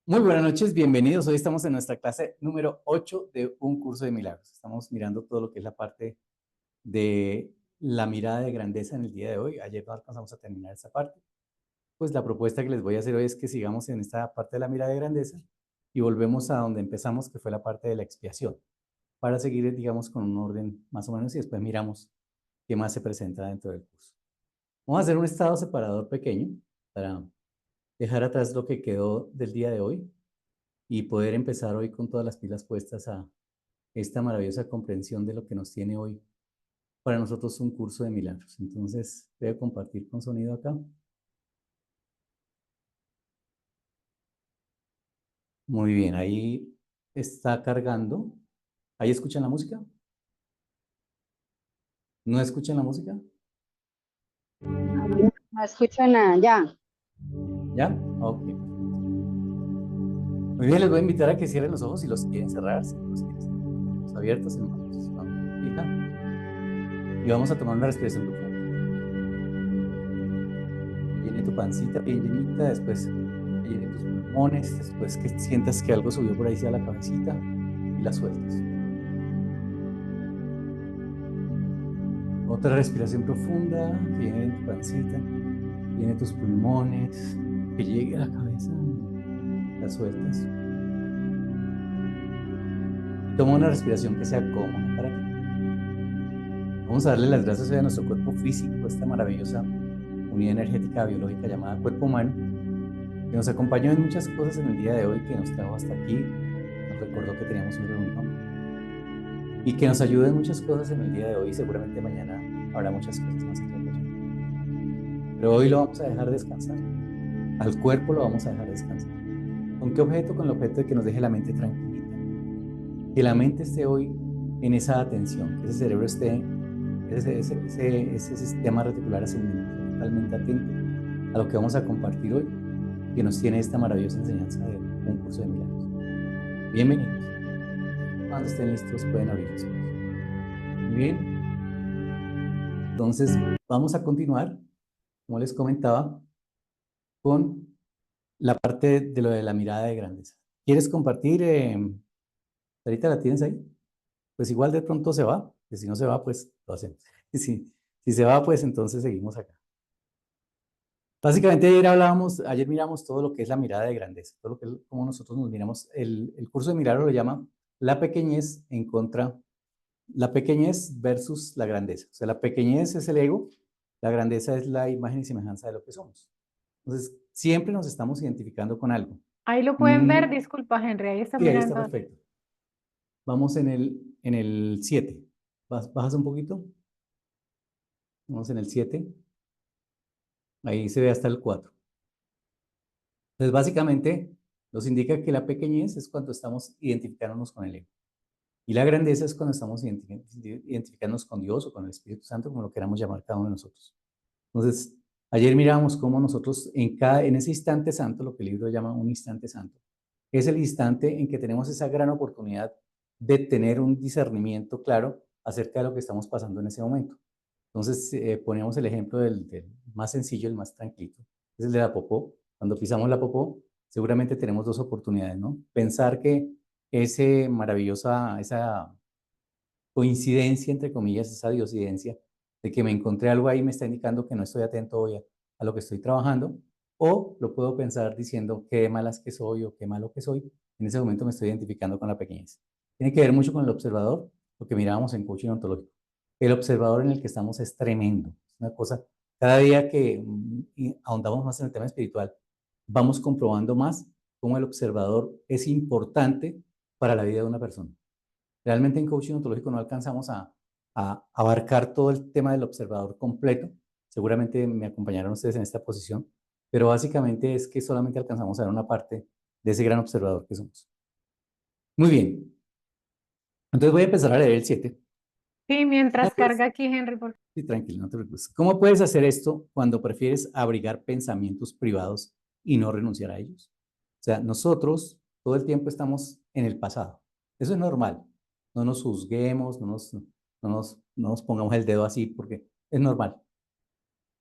Muy buenas noches, bienvenidos. Hoy estamos en nuestra clase número 8 de un curso de milagros. Estamos mirando todo lo que es la parte de la mirada de grandeza en el día de hoy. Ayer no alcanzamos a terminar esa parte. Pues la propuesta que les voy a hacer hoy es que sigamos en esta parte de la mirada de grandeza y volvemos a donde empezamos, que fue la parte de la expiación, para seguir, digamos, con un orden más o menos y después miramos qué más se presenta dentro del curso. Vamos a hacer un estado separador pequeño para dejar atrás lo que quedó del día de hoy y poder empezar hoy con todas las pilas puestas a esta maravillosa comprensión de lo que nos tiene hoy para nosotros un curso de milagros. Entonces, voy a compartir con sonido acá. Muy bien, ahí está cargando. ¿Ahí escuchan la música? ¿No escuchan la música? No escucho nada, ya. ¿Ya? Ok. Muy bien, les voy a invitar a que cierren los ojos si los quieren cerrar, si los quieren cerrar, los abiertos en posición fija. Y vamos a tomar una respiración profunda. Llene tu pancita bien llenita, después llene tus pulmones, después que sientas que algo subió por ahí hacia la cabecita y la sueltas. Otra respiración profunda, que llene tu pancita, llene tus pulmones, que llegue a la cabeza, la sueltas. Toma una respiración que sea cómoda para ti. Vamos a darle las gracias a nuestro cuerpo físico, esta maravillosa unidad energética biológica llamada cuerpo humano, que nos acompañó en muchas cosas en el día de hoy, que nos trajo hasta aquí, nos recordó que teníamos una reunión y que nos ayuda en muchas cosas en el día de hoy. Seguramente mañana habrá muchas cosas más que tratar. Pero hoy lo vamos a dejar descansar. Al cuerpo lo vamos a dejar descansar. ¿Con qué objeto? Con el objeto de que nos deje la mente tranquilita. Que la mente esté hoy en esa atención, que ese cerebro esté, ese sistema reticular ascendente, totalmente atento a lo que vamos a compartir hoy, que nos tiene esta maravillosa enseñanza de un curso de milagros. Bienvenidos. Cuando estén listos pueden abrir los ojos. Muy bien. Entonces, vamos a continuar, como les comentaba, con la parte de lo de la mirada de grandeza. ¿Quieres compartir? Ahorita la tienes ahí. Pues igual de pronto se va, que si no se va, pues lo hacemos. Y si se va, pues entonces seguimos acá. Básicamente ayer miramos todo lo que es la mirada de grandeza, todo lo que es como nosotros nos miramos. El curso de milagro lo llama la pequeñez en contra, la pequeñez versus la grandeza. O sea, la pequeñez es el ego, la grandeza es la imagen y semejanza de lo que somos. Entonces, siempre nos estamos identificando con algo. Ahí lo pueden ver, Mm, disculpa Henry, ahí están sí, ahí está mirando. perfecto. Vamos en el 7. ¿Bajas un poquito? Vamos en el 7. Ahí se ve hasta el 4. Entonces, básicamente, nos indica que la pequeñez es cuando estamos identificándonos con el ego. Y la grandeza es cuando estamos identificándonos con Dios o con el Espíritu Santo, como lo queramos llamar cada uno de nosotros. Entonces, ayer miramos cómo nosotros en ese instante santo, lo que el libro llama un instante santo, es el instante en que tenemos esa gran oportunidad de tener un discernimiento claro acerca de lo que estamos pasando en ese momento. Entonces, ponemos el ejemplo del más sencillo, el más tranquilo, es el de la popó. Cuando pisamos la popó, seguramente tenemos dos oportunidades, ¿no? Pensar que esa coincidencia, entre comillas, esa diosidencia, de que me encontré algo ahí me está indicando que no estoy atento hoy a lo que estoy trabajando, o lo puedo pensar diciendo qué malas que soy o qué malo que soy. En ese momento me estoy identificando con la pequeñez. Tiene que ver mucho con el observador, lo que mirábamos en coaching ontológico. El observador en el que estamos es tremendo. Es una cosa, cada día que ahondamos más en el tema espiritual, vamos comprobando más cómo el observador es importante para la vida de una persona. Realmente en coaching ontológico no alcanzamos a abarcar todo el tema del observador completo. Seguramente me acompañarán ustedes en esta posición, pero básicamente es que solamente alcanzamos a ver una parte de ese gran observador que somos. Muy bien. Entonces voy a empezar a leer el 7. Sí, ¿Cómo mientras puedes? carga aquí Henry, por Sí, tranquilo, no te preocupes. ¿Cómo puedes hacer esto cuando prefieres abrigar pensamientos privados y no renunciar a ellos? O sea, nosotros todo el tiempo estamos en el pasado. Eso es normal. No nos juzguemos, no nos pongamos el dedo así porque es normal.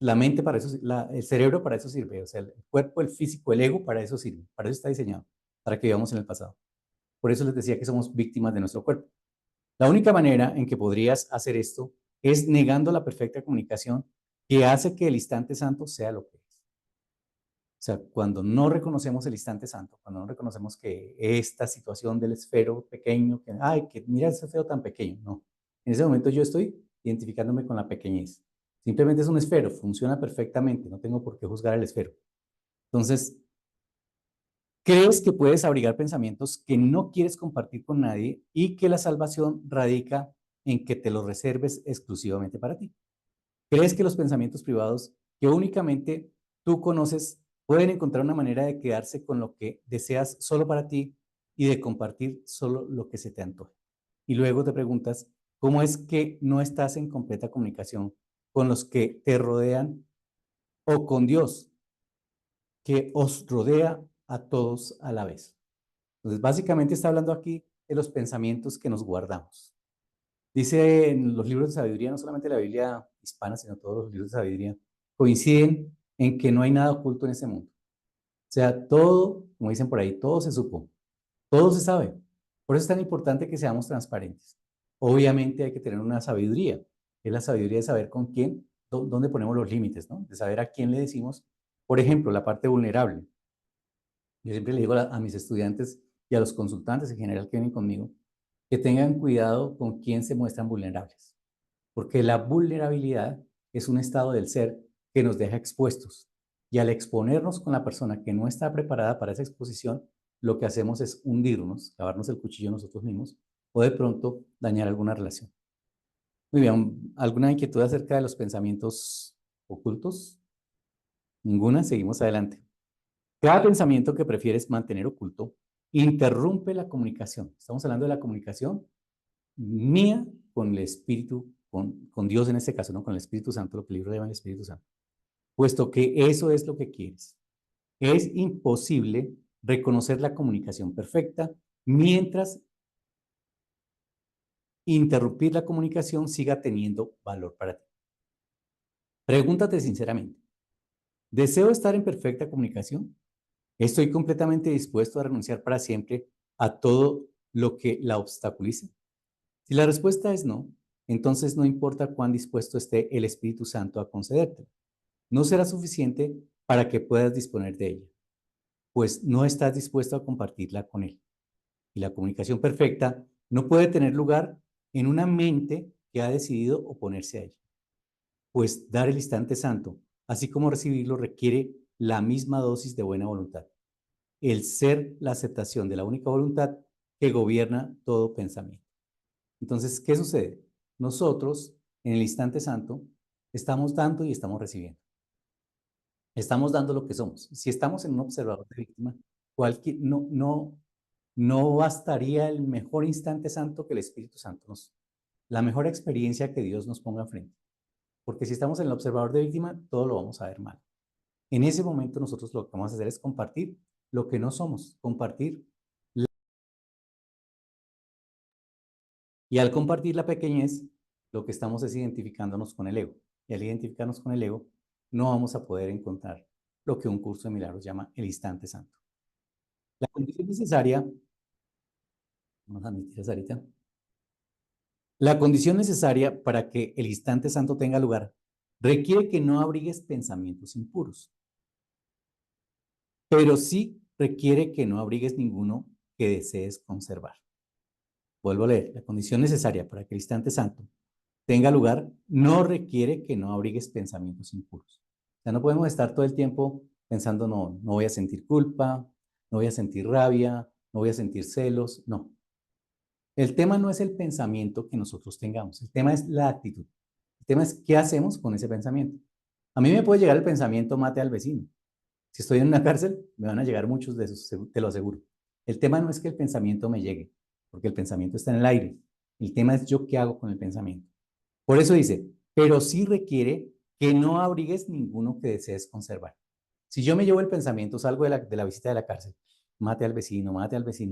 La mente para eso, el cerebro para eso sirve. O sea, el cuerpo, el físico, el ego para eso sirve. Para eso está diseñado. para que vivamos en el pasado. Por eso les decía que somos víctimas de nuestro cuerpo. La única manera en que podrías hacer esto es negando la perfecta comunicación que hace que el instante santo sea lo que es. O sea, cuando no reconocemos el instante santo, cuando no reconocemos que esta situación del esfero pequeño, que, ay, que mira ese esfero tan pequeño, no. En ese momento yo estoy identificándome con la pequeñez. Simplemente es un esfero, funciona perfectamente, no tengo por qué juzgar el esfero. Entonces, crees que puedes abrigar pensamientos que no quieres compartir con nadie y que la salvación radica en que te los reserves exclusivamente para ti. ¿Crees que los pensamientos privados que únicamente tú conoces pueden encontrar una manera de quedarse con lo que deseas solo para ti y de compartir solo lo que se te antoje? Y luego te preguntas, ¿cómo es que no estás en completa comunicación con los que te rodean o con Dios, que os rodea a todos a la vez? Entonces, básicamente está hablando aquí de los pensamientos que nos guardamos. Dice en los libros de sabiduría, no solamente la Biblia hispana, sino todos los libros de sabiduría, coinciden en que no hay nada oculto en este mundo. O sea, todo, como dicen por ahí, todo se supo, todo se sabe. Por eso es tan importante que seamos transparentes. Obviamente hay que tener una sabiduría, que es la sabiduría de saber con quién, dónde ponemos los límites, ¿no? De saber a quién le decimos, por ejemplo, la parte vulnerable. Yo siempre le digo a mis estudiantes y a los consultantes en general que vienen conmigo, que tengan cuidado con quién se muestran vulnerables, porque la vulnerabilidad es un estado del ser que nos deja expuestos. Y al exponernos con la persona que no está preparada para esa exposición, lo que hacemos es hundirnos, clavarnos el cuchillo nosotros mismos, o de pronto dañar alguna relación. Muy bien, ¿alguna inquietud acerca de los pensamientos ocultos? Ninguna, seguimos adelante. Cada pensamiento que prefieres mantener oculto interrumpe la comunicación. Estamos hablando de la comunicación mía con el Espíritu, con Dios en este caso, ¿no? Con el Espíritu Santo, lo que el libro llama el Espíritu Santo. Puesto que eso es lo que quieres. Es imposible reconocer la comunicación perfecta mientras interrumpir la comunicación siga teniendo valor para ti. Pregúntate sinceramente, ¿deseo estar en perfecta comunicación? ¿Estoy completamente dispuesto a renunciar para siempre a todo lo que la obstaculice? Si la respuesta es no, entonces no importa cuán dispuesto esté el Espíritu Santo a concederte. No será suficiente para que puedas disponer de ella, pues no estás dispuesto a compartirla con él. Y la comunicación perfecta no puede tener lugar en una mente que ha decidido oponerse a ella, pues dar el instante santo, así como recibirlo, requiere la misma dosis de buena voluntad, el ser la aceptación de la única voluntad que gobierna todo pensamiento. Entonces, ¿qué sucede? Nosotros, en el instante santo, estamos dando y estamos recibiendo. Estamos dando lo que somos. Si estamos en un observador de víctima, no bastaría el mejor instante santo que el Espíritu Santo la mejor experiencia que Dios nos ponga frente. Porque si estamos en el observador de víctima, todo lo vamos a ver mal. En ese momento nosotros lo que vamos a hacer es compartir lo que no somos, compartir. Y al compartir la pequeñez, lo que estamos es identificándonos con el ego. Y al identificarnos con el ego, no vamos a poder encontrar lo que un curso de milagros llama el instante santo. La condición necesaria, vamos a admitir esa ahorita, la condición necesaria para que el instante santo tenga lugar requiere que no abrigues pensamientos impuros, pero sí requiere que no abrigues ninguno que desees conservar. Vuelvo a leer, la condición necesaria para que el instante santo tenga lugar no requiere que no abrigues pensamientos impuros. O sea, no podemos estar todo el tiempo pensando, no voy a sentir culpa, no voy a sentir rabia, no voy a sentir celos, no. El tema no es el pensamiento que nosotros tengamos, el tema es la actitud. El tema es qué hacemos con ese pensamiento. A mí me puede llegar el pensamiento mate al vecino. Si estoy en una cárcel, me van a llegar muchos de esos, te lo aseguro. El tema no es que el pensamiento me llegue, porque el pensamiento está en el aire. El tema es yo qué hago con el pensamiento. Por eso dice, pero sí requiere que no abrigues ninguno que desees conservar. Si yo me llevo el pensamiento, salgo de la visita de la cárcel, mate al vecino,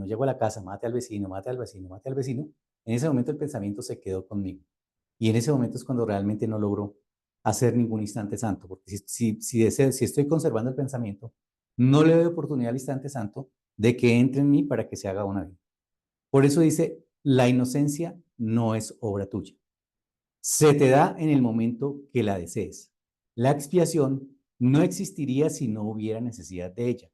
llego a la casa, mate al vecino, mate al vecino, mate al vecino, en ese momento el pensamiento se quedó conmigo. Y en ese momento es cuando realmente no logro hacer ningún instante santo, porque si estoy conservando el pensamiento, no le doy oportunidad al instante santo de que entre en mí para que se haga una vida. Por eso dice, la inocencia no es obra tuya. Se te da en el momento que la desees. La expiación no existiría si no hubiera necesidad de ella.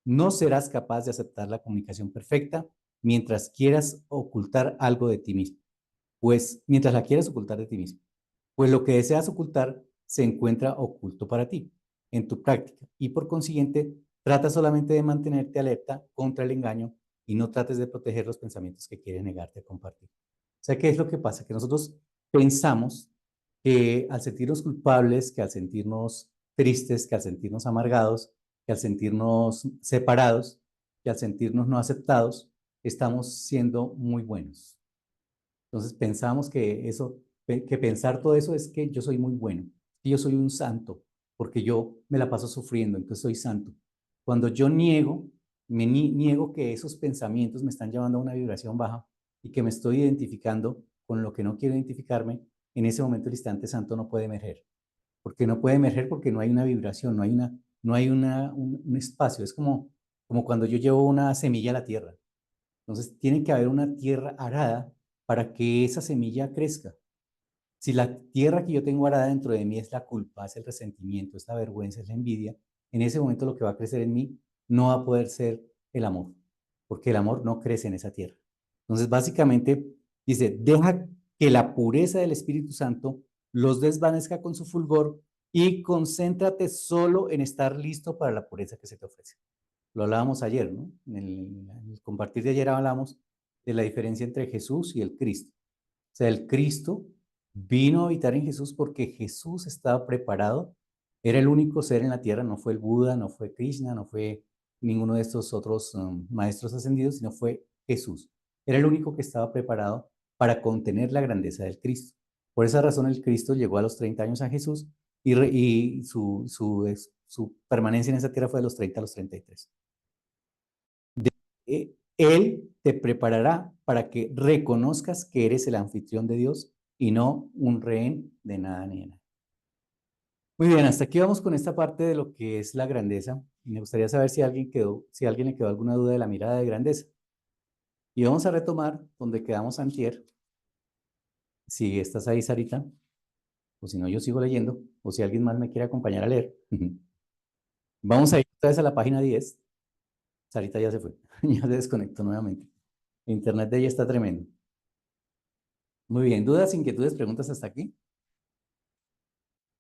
No serás capaz de aceptar la comunicación perfecta mientras quieras ocultar algo de ti mismo. Pues mientras la quieras ocultar de ti mismo. Pues lo que deseas ocultar se encuentra oculto para ti, en tu práctica, y por consiguiente, trata solamente de mantenerte alerta contra el engaño y no trates de proteger los pensamientos que quieren negarte a compartir. O sea, ¿qué es lo que pasa? Que nosotros pensamos que al sentirnos culpables, que al sentirnos tristes, que al sentirnos amargados, que al sentirnos separados, que al sentirnos no aceptados, estamos siendo muy buenos. Entonces pensamos que eso, que pensar todo eso es que yo soy muy bueno, que yo soy un santo, porque yo me la paso sufriendo, entonces soy santo. Cuando yo niego, niego que esos pensamientos me están llevando a una vibración baja y que me estoy identificando con lo que no quiero identificarme, en ese momento el instante santo no puede emerger. Porque no puede emerger porque no hay una vibración, no hay un espacio. Es como cuando yo llevo una semilla a la tierra. Entonces, tiene que haber una tierra arada para que esa semilla crezca. Si la tierra que yo tengo arada dentro de mí es la culpa, es el resentimiento, es la vergüenza, es la envidia, en ese momento lo que va a crecer en mí no va a poder ser el amor, porque el amor no crece en esa tierra. Entonces, básicamente, dice, deja que la pureza del Espíritu Santo los desvanezca con su fulgor y concéntrate solo en estar listo para la pureza que se te ofrece. Lo hablábamos ayer, ¿no? En el compartir de ayer hablamos de la diferencia entre Jesús y el Cristo. O sea, el Cristo vino a habitar en Jesús porque Jesús estaba preparado, era el único ser en la tierra, no fue el Buda, no fue Krishna, no fue ninguno de estos otros maestros ascendidos, sino fue Jesús. Era el único que estaba preparado para contener la grandeza del Cristo. Por esa razón el Cristo llegó a los 30 años a Jesús y su permanencia en esa tierra fue de los 30 a los 33. Él te preparará para que reconozcas que eres el anfitrión de Dios y no un rehén de nada ni de nada. Muy bien, hasta aquí vamos con esta parte de lo que es la grandeza. Y me gustaría saber si si a alguien le quedó alguna duda de la mirada de grandeza. Y vamos a retomar donde quedamos antier. Si estás ahí, Sarita, o si no, yo sigo leyendo, o si alguien más me quiere acompañar a leer. Vamos a ir otra vez a la página 10. Sarita ya se fue, ya se desconectó nuevamente. El internet de ella está tremendo. Muy bien, ¿dudas, inquietudes, preguntas hasta aquí?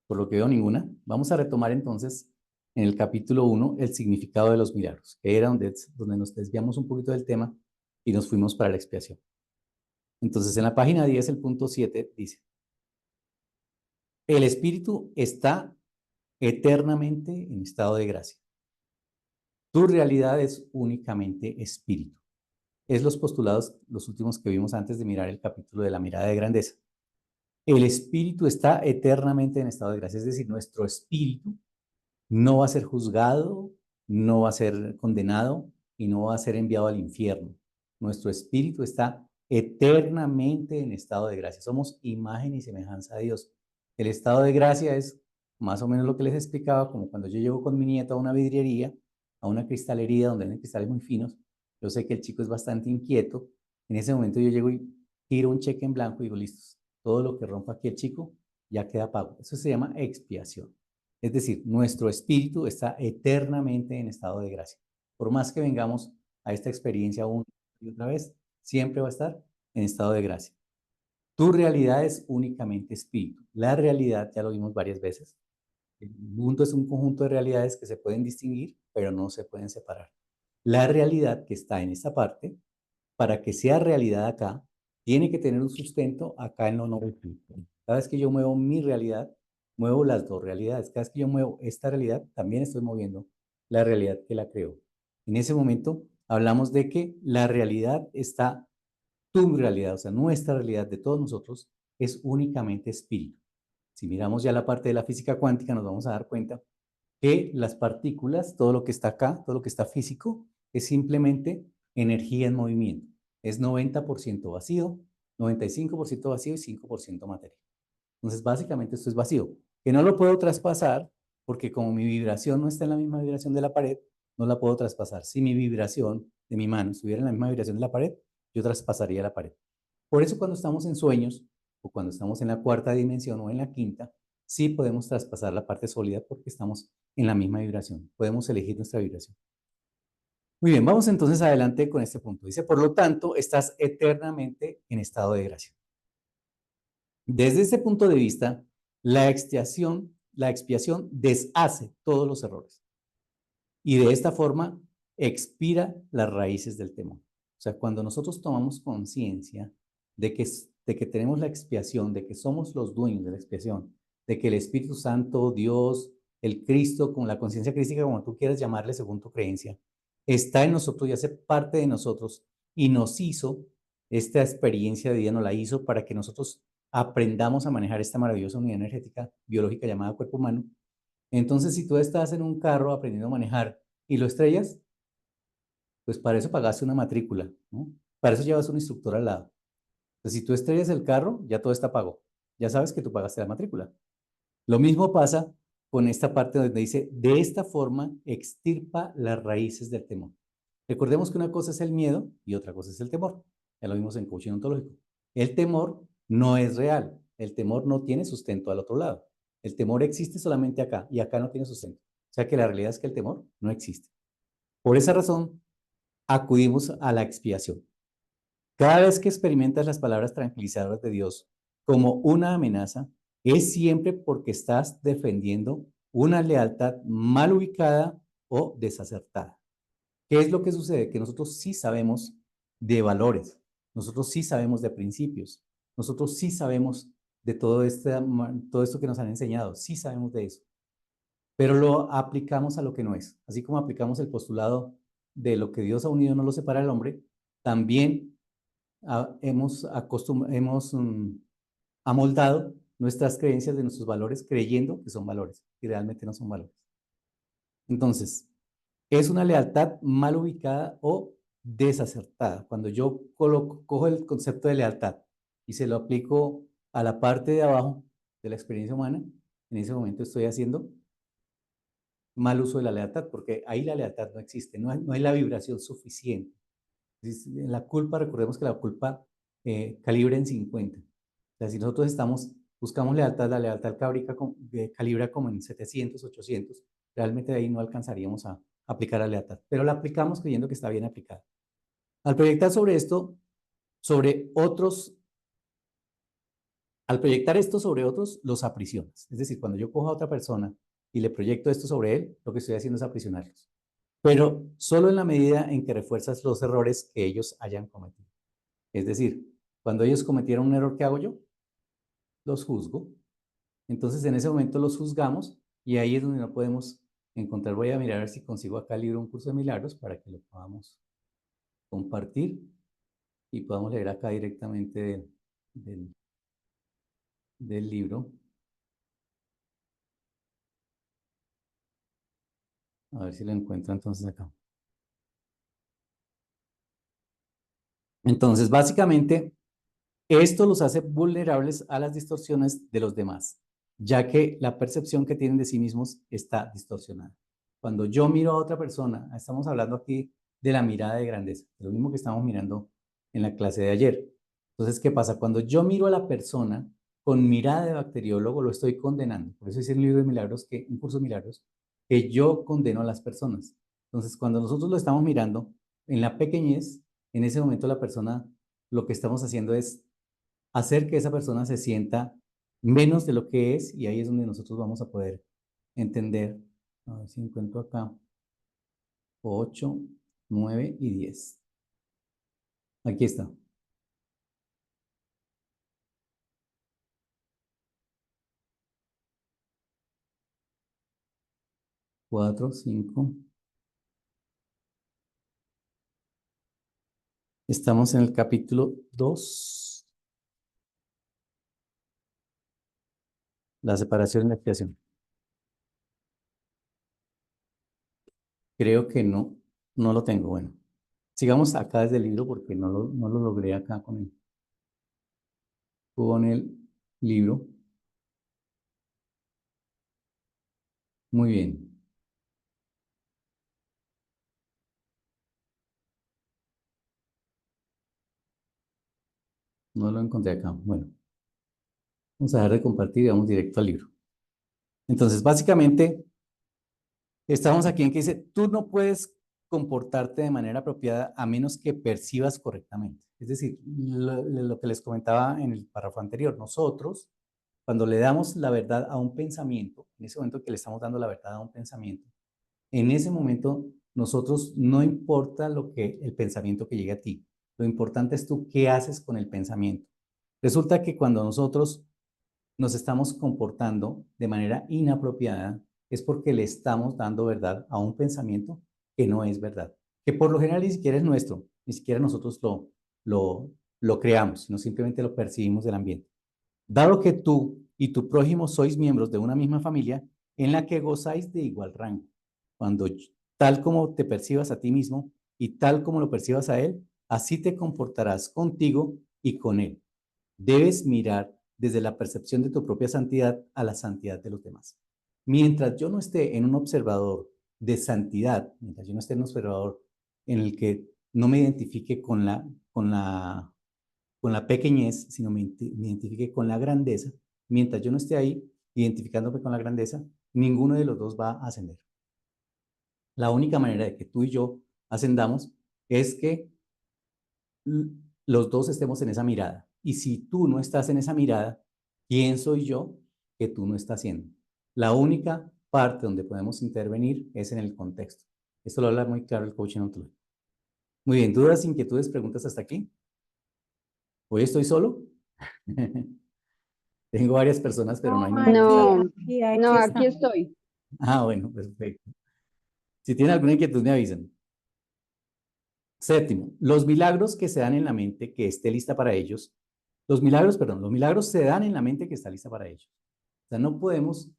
Por lo que veo ninguna. Vamos a retomar entonces en el capítulo 1 el significado de los milagros, que era donde nos desviamos un poquito del tema y nos fuimos para la expiación. Entonces en la página 10, el punto 7 dice, el espíritu está eternamente en estado de gracia. Tu realidad es únicamente espíritu. Es los postulados, los últimos que vimos antes de mirar el capítulo de la mirada de grandeza. El espíritu está eternamente en estado de gracia, es decir, nuestro espíritu no va a ser juzgado, no va a ser condenado y no va a ser enviado al infierno. Nuestro espíritu está eternamente en estado de gracia. Somos imagen y semejanza de Dios. El estado de gracia es más o menos lo que les explicaba, como cuando yo llego con mi nieto a una vidriería, a una cristalería donde hay cristales muy finos. Yo sé que el chico es bastante inquieto. En ese momento yo llego y tiro un cheque en blanco y digo, listo, todo lo que rompa aquí el chico ya queda pago. Eso se llama expiación. Es decir, nuestro espíritu está eternamente en estado de gracia. Por más que vengamos a esta experiencia una y otra vez, siempre va a estar en estado de gracia. Tu realidad es únicamente espíritu. La realidad, ya lo vimos varias veces, el mundo es un conjunto de realidades que se pueden distinguir, pero no se pueden separar. La realidad que está en esta parte, para que sea realidad acá, tiene que tener un sustento acá en lo no espiritual. Cada vez que yo muevo mi realidad, muevo las dos realidades. Cada vez que yo muevo esta realidad, también estoy moviendo la realidad que la creó. En ese momento hablamos de que la realidad está, tu realidad, o sea, nuestra realidad de todos nosotros es únicamente espíritu. Si miramos ya la parte de la física cuántica, nos vamos a dar cuenta que las partículas, todo lo que está acá, todo lo que está físico, es simplemente energía en movimiento. Es 90% vacío, 95% vacío y 5% materia. Entonces, básicamente esto es vacío, que no lo puedo traspasar porque como mi vibración no está en la misma vibración de la pared, no la puedo traspasar. Si mi vibración de mi mano estuviera en la misma vibración de la pared, yo traspasaría la pared. Por eso cuando estamos en sueños o cuando estamos en la cuarta dimensión o en la quinta, sí podemos traspasar la parte sólida porque estamos en la misma vibración. Podemos elegir nuestra vibración. Muy bien, vamos entonces adelante con este punto. Dice, por lo tanto, estás eternamente en estado de gracia. Desde este punto de vista, la expiación deshace todos los errores y de esta forma expira las raíces del temor. O sea, cuando nosotros tomamos conciencia de que tenemos la expiación, de que somos los dueños de la expiación, de que el Espíritu Santo, Dios, el Cristo, con la conciencia crística, como tú quieras llamarle según tu creencia, está en nosotros y hace parte de nosotros y nos hizo esta experiencia de vida, nos la hizo para que nosotros aprendamos a manejar esta maravillosa unidad energética biológica llamada cuerpo humano. Entonces, si tú estás en un carro aprendiendo a manejar y lo estrellas, pues para eso pagaste una matrícula, ¿no? Para eso llevas un instructor al lado. Entonces, si tú estrellas el carro, ya todo está pago. Ya sabes que tú pagaste la matrícula. Lo mismo pasa con esta parte donde dice, de esta forma extirpa las raíces del temor. Recordemos que una cosa es el miedo y otra cosa es el temor. Ya lo vimos en coaching ontológico. El temor no es real. El temor no tiene sustento al otro lado. El temor existe solamente acá y acá no tiene sustento. O sea que la realidad es que el temor no existe. Por esa razón, acudimos a la expiación. Cada vez que experimentas las palabras tranquilizadoras de Dios como una amenaza, es siempre porque estás defendiendo una lealtad mal ubicada o desacertada. ¿Qué es lo que sucede? Que nosotros sí sabemos de valores, nosotros sí sabemos de principios, nosotros sí sabemos de todo esto que nos han enseñado, sí sabemos de eso, pero lo aplicamos a lo que no es. Así como aplicamos el postulado de lo que Dios ha unido no lo separa el hombre, también hemos amoldado nuestras creencias de nuestros valores creyendo que son valores y realmente no son valores. Entonces, es una lealtad mal ubicada o desacertada. Cuando yo cojo el concepto de lealtad y se lo aplico a la parte de abajo de la experiencia humana, en ese momento estoy haciendo mal uso de la lealtad, porque ahí la lealtad no existe, no hay la vibración suficiente. La culpa, recordemos que la culpa calibra en 50. O sea, si nosotros buscamos lealtad, la lealtad calibra como en 700, 800, realmente de ahí no alcanzaríamos a aplicar la lealtad, pero la aplicamos creyendo que está bien aplicada. Al proyectar sobre esto, sobre otros, al proyectar esto sobre otros, los aprisionas. Es decir, cuando yo cojo a otra persona y le proyecto esto sobre él, lo que estoy haciendo es aprisionarlos. Pero solo en la medida en que refuerzas los errores que ellos hayan cometido. Es decir, cuando ellos cometieron un error, ¿qué hago yo? Los juzgo. Entonces, en ese momento los juzgamos y ahí es donde no podemos encontrar. Voy a mirar a ver si consigo acá el libro Un Curso de Milagros para que lo podamos compartir y podamos leer acá directamente del, del libro. A ver si lo encuentro entonces acá. Entonces, básicamente, esto los hace vulnerables a las distorsiones de los demás, ya que la percepción que tienen de sí mismos está distorsionada. Cuando yo miro a otra persona, estamos hablando aquí de la mirada de grandeza, lo mismo que estamos mirando en la clase de ayer. Entonces, ¿qué pasa? Cuando yo miro a la persona con mirada de bacteriólogo, lo estoy condenando. Por eso dice en el libro de milagros, Un curso de milagros, que yo condeno a las personas. Entonces, cuando nosotros lo estamos mirando en la pequeñez, en ese momento la persona, lo que estamos haciendo es hacer que esa persona se sienta menos de lo que es y ahí es donde nosotros vamos a poder entender. A ver si encuentro acá 8, 9 y 10. Aquí está. 4, 5. Estamos en el capítulo 2, la separación y la expiación. Creo que no lo tengo. Bueno, sigamos acá desde el libro porque no lo logré acá con el libro. Muy bien. No lo encontré acá. Bueno, vamos a dejar de compartir y vamos directo al libro. Entonces, básicamente, estamos aquí en que dice, tú no puedes comportarte de manera apropiada a menos que percibas correctamente. Es decir, lo que les comentaba en el párrafo anterior, nosotros, cuando le damos la verdad a un pensamiento, en ese momento que le estamos dando la verdad a un pensamiento, en ese momento nosotros no importa lo que el pensamiento que llegue a ti, lo importante es tú qué haces con el pensamiento. Resulta que cuando nosotros nos estamos comportando de manera inapropiada es porque le estamos dando verdad a un pensamiento que no es verdad, que por lo general ni siquiera es nuestro, ni siquiera nosotros lo, lo creamos, sino simplemente lo percibimos del ambiente. Dado que tú y tu prójimo sois miembros de una misma familia en la que gozáis de igual rango, cuando tal como te percibas a ti mismo y tal como lo percibas a él, así te comportarás contigo y con él. Debes mirar desde la percepción de tu propia santidad a la santidad de los demás. Mientras yo no esté en un observador de santidad, mientras yo no esté en un observador en el que no me identifique con la pequeñez, sino me identifique con la grandeza, mientras yo no esté ahí identificándome con la grandeza, ninguno de los dos va a ascender. La única manera de que tú y yo ascendamos es que los dos estemos en esa mirada. Y si tú no estás en esa mirada, ¿quién soy yo que tú no estás haciendo? La única parte donde podemos intervenir es en el contexto. Esto lo habla muy claro el coaching ontológico. Muy bien, ¿dudas, inquietudes, preguntas hasta aquí? ¿Hoy estoy solo? Tengo varias personas, pero no No, hay ninguna que aquí, salga. No, aquí no, aquí estamos. estoy. Ah, bueno, perfecto. Si tienen alguna inquietud, me avisan. Séptimo, los milagros que se dan en la mente que esté lista para ellos, los milagros se dan en la mente que está lista para ellos. O sea, no podemos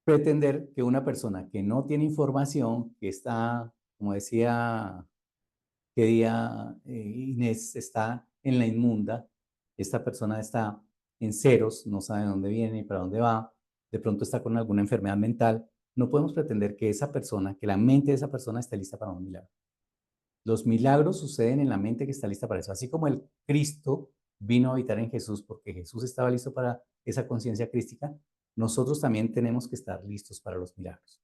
pretender que una persona que no tiene información, que está, como decía, que día Inés, está en la inmunda, esta persona está en ceros, no sabe dónde viene ni para dónde va, de pronto está con alguna enfermedad mental, no podemos pretender que esa persona, que la mente de esa persona esté lista para un milagro. Los milagros suceden en la mente que está lista para eso. Así como el Cristo vino a habitar en Jesús porque Jesús estaba listo para esa conciencia crística, nosotros también tenemos que estar listos para los milagros.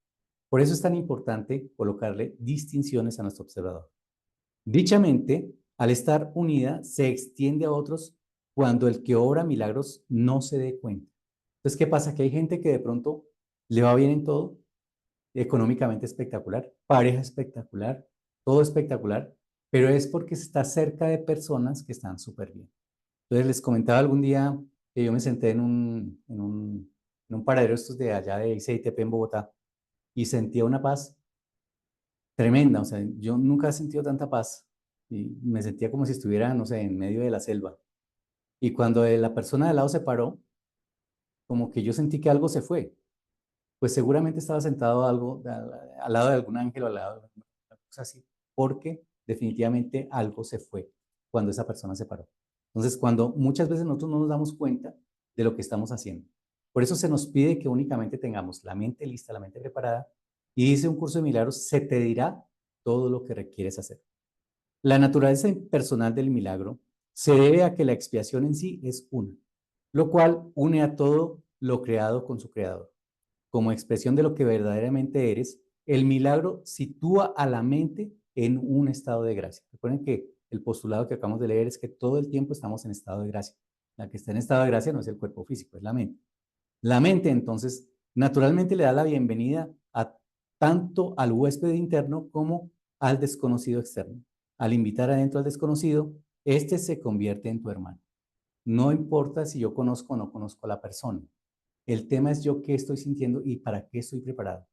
Por eso es tan importante colocarle distinciones a nuestro observador. Dicha mente, al estar unida, se extiende a otros cuando el que obra milagros no se dé cuenta. Entonces, ¿qué pasa? Que hay gente que de pronto le va bien en todo, económicamente espectacular, pareja espectacular, todo espectacular, pero es porque está cerca de personas que están súper bien. Entonces les comentaba algún día que yo me senté en un paradero estos de allá de ICITP en Bogotá y sentía una paz tremenda, o sea, yo nunca he sentido tanta paz y me sentía como si estuviera, no sé, en medio de la selva. Y cuando la persona de al lado se paró, como que yo sentí que algo se fue, pues seguramente estaba sentado algo al lado de algún ángel o al lado de alguna cosa así, porque definitivamente algo se fue cuando esa persona se paró. Entonces, cuando muchas veces nosotros no nos damos cuenta de lo que estamos haciendo. Por eso se nos pide que únicamente tengamos la mente lista, la mente preparada, y dice un curso de milagros, se te dirá todo lo que requieres hacer. La naturaleza impersonal del milagro se debe a que la expiación en sí es una, lo cual une a todo lo creado con su creador. Como expresión de lo que verdaderamente eres, el milagro sitúa a la mente en un estado de gracia. Recuerden que el postulado que acabamos de leer es que todo el tiempo estamos en estado de gracia. La que está en estado de gracia no es el cuerpo físico, es la mente. La mente, entonces, naturalmente le da la bienvenida a tanto al huésped interno como al desconocido externo. Al invitar adentro al desconocido, este se convierte en tu hermano. No importa si yo conozco o no conozco a la persona. El tema es yo qué estoy sintiendo y para qué estoy preparado.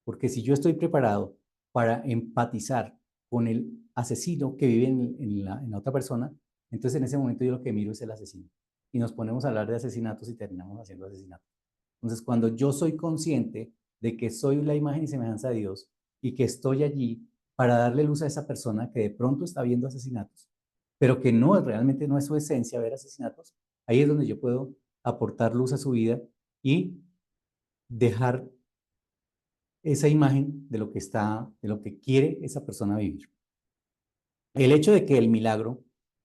Porque si yo estoy preparado para empatizar con el asesino que vive en la otra persona, entonces en ese momento yo lo que miro es el asesino. Y nos ponemos a hablar de asesinatos y terminamos haciendo asesinatos. Entonces, cuando yo soy consciente de que soy la imagen y semejanza de Dios y que estoy allí para darle luz a esa persona que de pronto está viendo asesinatos, pero que no realmente no es su esencia ver asesinatos, ahí es donde yo puedo aportar luz a su vida y dejar esa imagen de lo que está, de lo que quiere esa persona vivir. El hecho de que el milagro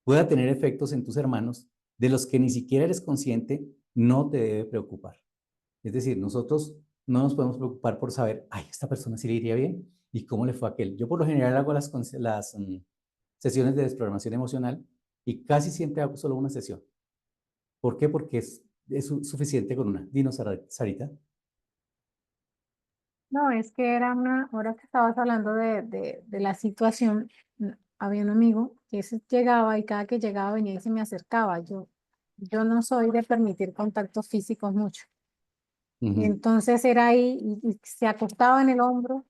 pueda tener efectos en tus hermanos de los que ni siquiera eres consciente, no te debe preocupar. Es decir, nosotros no nos podemos preocupar por saber, ay, esta persona sí le iría bien y cómo le fue a aquel. Yo por lo general hago las sesiones de desprogramación emocional y casi siempre hago solo una sesión. ¿Por qué? Porque es suficiente con una. Dinos, Sarita. No, es que era ahora que estabas hablando de la situación, había un amigo que ese llegaba y cada que llegaba venía y se me acercaba. Yo no soy de permitir contactos físicos mucho. Y Ujú. entonces era ahí y se acostaba en el hombro.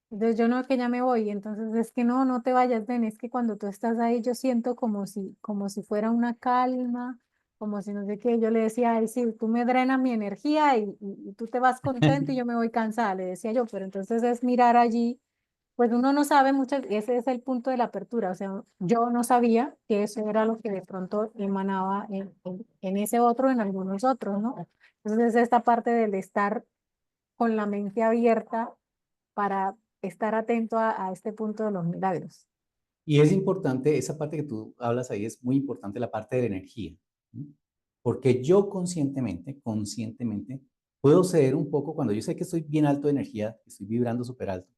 Entonces yo no, que ya me voy. Entonces es que no, no te vayas, ven. Es que cuando tú estás ahí yo siento como si fuera una calma, como si no sé qué. Yo le decía, ay, sí, tú me drenas mi energía y tú te vas contento y yo me voy cansada, le decía yo. Pero entonces es mirar allí, pues uno no sabe mucho, ese es el punto de la apertura. O sea, yo no sabía que eso era lo que de pronto emanaba en ese otro, en algunos otros, ¿no? Entonces esta parte del estar con la mente abierta para estar atento a este punto de los milagros. Y es importante, esa parte que tú hablas ahí es muy importante, la parte de la energía. ¿Sí? Porque yo conscientemente, puedo ceder un poco cuando yo sé que estoy bien alto de energía, que estoy vibrando súper alto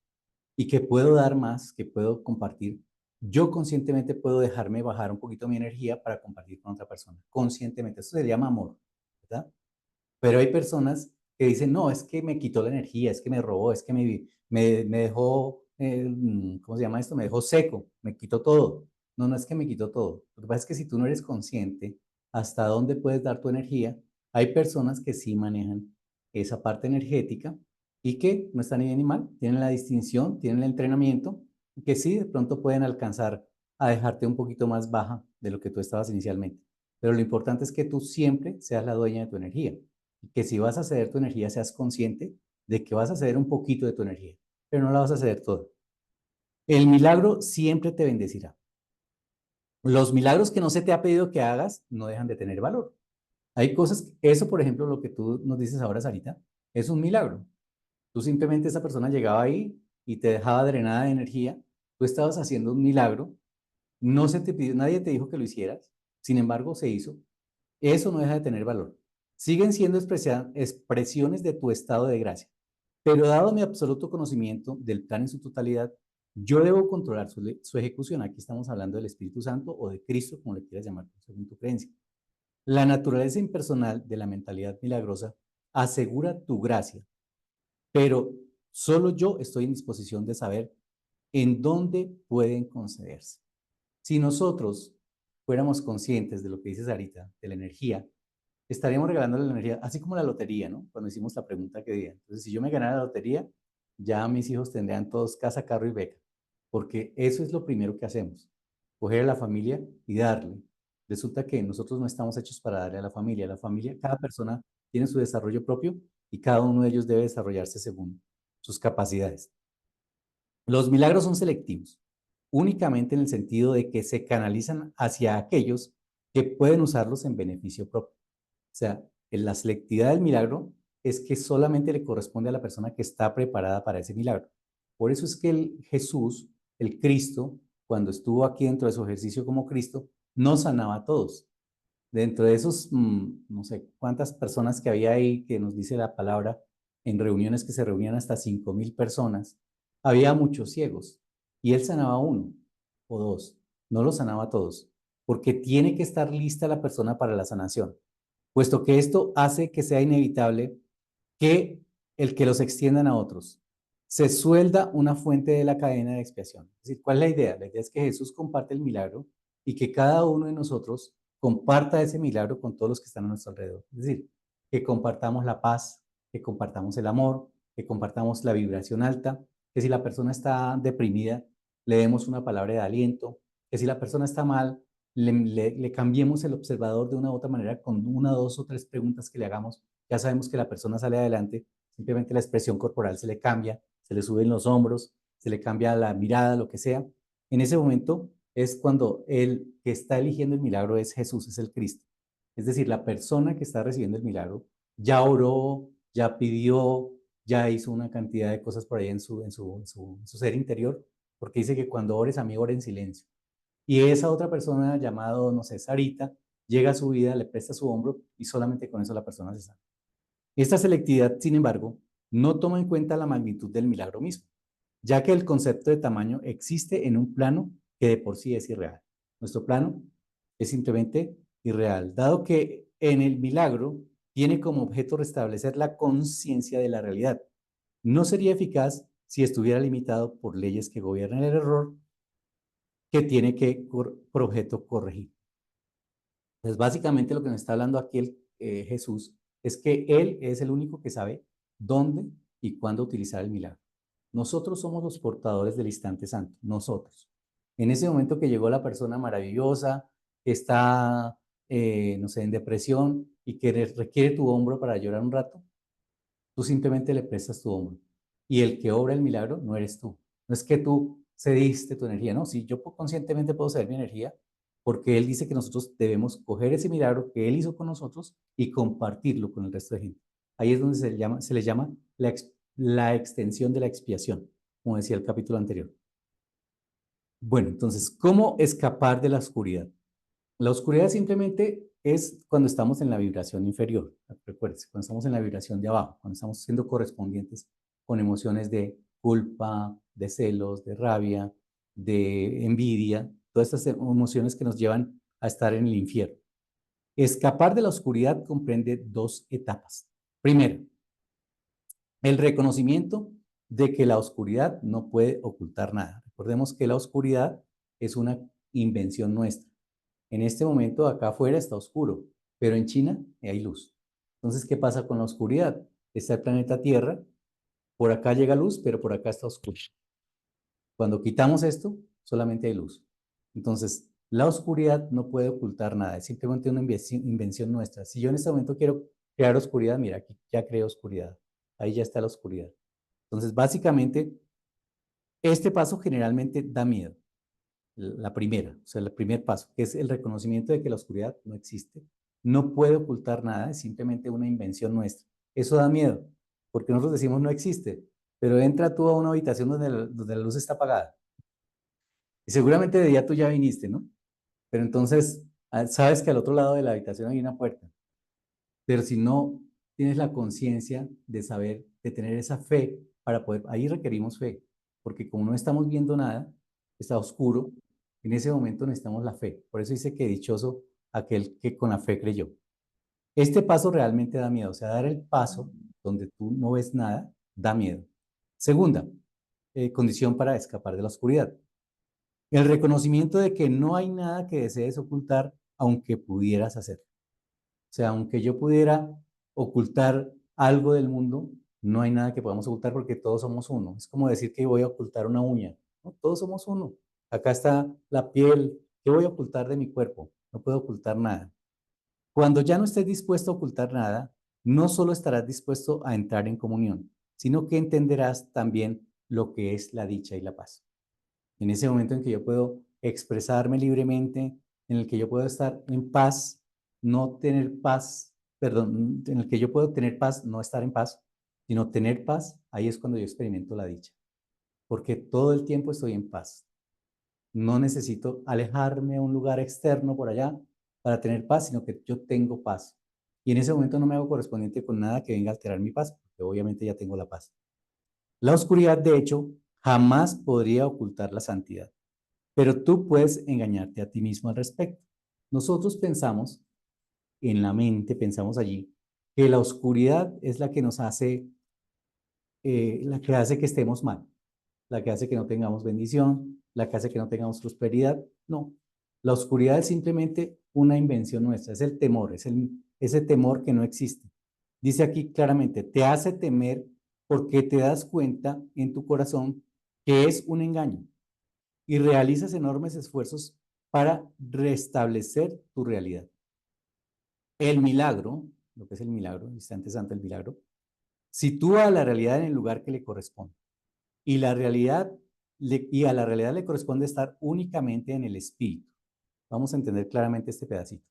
y que puedo dar más, que puedo compartir. Yo conscientemente puedo dejarme bajar un poquito mi energía para compartir con otra persona. Conscientemente. Eso se llama amor, ¿verdad? Pero hay personas que dicen, no, es que me quitó la energía, es que me robó, es que me dejó, ¿cómo se llama esto? Me dejó seco, me quitó todo. No, no es que me quitó todo. Lo que pasa es que si tú no eres consciente hasta dónde puedes dar tu energía, hay personas que sí manejan esa parte energética y que no están ni bien ni mal, tienen la distinción, tienen el entrenamiento, y que sí, de pronto pueden alcanzar a dejarte un poquito más baja de lo que tú estabas inicialmente. Pero lo importante es que tú siempre seas la dueña de tu energía que si vas a ceder tu energía seas consciente de que vas a ceder un poquito de tu energía, pero no la vas a ceder toda. El milagro siempre te bendecirá. Los milagros que no se te ha pedido que hagas no dejan de tener valor. Hay cosas, eso por ejemplo, lo que tú nos dices ahora, Sarita, es un milagro. Tú simplemente esa persona llegaba ahí y te dejaba drenada de energía, tú estabas haciendo un milagro, no se te pidió, nadie te dijo que lo hicieras, sin embargo se hizo. Eso no deja de tener valor. Siguen siendo expresiones de tu estado de gracia. Pero dado mi absoluto conocimiento del plan en su totalidad, yo debo controlar su ejecución. Aquí estamos hablando del Espíritu Santo o de Cristo, como le quieras llamar, según tu creencia. La naturaleza impersonal de la mentalidad milagrosa asegura tu gracia, pero solo yo estoy en disposición de saber en dónde pueden concederse. Si nosotros fuéramos conscientes de lo que dices ahorita, de la energía, estaríamos regalando la energía, así como la lotería, ¿no? Cuando hicimos la pregunta que día. Entonces, si yo me ganara la lotería, ya mis hijos tendrían todos casa, carro y beca, porque eso es lo primero que hacemos, coger a la familia y darle. Resulta que nosotros no estamos hechos para darle a la familia, cada persona tiene su desarrollo propio y cada uno de ellos debe desarrollarse según sus capacidades. Los milagros son selectivos, únicamente en el sentido de que se canalizan hacia aquellos que pueden usarlos en beneficio propio. O sea, en la selectividad del milagro es que solamente le corresponde a la persona que está preparada para ese milagro. Por eso es que Jesús, el Cristo, cuando estuvo aquí dentro de su ejercicio como Cristo, no sanaba a todos. Dentro de esos, no sé cuántas personas que había ahí, que nos dice la palabra, en reuniones que se reunían hasta 5,000 personas, había muchos ciegos y él sanaba uno o dos, no los sanaba a todos, porque tiene que estar lista la persona para la sanación, puesto que esto hace que sea inevitable que el que los extiendan a otros. Se suelda una fuente de la cadena de expiación. Es decir, ¿cuál es la idea? La idea es que Jesús comparte el milagro y que cada uno de nosotros comparta ese milagro con todos los que están a nuestro alrededor. Es decir, que compartamos la paz, que compartamos el amor, que compartamos la vibración alta, que si la persona está deprimida, le demos una palabra de aliento, que si la persona está mal, le cambiemos el observador de una u otra manera con una, dos o tres preguntas que le hagamos. Ya sabemos que la persona sale adelante, simplemente la expresión corporal se le cambia, se le suben los hombros, se le cambia la mirada, lo que sea. En ese momento es cuando el que está eligiendo el milagro es Jesús, es el Cristo. Es decir, la persona que está recibiendo el milagro ya oró, ya pidió, ya hizo una cantidad de cosas por ahí en su ser interior, porque dice que cuando ores a mí, ore en silencio. Y esa otra persona llamado, no sé, Sarita, llega a su vida, le presta su hombro y solamente con eso la persona se sana. Esta selectividad, sin embargo, no toma en cuenta la magnitud del milagro mismo, ya que el concepto de tamaño existe en un plano que de por sí es irreal. Nuestro plano es simplemente irreal, dado que en el milagro tiene como objeto restablecer la conciencia de la realidad. No sería eficaz si estuviera limitado por leyes que gobiernan el error que tiene que por objeto corregir. Entonces, básicamente lo que nos está hablando aquí Jesús es que Él es el único que sabe dónde y cuándo utilizar el milagro. Nosotros somos los portadores del instante santo, nosotros. En ese momento que llegó la persona maravillosa, que está, no sé, en depresión y que requiere tu hombro para llorar un rato, tú simplemente le prestas tu hombro. Y el que obra el milagro no eres tú. No es que tú cediste tu energía, no. Si yo conscientemente puedo ceder mi energía, porque Él dice que nosotros debemos coger ese milagro que Él hizo con nosotros y compartirlo con el resto de gente. Ahí es donde se le llama la extensión de la expiación, como decía el capítulo anterior. Bueno, entonces, ¿cómo escapar de la oscuridad? La oscuridad simplemente es cuando estamos en la vibración inferior. Recuerden, cuando estamos en la vibración de abajo, cuando estamos siendo correspondientes con emociones de culpa, de celos, de rabia, de envidia, todas estas emociones que nos llevan a estar en el infierno. Escapar de la oscuridad comprende dos etapas. Primero, el reconocimiento de que la oscuridad no puede ocultar nada. Recordemos que la oscuridad es una invención nuestra. En este momento acá afuera está oscuro, pero en China hay luz. Entonces, ¿qué pasa con la oscuridad? Está el planeta Tierra, por acá llega luz, pero por acá está oscuro. Cuando quitamos esto, solamente hay luz. Entonces, la oscuridad no puede ocultar nada, es simplemente una invención nuestra. Si yo en este momento quiero crear oscuridad, mira, aquí ya creo oscuridad. Ahí ya está la oscuridad. Entonces, básicamente, este paso generalmente da miedo. La primera, o sea, el primer paso, que es el reconocimiento de que la oscuridad no existe, no puede ocultar nada, es simplemente una invención nuestra. Eso da miedo, porque nosotros decimos no existe, pero entra tú a una habitación donde la luz está apagada. Y seguramente de día tú ya viniste, ¿no? Pero entonces sabes que al otro lado de la habitación hay una puerta. Pero si no tienes la conciencia de saber, de tener esa fe para poder, ahí requerimos fe, porque como no estamos viendo nada, está oscuro, en ese momento necesitamos la fe. Por eso dice que dichoso aquel que con la fe creyó. Este paso realmente da miedo, o sea, dar el paso donde tú no ves nada, da miedo. Segunda, condición para escapar de la oscuridad. El reconocimiento de que no hay nada que desees ocultar, aunque pudieras hacerlo. O sea, aunque yo pudiera ocultar algo del mundo, no hay nada que podamos ocultar porque todos somos uno. Es como decir que voy a ocultar una uña. No, todos somos uno. Acá está la piel. ¿Qué voy a ocultar de mi cuerpo? No puedo ocultar nada. Cuando ya no estés dispuesto a ocultar nada, no solo estarás dispuesto a entrar en comunión, sino que entenderás también lo que es la dicha y la paz. En ese momento en que yo puedo expresarme libremente, en el que yo puedo estar en paz, no tener paz, perdón, en el que yo puedo tener paz, no estar en paz, sino tener paz, ahí es cuando yo experimento la dicha, porque todo el tiempo estoy en paz. No necesito alejarme a un lugar externo por allá para tener paz, sino que yo tengo paz. Y en ese momento no me hago correspondiente con nada que venga a alterar mi paz, porque obviamente ya tengo la paz. La oscuridad, de hecho, jamás podría ocultar la santidad. Pero tú puedes engañarte a ti mismo al respecto. Nosotros pensamos, en la mente, pensamos allí, que la oscuridad es la que nos hace, la que hace que estemos mal, la que hace que no tengamos bendición, la que hace que no tengamos prosperidad. No, la oscuridad es simplemente una invención nuestra, es el temor, ese temor que no existe. Dice aquí claramente, te hace temer porque te das cuenta en tu corazón que es un engaño y realizas enormes esfuerzos para restablecer tu realidad. El milagro, lo que es el milagro, el instante santo, el milagro, sitúa a la realidad en el lugar que le corresponde. Y, y a la realidad le corresponde estar únicamente en el espíritu. Vamos a entender claramente este pedacito.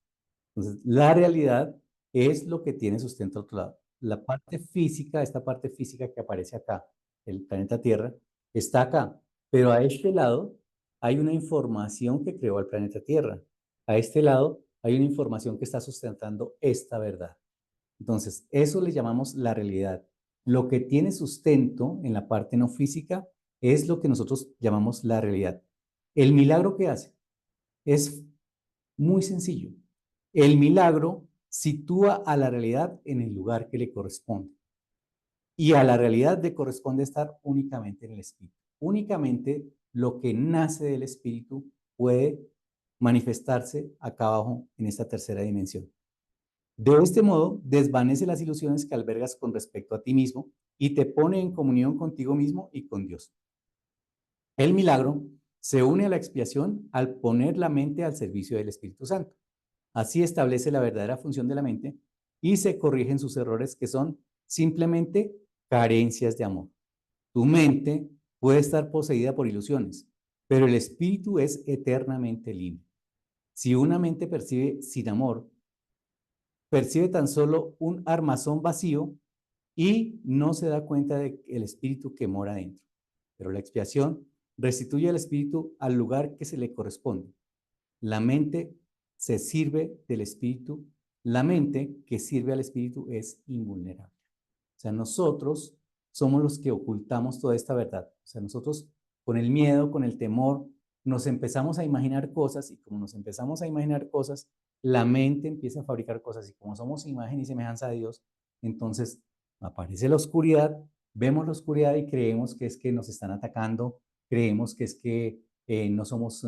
Entonces, la realidad es lo que tiene sustento a otro lado. La parte física, esta parte física que aparece acá, el planeta Tierra, está acá. Pero a este lado hay una información que creó al planeta Tierra. A este lado hay una información que está sustentando esta verdad. Entonces, eso le llamamos la realidad. Lo que tiene sustento en la parte no física es lo que nosotros llamamos la realidad. El milagro que hace es muy sencillo. El milagro sitúa a la realidad en el lugar que le corresponde. Y a la realidad le corresponde estar únicamente en el espíritu. Únicamente lo que nace del espíritu puede manifestarse acá abajo en esta tercera dimensión. De este modo, desvanece las ilusiones que albergas con respecto a ti mismo y te pone en comunión contigo mismo y con Dios. El milagro se une a la expiación al poner la mente al servicio del Espíritu Santo. Así establece la verdadera función de la mente y se corrigen sus errores que son simplemente carencias de amor. Tu mente puede estar poseída por ilusiones, pero el espíritu es eternamente libre. Si una mente percibe sin amor, percibe tan solo un armazón vacío y no se da cuenta del espíritu que mora dentro. Pero la expiación restituye al espíritu al lugar que se le corresponde. La mente se sirve del espíritu. La mente que sirve al espíritu es invulnerable. O sea, nosotros somos los que ocultamos toda esta verdad. O sea, nosotros con el miedo, con el temor, nos empezamos a imaginar cosas y como nos empezamos a imaginar cosas, la mente empieza a fabricar cosas y como somos imagen y semejanza de Dios, entonces aparece la oscuridad, vemos la oscuridad y creemos que es que nos están atacando, creemos que es que no somos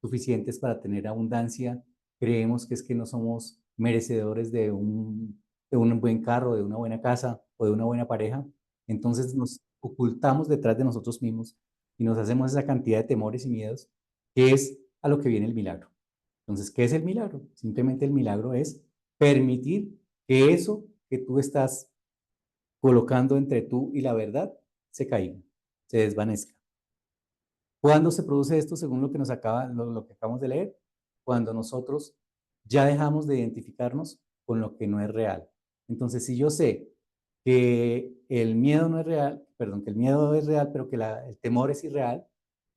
suficientes para tener abundancia, creemos que es que no somos merecedores de un buen carro, de una buena casa o de una buena pareja. Entonces nos ocultamos detrás de nosotros mismos y nos hacemos esa cantidad de temores y miedos, que es a lo que viene el milagro. Entonces, ¿qué es el milagro? Simplemente el milagro es permitir que eso que tú estás colocando entre tú y la verdad se caiga, se desvanezca. ¿Cuándo se produce esto según lo que lo que acabamos de leer? Cuando nosotros ya dejamos de identificarnos con lo que no es real. Entonces, si yo sé que el miedo no es real, perdón, que el miedo es real, pero que el temor es irreal,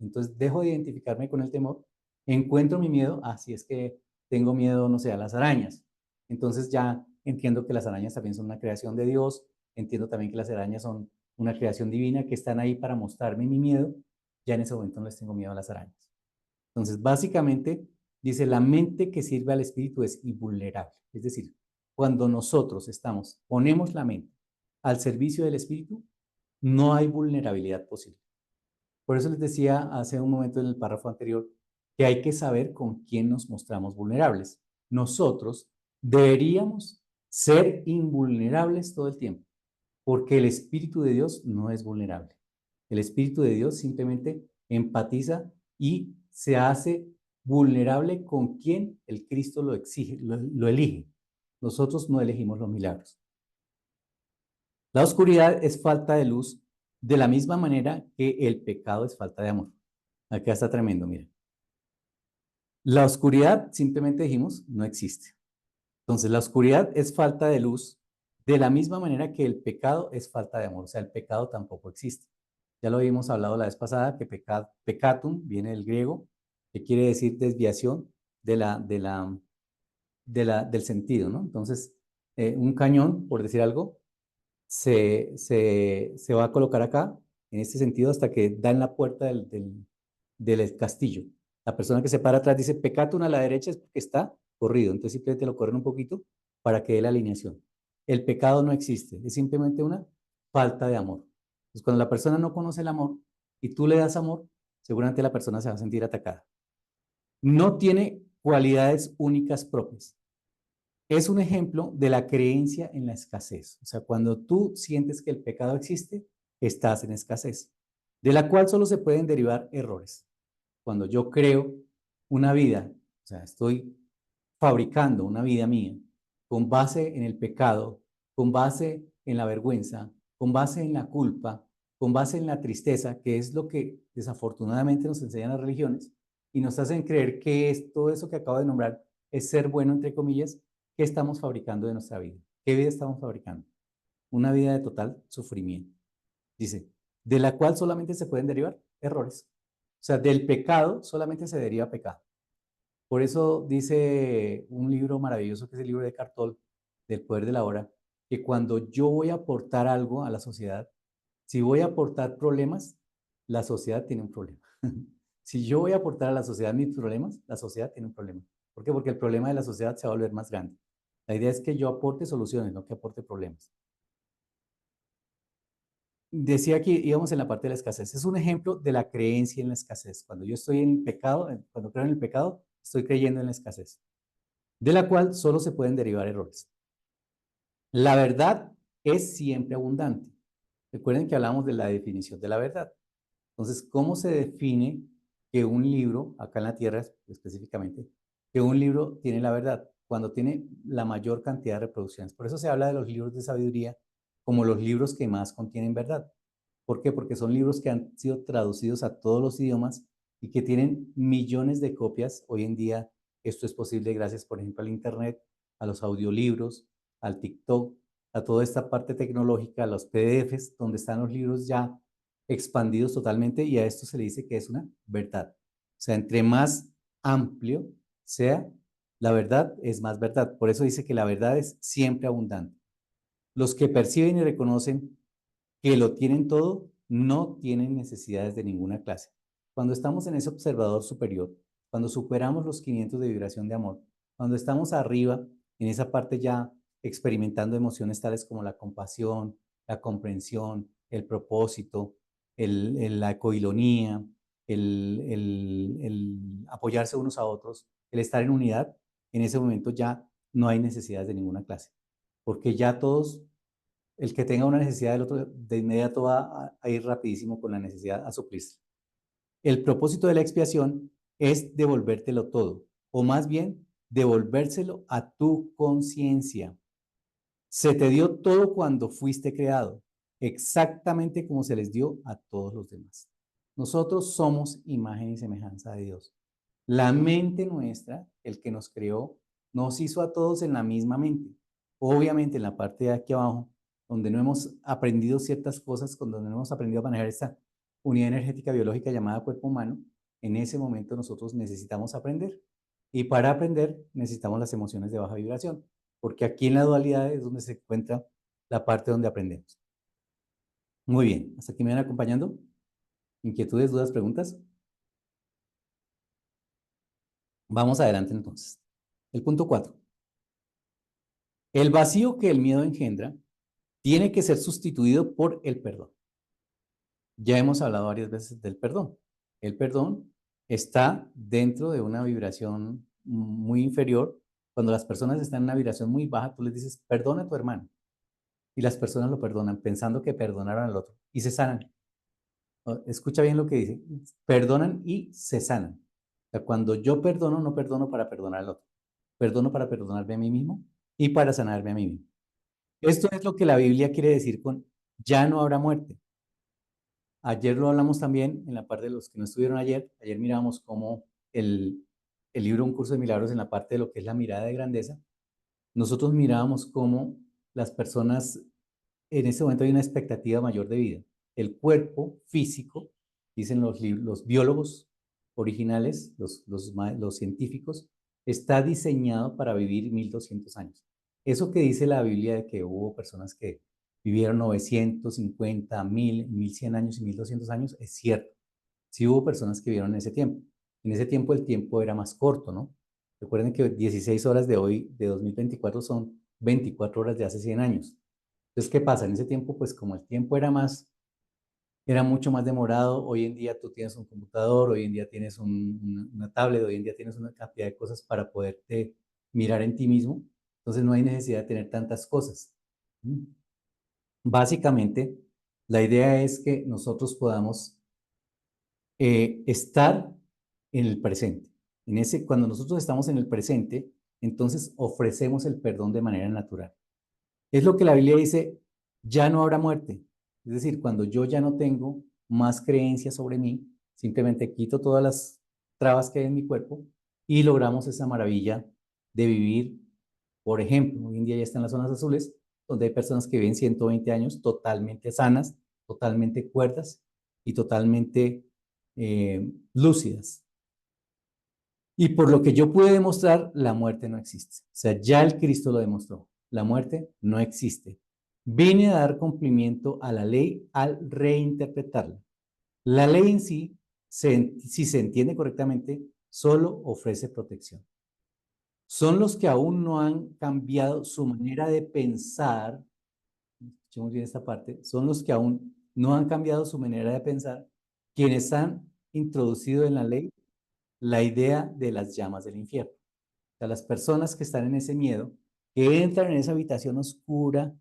entonces dejo de identificarme con el temor, encuentro mi miedo, si es que tengo miedo, no sé, a las arañas. Entonces ya entiendo que las arañas también son una creación de Dios, entiendo también que las arañas son una creación divina, que están ahí para mostrarme mi miedo, ya en ese momento no les tengo miedo a las arañas. Entonces, básicamente, dice, la mente que sirve al espíritu es invulnerable. Es decir, cuando nosotros ponemos la mente al servicio del espíritu, no hay vulnerabilidad posible. Por eso les decía hace un momento en el párrafo anterior que hay que saber con quién nos mostramos vulnerables. Nosotros deberíamos ser invulnerables todo el tiempo, porque el Espíritu de Dios no es vulnerable. El Espíritu de Dios simplemente empatiza y se hace vulnerable con quien el Cristo lo exige, lo elige. Nosotros no elegimos los milagros. La oscuridad es falta de luz de la misma manera que el pecado es falta de amor. Acá está tremendo, miren. La oscuridad, simplemente dijimos, no existe. Entonces, la oscuridad es falta de luz de la misma manera que el pecado es falta de amor. O sea, el pecado tampoco existe. Ya lo habíamos hablado la vez pasada, que pecatum viene del griego, que quiere decir desviación del sentido, ¿no? Entonces, un cañón, por decir algo, se va a colocar acá, en este sentido, hasta que da en la puerta del castillo. La persona que se para atrás dice pecatum a la derecha es porque está corrido, entonces simplemente lo corren un poquito para que dé la alineación. El pecado no existe, es simplemente una falta de amor. Entonces, cuando la persona no conoce el amor y tú le das amor, seguramente la persona se va a sentir atacada. No tiene cualidades únicas propias. Es un ejemplo de la creencia en la escasez. O sea, cuando tú sientes que el pecado existe, estás en escasez, de la cual solo se pueden derivar errores. Cuando yo creo una vida, o sea, estoy fabricando una vida mía con base en el pecado, con base en la vergüenza, con base en la culpa, con base en la tristeza, que es lo que desafortunadamente nos enseñan las religiones y nos hacen creer que es todo eso que acabo de nombrar es ser bueno, entre comillas. ¿Qué estamos fabricando de nuestra vida? ¿Qué vida estamos fabricando? Una vida de total sufrimiento. Dice, de la cual solamente se pueden derivar errores. sea, del pecado solamente se deriva pecado. Por eso dice un libro maravilloso que es el libro de Eckhart Tolle, del poder de la hora, que cuando yo voy a aportar algo a la sociedad, si voy a aportar problemas, la sociedad tiene un problema. Si yo voy a aportar a la sociedad mis problemas, la sociedad tiene un problema. ¿Por qué? Porque el problema de la sociedad se va a volver más grande. La idea es que yo aporte soluciones, no que aporte problemas. Decía que íbamos en la parte de la escasez. Es un ejemplo de la creencia en la escasez. Cuando yo estoy en pecado, cuando creo en el pecado, estoy creyendo en la escasez, de la cual solo se pueden derivar errores. La verdad es siempre abundante. Recuerden que hablamos de la definición de la verdad. Entonces, ¿cómo se define que un libro, acá en la Tierra específicamente, que un libro tiene la verdad? Cuando tiene la mayor cantidad de reproducciones. Por eso se habla de los libros de sabiduría como los libros que más contienen verdad. ¿Por qué? Porque son libros que han sido traducidos a todos los idiomas y que tienen millones de copias. Hoy en día esto es posible gracias, por ejemplo, al Internet, a los audiolibros, al TikTok, a toda esta parte tecnológica, a los PDFs, donde están los libros ya expandidos totalmente, y a esto se le dice que es una verdad. O sea, entre más amplio sea la verdad, es más verdad. Por eso dice que la verdad es siempre abundante. Los que perciben y reconocen que lo tienen todo, no tienen necesidades de ninguna clase. Cuando estamos en ese observador superior, cuando superamos los 500 de vibración de amor, cuando estamos arriba, en esa parte ya experimentando emociones tales como la compasión, la comprensión, el propósito, la coilonía, el apoyarse unos a otros, el estar en unidad, en ese momento ya no hay necesidades de ninguna clase, porque ya todos, el que tenga una necesidad del otro, de inmediato va a ir rapidísimo con la necesidad a suplirse. El propósito de la expiación es devolvértelo todo, o más bien devolvérselo a tu conciencia. Se te dio todo cuando fuiste creado, exactamente como se les dio a todos los demás. Nosotros somos imagen y semejanza de Dios. La mente nuestra, el que nos creó, nos hizo a todos en la misma mente. Obviamente en la parte de aquí abajo, donde no hemos aprendido ciertas cosas, donde no hemos aprendido a manejar esta unidad energética biológica llamada cuerpo humano, en ese momento nosotros necesitamos aprender. Y para aprender necesitamos las emociones de baja vibración, porque aquí en la dualidad es donde se encuentra la parte donde aprendemos. Muy bien, hasta aquí me van acompañando. ¿Inquietudes, dudas, preguntas? Vamos adelante entonces. El punto 4. El vacío que el miedo engendra tiene que ser sustituido por el perdón. Ya hemos hablado varias veces del perdón. El perdón está dentro de una vibración muy inferior. Cuando las personas están en una vibración muy baja, tú les dices, perdona a tu hermano. Y las personas lo perdonan pensando que perdonaron al otro y se sanan. Escucha bien lo que dice. Perdonan y se sanan. O sea, cuando yo perdono, no perdono para perdonar al otro. Perdono para perdonarme a mí mismo y para sanarme a mí mismo. Esto es lo que la Biblia quiere decir con ya no habrá muerte. Ayer lo hablamos también en la parte de los que no estuvieron ayer. Ayer miramos cómo el libro Un Curso de Milagros, en la parte de lo que es la mirada de grandeza, nosotros mirábamos cómo las personas, en este momento hay una expectativa mayor de vida. El cuerpo físico, dicen los biólogos originales, los científicos, está diseñado para vivir 1200 años. Eso que dice la Biblia de que hubo personas que vivieron 950, 1000, 1100 años y 1200 años, es cierto. Sí hubo personas que vivieron en ese tiempo. En ese tiempo el tiempo era más corto, ¿no? Recuerden que 16 horas de hoy, de 2024, son 24 horas de hace 100 años. Entonces, ¿qué pasa? En ese tiempo, pues como el tiempo era mucho más demorado. Hoy en día tú tienes un computador, hoy en día tienes una tablet, hoy en día tienes una cantidad de cosas para poderte mirar en ti mismo. Entonces no hay necesidad de tener tantas cosas. Básicamente, la idea es que nosotros podamos estar en el presente. Cuando nosotros estamos en el presente, entonces ofrecemos el perdón de manera natural. Es lo que la Biblia dice, ya no habrá muerte. Es decir, cuando yo ya no tengo más creencias sobre mí, simplemente quito todas las trabas que hay en mi cuerpo y logramos esa maravilla de vivir. Por ejemplo, hoy en día ya están las zonas azules, donde hay personas que viven 120 años totalmente sanas, totalmente cuerdas y totalmente lúcidas. Y por lo que yo pude demostrar, la muerte no existe. O sea, ya el Cristo lo demostró. La muerte no existe. Vine a dar cumplimiento a la ley al reinterpretarla. La ley en sí, si se entiende correctamente, solo ofrece protección. Son los que aún no han cambiado su manera de pensar, escuchemos bien esta parte, son los que aún no han cambiado su manera de pensar, quienes han introducido en la ley la idea de las llamas del infierno. O sea, las personas que están en ese miedo, que entran en esa habitación oscura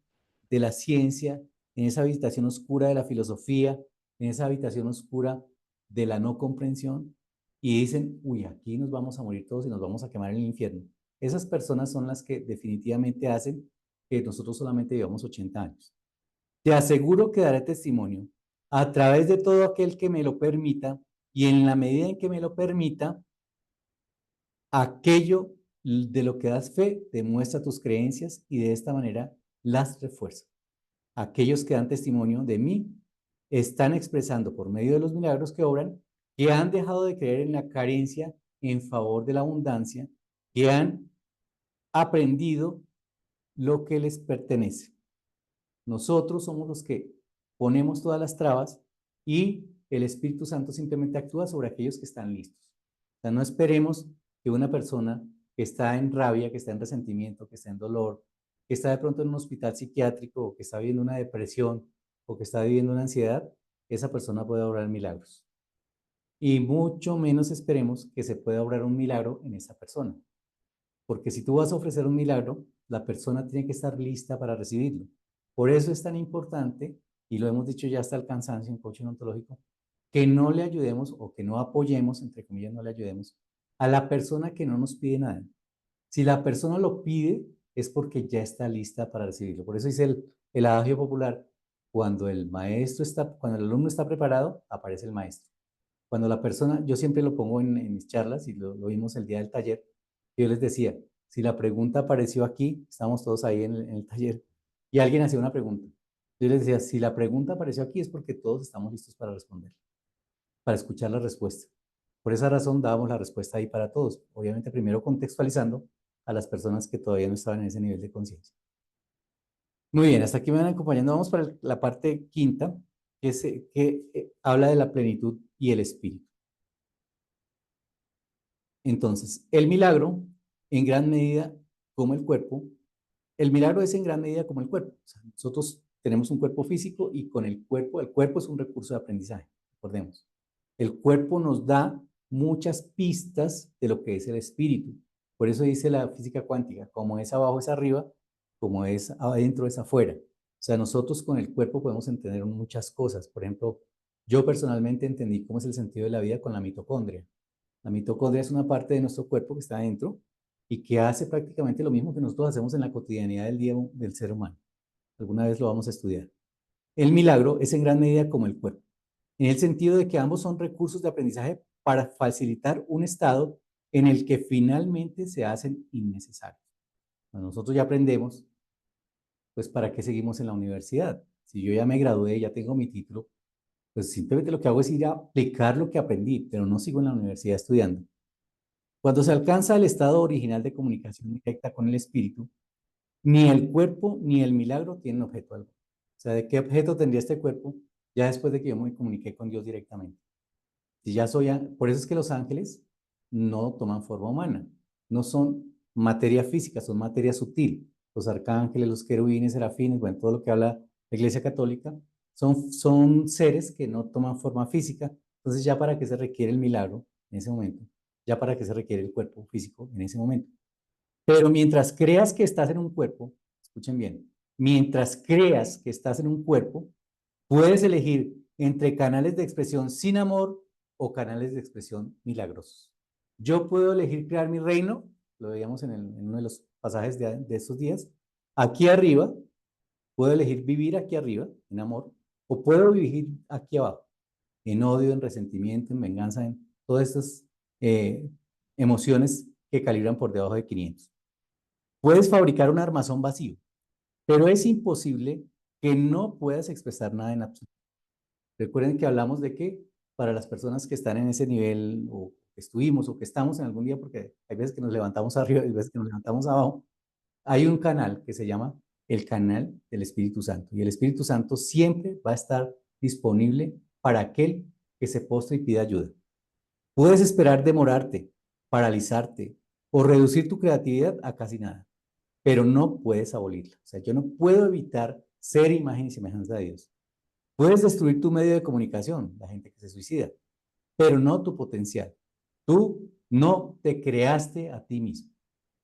de la ciencia, en esa habitación oscura de la filosofía, en esa habitación oscura de la no comprensión, y dicen, uy, aquí nos vamos a morir todos y nos vamos a quemar en el infierno. Esas personas son las que definitivamente hacen que nosotros solamente vivamos 80 años. Te aseguro que daré testimonio a través de todo aquel que me lo permita, y en la medida en que me lo permita, aquello de lo que das fe demuestra tus creencias y de esta manera las refuerza. Aquellos que dan testimonio de mí están expresando por medio de los milagros que obran que han dejado de creer en la carencia en favor de la abundancia, que han aprendido lo que les pertenece. Nosotros somos los que ponemos todas las trabas y el Espíritu Santo simplemente actúa sobre aquellos que están listos. O sea, no esperemos que una persona que está en rabia, que está en resentimiento, que está en dolor, que está de pronto en un hospital psiquiátrico, o que está viviendo una depresión, o que está viviendo una ansiedad, esa persona pueda obrar milagros. Y mucho menos esperemos que se pueda obrar un milagro en esa persona. Porque si tú vas a ofrecer un milagro, la persona tiene que estar lista para recibirlo. Por eso es tan importante, y lo hemos dicho ya hasta el cansancio en coaching ontológico, que no le ayudemos o que no apoyemos, entre comillas, no le ayudemos a la persona que no nos pide nada. Si la persona lo pide, es porque ya está lista para recibirlo. Por eso dice el adagio popular, cuando el alumno está preparado, aparece el maestro. Cuando la persona, yo siempre lo pongo en mis charlas y lo vimos el día del taller, yo les decía, si la pregunta apareció aquí, estamos todos ahí en el taller, y alguien hacía una pregunta. Yo les decía, si la pregunta apareció aquí es porque todos estamos listos para responder, para escuchar la respuesta. Por esa razón dábamos la respuesta ahí para todos, obviamente primero contextualizando a las personas que todavía no estaban en ese nivel de conciencia. Muy bien, hasta aquí me van acompañando. Vamos para la parte quinta, que habla de la plenitud y el espíritu. Entonces, el milagro, en gran medida, como el cuerpo, el milagro es en gran medida como el cuerpo. O sea, nosotros tenemos un cuerpo físico y con el cuerpo es un recurso de aprendizaje, recordemos. El cuerpo nos da muchas pistas de lo que es el espíritu. Por eso dice la física cuántica, como es abajo es arriba, como es adentro es afuera. O sea, nosotros con el cuerpo podemos entender muchas cosas. Por ejemplo, yo personalmente entendí cómo es el sentido de la vida con la mitocondria. La mitocondria es una parte de nuestro cuerpo que está adentro y que hace prácticamente lo mismo que nosotros hacemos en la cotidianidad del día del ser humano. Alguna vez lo vamos a estudiar. El milagro es en gran medida como el cuerpo, en el sentido de que ambos son recursos de aprendizaje para facilitar un estado en el que finalmente se hacen innecesarios. Cuando nosotros ya aprendemos, pues ¿para qué seguimos en la universidad? Si yo ya me gradué, ya tengo mi título, pues simplemente lo que hago es ir a aplicar lo que aprendí, pero no sigo en la universidad estudiando. Cuando se alcanza el estado original de comunicación directa con el espíritu, ni el cuerpo ni el milagro tienen objeto alguno. O sea, ¿de qué objeto tendría este cuerpo ya después de que yo me comuniqué con Dios directamente? Si ya por eso es que los ángeles no toman forma humana, no son materia física, son materia sutil. Los arcángeles, los querubines, serafines, bueno, todo lo que habla la Iglesia Católica, son seres que no toman forma física. Entonces, ¿ya para qué se requiere el milagro en ese momento? ¿Ya para qué se requiere el cuerpo físico en ese momento? Pero mientras creas que estás en un cuerpo, escuchen bien, mientras creas que estás en un cuerpo, puedes elegir entre canales de expresión sin amor o canales de expresión milagrosos. Yo puedo elegir crear mi reino, lo veíamos en uno de los pasajes de estos días, aquí arriba, puedo elegir vivir aquí arriba, en amor, o puedo vivir aquí abajo, en odio, en resentimiento, en venganza, en todas estas emociones que calibran por debajo de 500. Puedes fabricar un armazón vacío, pero es imposible que no puedas expresar nada en absoluto. Recuerden que hablamos de que para las personas que están en ese nivel o que estuvimos o que estamos en algún día, porque hay veces que nos levantamos arriba y hay veces que nos levantamos abajo, hay un canal que se llama el canal del Espíritu Santo. Y el Espíritu Santo siempre va a estar disponible para aquel que se postre y pida ayuda. Puedes esperar demorarte, paralizarte o reducir tu creatividad a casi nada, pero no puedes abolirla. O sea, yo no puedo evitar ser imagen y semejanza de Dios. Puedes destruir tu medio de comunicación, la gente que se suicida, pero no tu potencial. Tú no te creaste a ti mismo.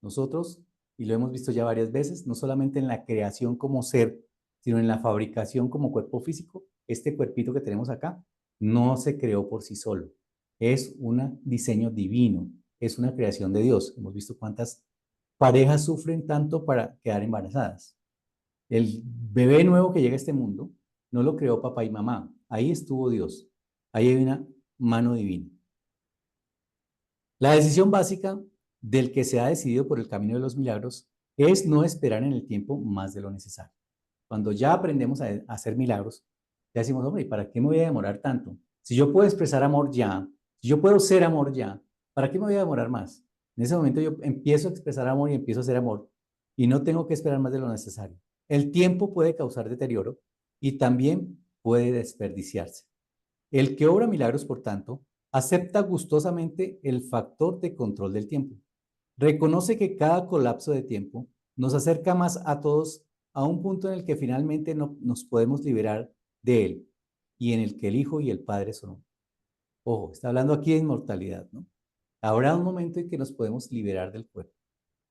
Nosotros, y lo hemos visto ya varias veces, no solamente en la creación como ser, sino en la fabricación como cuerpo físico, este cuerpito que tenemos acá no se creó por sí solo. Es un diseño divino, es una creación de Dios. Hemos visto cuántas parejas sufren tanto para quedar embarazadas. El bebé nuevo que llega a este mundo no lo creó papá y mamá. Ahí estuvo Dios. Ahí hay una mano divina. La decisión básica del que se ha decidido por el camino de los milagros es no esperar en el tiempo más de lo necesario. Cuando ya aprendemos a hacer milagros, ya decimos, hombre, ¿y para qué me voy a demorar tanto? Si yo puedo expresar amor ya, si yo puedo ser amor ya, ¿para qué me voy a demorar más? En ese momento yo empiezo a expresar amor y empiezo a hacer amor y no tengo que esperar más de lo necesario. El tiempo puede causar deterioro y también puede desperdiciarse. El que obra milagros, por tanto, acepta gustosamente el factor de control del tiempo. Reconoce que cada colapso de tiempo nos acerca más a todos a un punto en el que finalmente nos podemos liberar de él y en el que el Hijo y el Padre son uno. Ojo, está hablando aquí de inmortalidad, ¿no? Habrá un momento en que nos podemos liberar del cuerpo.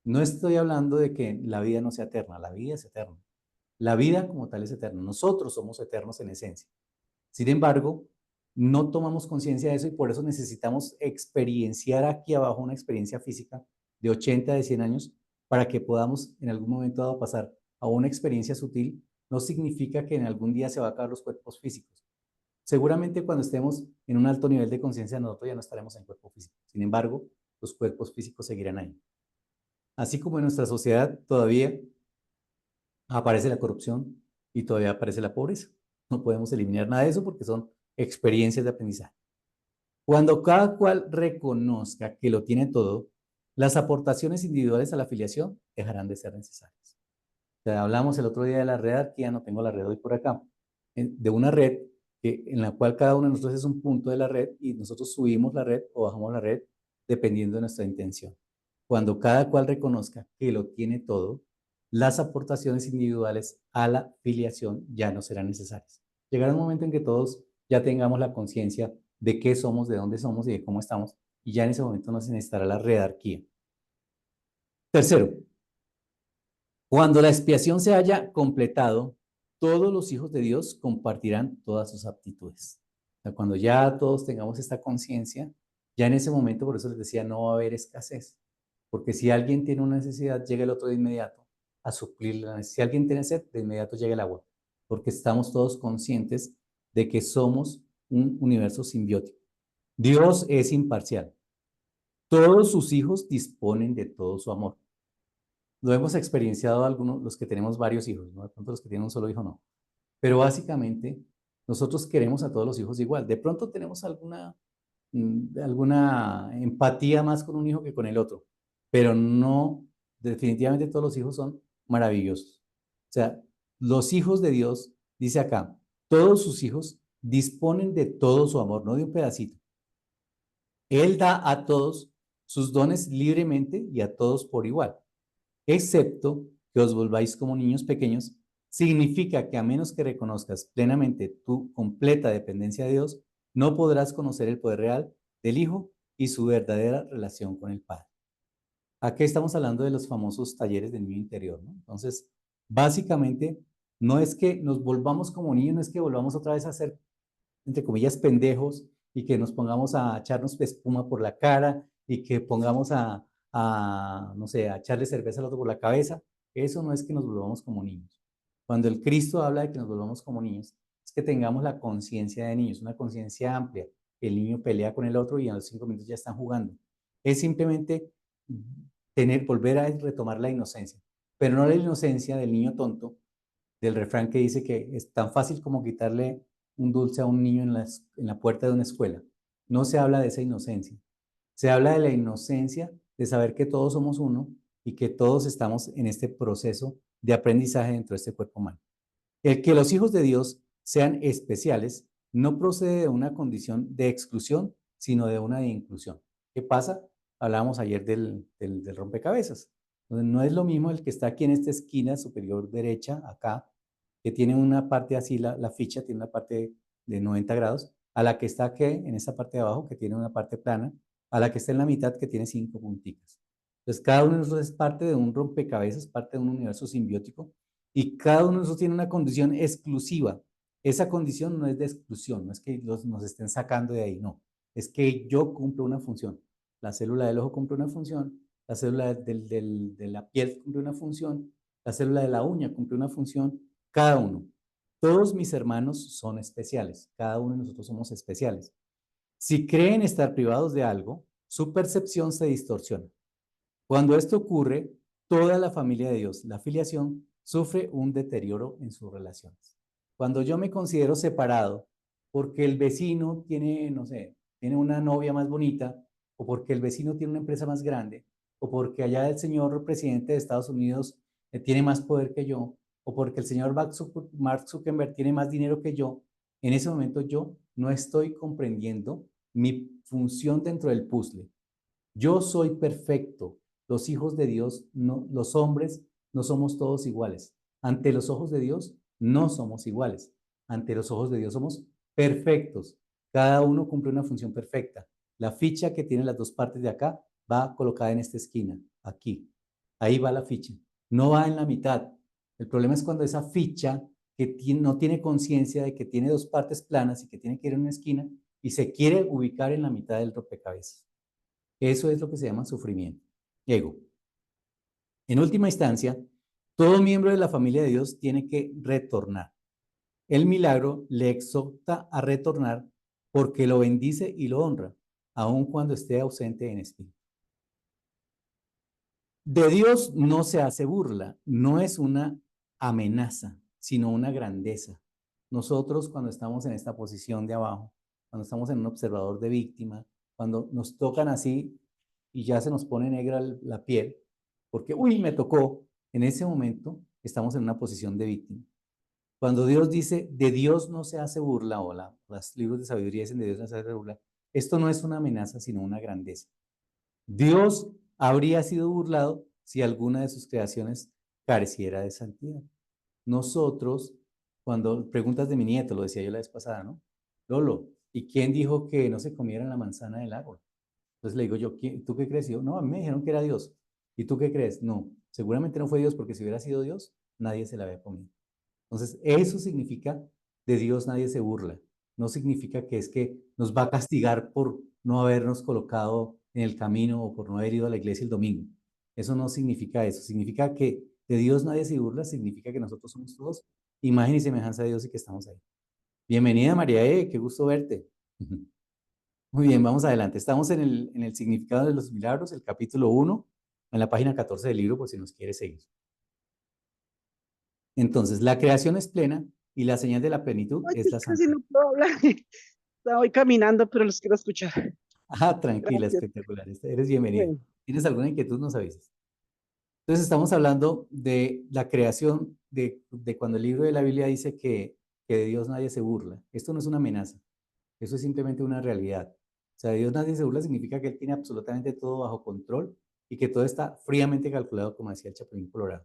No estoy hablando de que la vida no sea eterna, la vida es eterna. La vida como tal es eterna. Nosotros somos eternos en esencia. Sin embargo, no tomamos conciencia de eso y por eso necesitamos experienciar aquí abajo una experiencia física de 80, de 100 años para que podamos en algún momento dado pasar a una experiencia sutil. No significa que en algún día se va a acabar los cuerpos físicos. Seguramente cuando estemos en un alto nivel de conciencia nosotros ya no estaremos en cuerpo físico. Sin embargo, los cuerpos físicos seguirán ahí. Así como en nuestra sociedad todavía aparece la corrupción y todavía aparece la pobreza. No podemos eliminar nada de eso porque son experiencias de aprendizaje. Cuando cada cual reconozca que lo tiene todo, las aportaciones individuales a la afiliación dejarán de ser necesarias. O sea, hablamos el otro día de la red arquía, no tengo la red hoy por acá, de una red en la cual cada uno de nosotros es un punto de la red y nosotros subimos la red o bajamos la red dependiendo de nuestra intención. Cuando cada cual reconozca que lo tiene todo, las aportaciones individuales a la filiación ya no serán necesarias. Llegará un momento en que todos ya tengamos la conciencia de qué somos, de dónde somos y de cómo estamos, y ya en ese momento no se necesitará la redarquía. Tercero, cuando la expiación se haya completado, todos los hijos de Dios compartirán todas sus aptitudes. O sea, cuando ya todos tengamos esta conciencia, ya en ese momento, por eso les decía, no va a haber escasez. Porque si alguien tiene una necesidad, llega el otro de inmediato a suplirla. Si alguien tiene sed, de inmediato llega el agua. Porque estamos todos conscientes de que somos un universo simbiótico. Dios es imparcial. Todos sus hijos disponen de todo su amor. Lo hemos experienciado algunos, los que tenemos varios hijos, ¿no? De pronto los que tienen un solo hijo no. Pero básicamente, nosotros queremos a todos los hijos igual. De pronto tenemos alguna empatía más con un hijo que con el otro, pero no, definitivamente todos los hijos son maravillosos. O sea, los hijos de Dios, dice acá, todos sus hijos disponen de todo su amor, no de un pedacito. Él da a todos sus dones libremente y a todos por igual, excepto que os volváis como niños pequeños, significa que a menos que reconozcas plenamente tu completa dependencia de Dios, no podrás conocer el poder real del Hijo y su verdadera relación con el Padre. Aquí estamos hablando de los famosos talleres del niño interior, ¿no? Entonces, básicamente, no es que nos volvamos como niños, no es que volvamos otra vez a ser, entre comillas, pendejos y que nos pongamos a echarnos espuma por la cara y que pongamos no sé, a echarle cerveza al otro por la cabeza. Eso no es que nos volvamos como niños. Cuando el Cristo habla de que nos volvamos como niños, es que tengamos la conciencia de niños, una conciencia amplia. El niño pelea con el otro y a los 5 minutos ya están jugando. Es simplemente volver a retomar la inocencia, pero no la inocencia del niño tonto, del refrán que dice que es tan fácil como quitarle un dulce a un niño en la puerta de una escuela. No se habla de esa inocencia. Se habla de la inocencia de saber que todos somos uno y que todos estamos en este proceso de aprendizaje dentro de este cuerpo humano. El que los hijos de Dios sean especiales no procede de una condición de exclusión, sino de una de inclusión. ¿Qué pasa? Hablábamos ayer del rompecabezas. Entonces, no es lo mismo el que está aquí en esta esquina superior derecha, acá, que tiene una parte así, la ficha tiene una parte de 90 grados, a la que está aquí en esta parte de abajo, que tiene una parte plana, a la que está en la mitad, que tiene 5 punticas. Entonces, cada uno de nosotros es parte de un rompecabezas, parte de un universo simbiótico, y cada uno de nosotros tiene una condición exclusiva. Esa condición no es de exclusión, no es que nos estén sacando de ahí, no. Es que yo cumplo una función. La célula del ojo cumple una función, la célula de la piel cumple una función, la célula de la uña cumple una función, cada uno. Todos mis hermanos son especiales, cada uno de nosotros somos especiales. Si creen estar privados de algo, su percepción se distorsiona. Cuando esto ocurre, toda la familia de Dios, la filiación, sufre un deterioro en sus relaciones. Cuando yo me considero separado porque el vecino tiene, no sé, tiene una novia más bonita, o porque el vecino tiene una empresa más grande, o porque allá el señor presidente de Estados Unidos tiene más poder que yo, o porque el señor Mark Zuckerberg tiene más dinero que yo, en ese momento yo no estoy comprendiendo mi función dentro del puzzle. Yo soy perfecto. Los hijos de Dios, no, los hombres, no somos todos iguales. Ante los ojos de Dios, no somos iguales. Ante los ojos de Dios somos perfectos. Cada uno cumple una función perfecta. La ficha que tiene las dos partes de acá va colocada en esta esquina, aquí. Ahí va la ficha. No va en la mitad. El problema es cuando esa ficha que no tiene conciencia de que tiene dos partes planas y que tiene que ir en una esquina y se quiere ubicar en la mitad del rompecabezas. Eso es lo que se llama sufrimiento, ego. En última instancia, todo miembro de la familia de Dios tiene que retornar. El milagro le exhorta a retornar porque lo bendice y lo honra, aun cuando esté ausente en espíritu. De Dios no se hace burla, no es una amenaza, sino una grandeza. Nosotros cuando estamos en esta posición de abajo, cuando estamos en un observador de víctima, cuando nos tocan así y ya se nos pone negra la piel, porque, uy, me tocó, en ese momento estamos en una posición de víctima. Cuando Dios dice, de Dios no se hace burla, o los libros de sabiduría dicen, de Dios no se hace burla, esto no es una amenaza, sino una grandeza. Dios habría sido burlado si alguna de sus creaciones careciera de santidad. Nosotros, cuando preguntas de mi nieto, lo decía yo la vez pasada, ¿no? Lolo, ¿y quién dijo que no se comieran la manzana del árbol? Entonces le digo yo, ¿tú qué crees? Y yo, no, a mí me dijeron que era Dios. ¿Y tú qué crees? No, seguramente no fue Dios, porque si hubiera sido Dios, nadie se la había comido. Entonces, eso significa, de Dios nadie se burla. No significa que es que nos va a castigar por no habernos colocado en el camino o por no haber ido a la iglesia el domingo. Eso no significa eso. Significa que de Dios nadie se burla, significa que nosotros somos todos imagen y semejanza de Dios y que estamos ahí. Bienvenida, María E., qué gusto verte. Muy bien, vamos adelante. Estamos en el significado de los milagros, el capítulo 1, en la página 14 del libro, por si nos quiere seguir. Entonces, la creación es plena y la señal de la plenitud Ay, es la casi santidad. no puedo hablar. Voy caminando, pero los quiero escuchar. Ah, tranquila, Gracias. espectacular. Eres bienvenida. Bueno, ¿Tienes alguna inquietud? Nos avisas. Entonces, estamos hablando de la creación, de cuando el libro de la Biblia dice que de Dios nadie se burla. Esto no es una amenaza, eso es simplemente una realidad. O sea, de Dios nadie se burla significa que Él tiene absolutamente todo bajo control y que todo está fríamente calculado, como decía el Chapulín Colorado.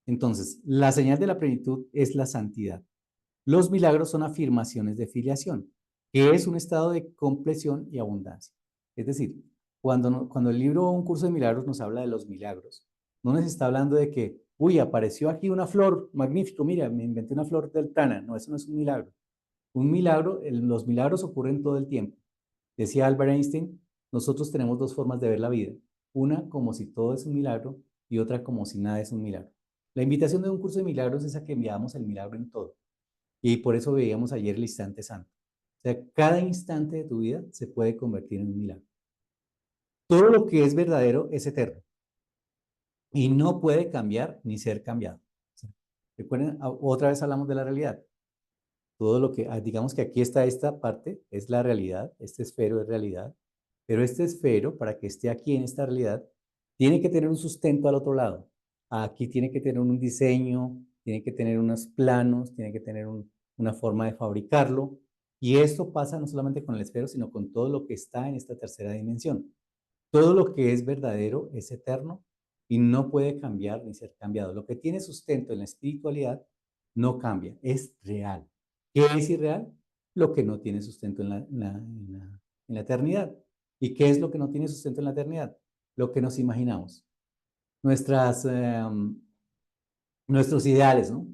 Entonces, la señal de la plenitud es la santidad. Los milagros son afirmaciones de filiación, que es un estado de compleción y abundancia. Es decir, cuando el libro Un curso de milagros nos habla de los milagros, no nos está hablando de que, uy, apareció aquí una flor, magnífico, mira, me inventé una flor del Tana. No, eso no es un milagro. Un milagro, los milagros ocurren todo el tiempo. Decía Albert Einstein, nosotros tenemos dos formas de ver la vida. Una como si todo es un milagro y otra como si nada es un milagro. La invitación de un curso de milagros es a que veamos el milagro en todo. Y por eso veíamos ayer el instante santo. O sea, cada instante de tu vida se puede convertir en un milagro. Todo lo que es verdadero es eterno y no puede cambiar ni ser cambiado. O sea, recuerden, otra vez hablamos de la realidad. todo lo que, digamos que aquí está esta parte, es la realidad, este esfero es realidad, pero este esfero, para que esté aquí en esta realidad, tiene que tener un sustento al otro lado. Aquí tiene que tener un diseño, tiene que tener unos planos, tiene que tener una forma de fabricarlo, y esto pasa no solamente con el esfero, sino con todo lo que está en esta tercera dimensión. Todo lo que es verdadero es eterno y no puede cambiar ni ser cambiado. Lo que tiene sustento en la espiritualidad no cambia, es real. ¿Qué es irreal? Lo que no tiene sustento en la eternidad. ¿Y qué es lo que no tiene sustento en la eternidad? Lo que nos imaginamos. Nuestros ideales, ¿no?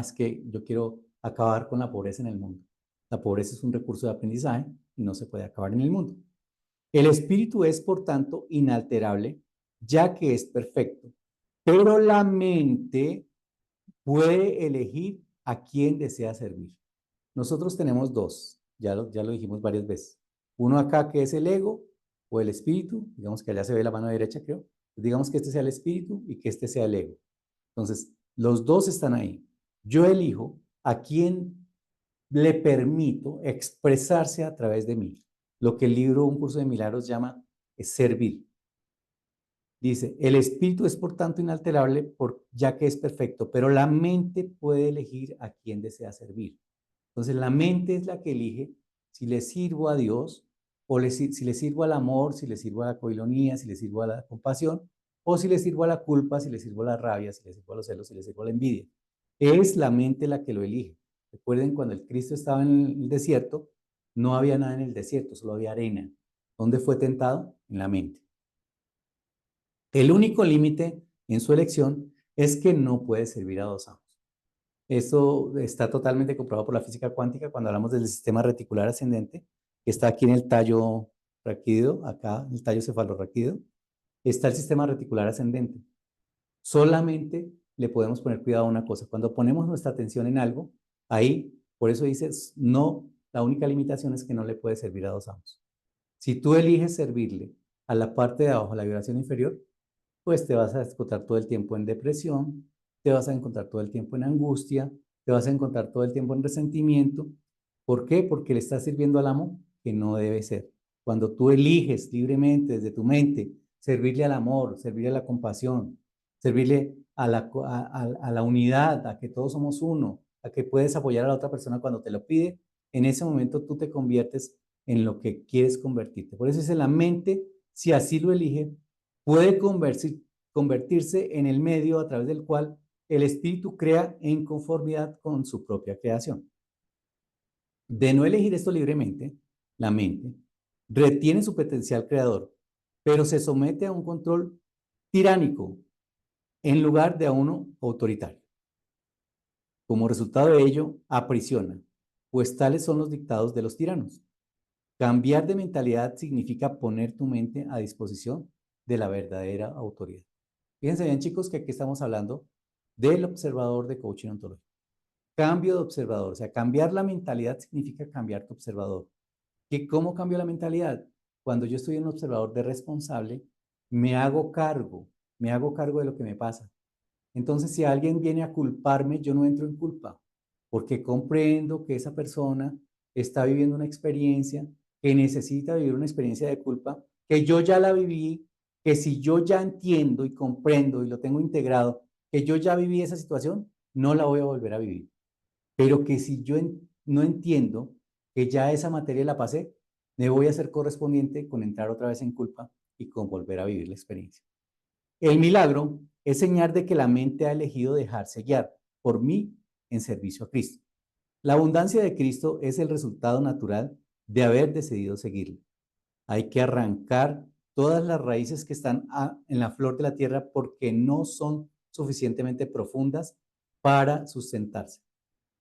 Es que yo quiero acabar con la pobreza en el mundo. La pobreza es un recurso de aprendizaje y no se puede acabar en el mundo. El espíritu es, por tanto, inalterable, ya que es perfecto, pero la mente puede elegir a quién desea servir. Nosotros tenemos dos, ya lo dijimos varias veces. Uno acá que es el ego o el espíritu, digamos que allá se ve la mano derecha, creo. Digamos que este sea el espíritu y que este sea el ego. Entonces, los dos están ahí. Yo elijo a quién le permito expresarse a través de mí. Lo que el libro Un Curso de Milagros llama servir. Dice, el espíritu es por tanto inalterable ya que es perfecto, pero la mente puede elegir a quién desea servir. Entonces la mente es la que elige si le sirvo a Dios o si le sirvo al amor, si le sirvo a la coilonía, si le sirvo a la compasión o si le sirvo a la culpa, si le sirvo a la rabia, si le sirvo a los celos, si le sirvo a la envidia. Es la mente la que lo elige. Recuerden, cuando el Cristo estaba en el desierto, no había nada en el desierto, solo había arena. ¿Dónde fue tentado? En la mente. El único límite en su elección es que no puede servir a dos amos. Esto está totalmente comprobado por la física cuántica cuando hablamos del sistema reticular ascendente, que está aquí en el tallo raquídeo, acá el tallo cefalorraquídeo, está el sistema reticular ascendente. Solamente le podemos poner cuidado a una cosa. Cuando ponemos nuestra atención en algo, ahí, por eso dices, no, la única limitación es que no le puede servir a dos amos. Si tú eliges servirle a la parte de abajo, a la vibración inferior, pues te vas a encontrar todo el tiempo en depresión, te vas a encontrar todo el tiempo en angustia, te vas a encontrar todo el tiempo en resentimiento. ¿Por qué? Porque le estás sirviendo al amo que no debe ser. Cuando tú eliges libremente desde tu mente servirle al amor, servirle a la compasión, servirle a la unidad, a que todos somos uno, a que puedes apoyar a la otra persona cuando te lo pide, en ese momento tú te conviertes en lo que quieres convertirte. Por eso es la mente, si así lo elige, puede convertirse en el medio a través del cual el espíritu crea en conformidad con su propia creación. De no elegir esto libremente, la mente retiene su potencial creador, pero se somete a un control tiránico en lugar de a uno autoritario. Como resultado de ello, aprisiona, pues tales son los dictados de los tiranos. Cambiar de mentalidad significa poner tu mente a disposición de la verdadera autoridad. Fíjense bien, chicos, que aquí estamos hablando del observador de coaching ontológico. Cambio de observador, o sea, cambiar la mentalidad significa cambiar tu observador. ¿Cómo cambio la mentalidad? Cuando yo estoy en un observador de responsable, me hago cargo de lo que me pasa. Entonces, si alguien viene a culparme, yo no entro en culpa, porque comprendo que esa persona está viviendo una experiencia, que necesita vivir una experiencia de culpa, que yo ya la viví, que si yo ya entiendo y comprendo y lo tengo integrado, que yo ya viví esa situación, no la voy a volver a vivir. Pero que si yo no entiendo que ya esa materia la pasé, me voy a hacer correspondiente con entrar otra vez en culpa y con volver a vivir la experiencia. El milagro es señal de que la mente ha elegido dejarse guiar por mí en servicio a Cristo. La abundancia de Cristo es el resultado natural de haber decidido seguirlo. Hay que arrancar todas las raíces que están en la flor de la tierra porque no son suficientemente profundas para sustentarse.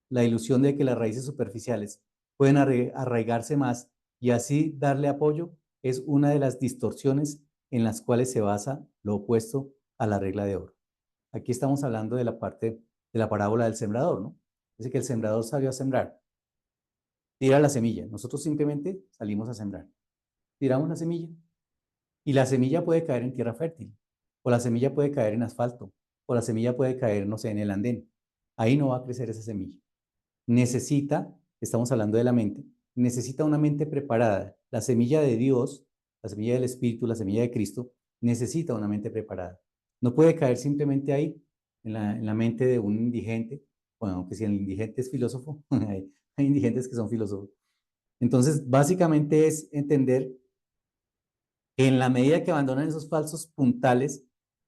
La ilusión de que las raíces superficiales pueden arraigarse más y así darle apoyo es una de las distorsiones en las cuales se basa lo opuesto a la regla de oro. Aquí estamos hablando de la parte de la parábola del sembrador, ¿no? Dice que el sembrador salió a sembrar, tira la semilla, nosotros simplemente salimos a sembrar, tiramos la semilla y la semilla puede caer en tierra fértil, o la semilla puede caer en asfalto, o la semilla puede caer, no sé, en el andén. Ahí no va a crecer esa semilla. Necesita estamos hablando de la mente, necesita una mente preparada. La semilla de Dios, la semilla del Espíritu, la semilla de Cristo, necesita una mente preparada. No puede caer simplemente ahí, en la mente de un indigente. Bueno, aunque si el indigente es filósofo, hay indigentes que son filósofos. Entonces, básicamente es entender que en la medida que abandonan esos falsos puntales,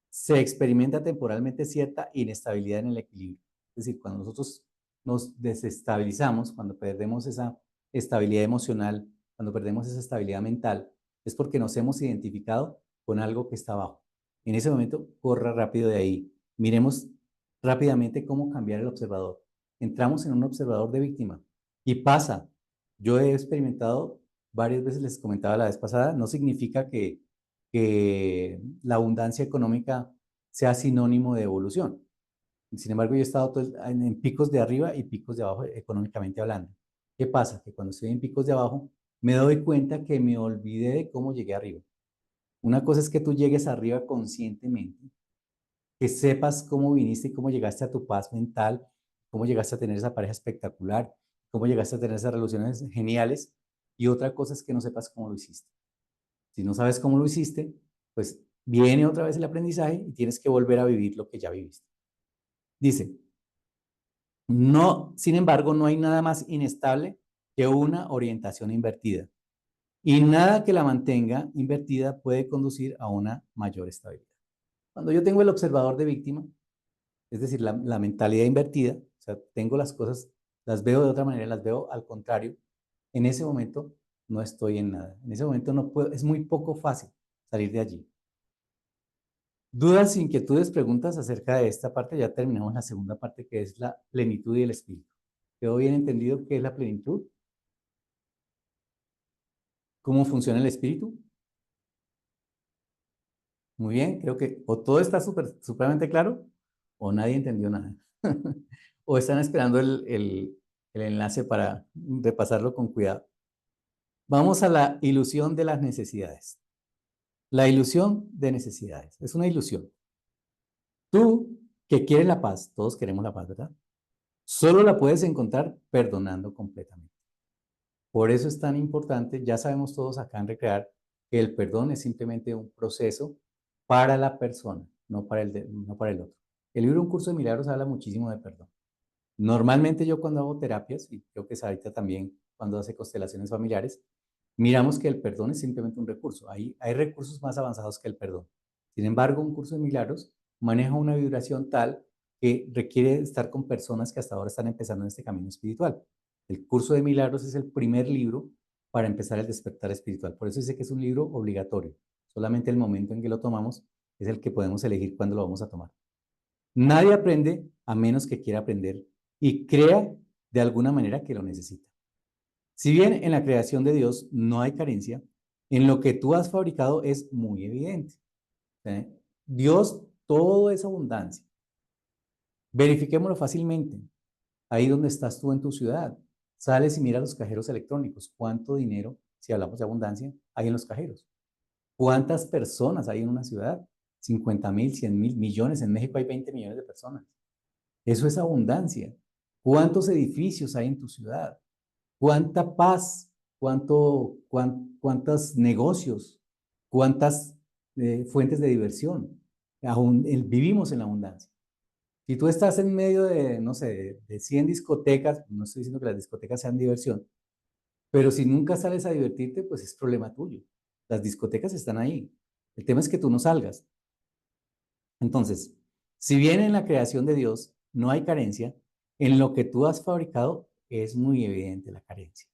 se experimenta temporalmente cierta inestabilidad en el equilibrio. Es decir, cuando nosotros nos desestabilizamos, cuando perdemos esa estabilidad emocional, cuando perdemos esa estabilidad mental, es porque nos hemos identificado con algo que está abajo. En ese momento, corra rápido de ahí. Miremos rápidamente cómo cambiar el observador. Entramos en un observador de víctima y pasa. Yo he experimentado varias veces, les comentaba la vez pasada, no significa que la abundancia económica sea sinónimo de evolución. Sin embargo, yo he estado en picos de arriba y picos de abajo económicamente hablando. ¿Qué pasa? Que cuando estoy en picos de abajo, me doy cuenta que me olvidé de cómo llegué arriba. Una cosa es que tú llegues arriba conscientemente, que sepas cómo viniste y cómo llegaste a tu paz mental, cómo llegaste a tener esa pareja espectacular, cómo llegaste a tener esas relaciones geniales, y otra cosa es que no sepas cómo lo hiciste. Si no sabes cómo lo hiciste, pues viene otra vez el aprendizaje y tienes que volver a vivir lo que ya viviste. Dice, no, sin embargo, no hay nada más inestable que una orientación invertida. Y nada que la mantenga invertida puede conducir a una mayor estabilidad. Cuando yo tengo el observador de víctima, es decir, la mentalidad invertida, o sea, tengo las cosas, las veo de otra manera, las veo al contrario, en ese momento no estoy en nada. En ese momento no puedo, es muy poco fácil salir de allí. Dudas, inquietudes, preguntas acerca de esta parte. Ya terminamos la segunda parte, que es la plenitud y el espíritu. ¿Quedó bien entendido qué es la plenitud? ¿Cómo funciona el espíritu? Muy bien, creo que o todo está supremamente claro o nadie entendió nada. O están esperando el enlace para repasarlo con cuidado. Vamos a la ilusión de las necesidades. La ilusión de necesidades. Es una ilusión. Tú que quieres la paz, todos queremos la paz, ¿verdad? Solo la puedes encontrar perdonando completamente. Por eso es tan importante, ya sabemos todos acá en Recrear, que el perdón es simplemente un proceso para la persona, no para el otro. El libro Un Curso de Milagros habla muchísimo de perdón. Normalmente yo cuando hago terapias, y creo que Sarita también cuando hace constelaciones familiares, miramos que el perdón es simplemente un recurso. Hay recursos más avanzados que el perdón. Sin embargo, Un Curso de Milagros maneja una vibración tal que requiere estar con personas que hasta ahora están empezando en este camino espiritual. El Curso de Milagros es el primer libro para empezar el despertar espiritual. Por eso dice que es un libro obligatorio. Solamente el momento en que lo tomamos es el que podemos elegir cuándo lo vamos a tomar. Nadie aprende a menos que quiera aprender y crea de alguna manera que lo necesita. Si bien en la creación de Dios no hay carencia, en lo que tú has fabricado es muy evidente. ¿Sí? Dios, todo es abundancia. Verifiquémoslo fácilmente. Ahí donde estás tú en tu ciudad, sales y miras los cajeros electrónicos. ¿Cuánto dinero, si hablamos de abundancia, hay en los cajeros? ¿Cuántas personas hay en una ciudad? 50,000, 100,000, millones. En México hay 20 millones de personas. Eso es abundancia. ¿Cuántos edificios hay en tu ciudad? ¿Cuánta paz? ¿Cuántos negocios? ¿Cuántas fuentes de diversión? Vivimos en la abundancia. Si tú estás en medio de, no sé, de 100 discotecas, no estoy diciendo que las discotecas sean diversión, pero si nunca sales a divertirte, pues es problema tuyo. Las discotecas están ahí. El tema es que tú no salgas. Entonces, si bien en la creación de Dios no hay carencia, en lo que tú has fabricado es muy evidente la carencia.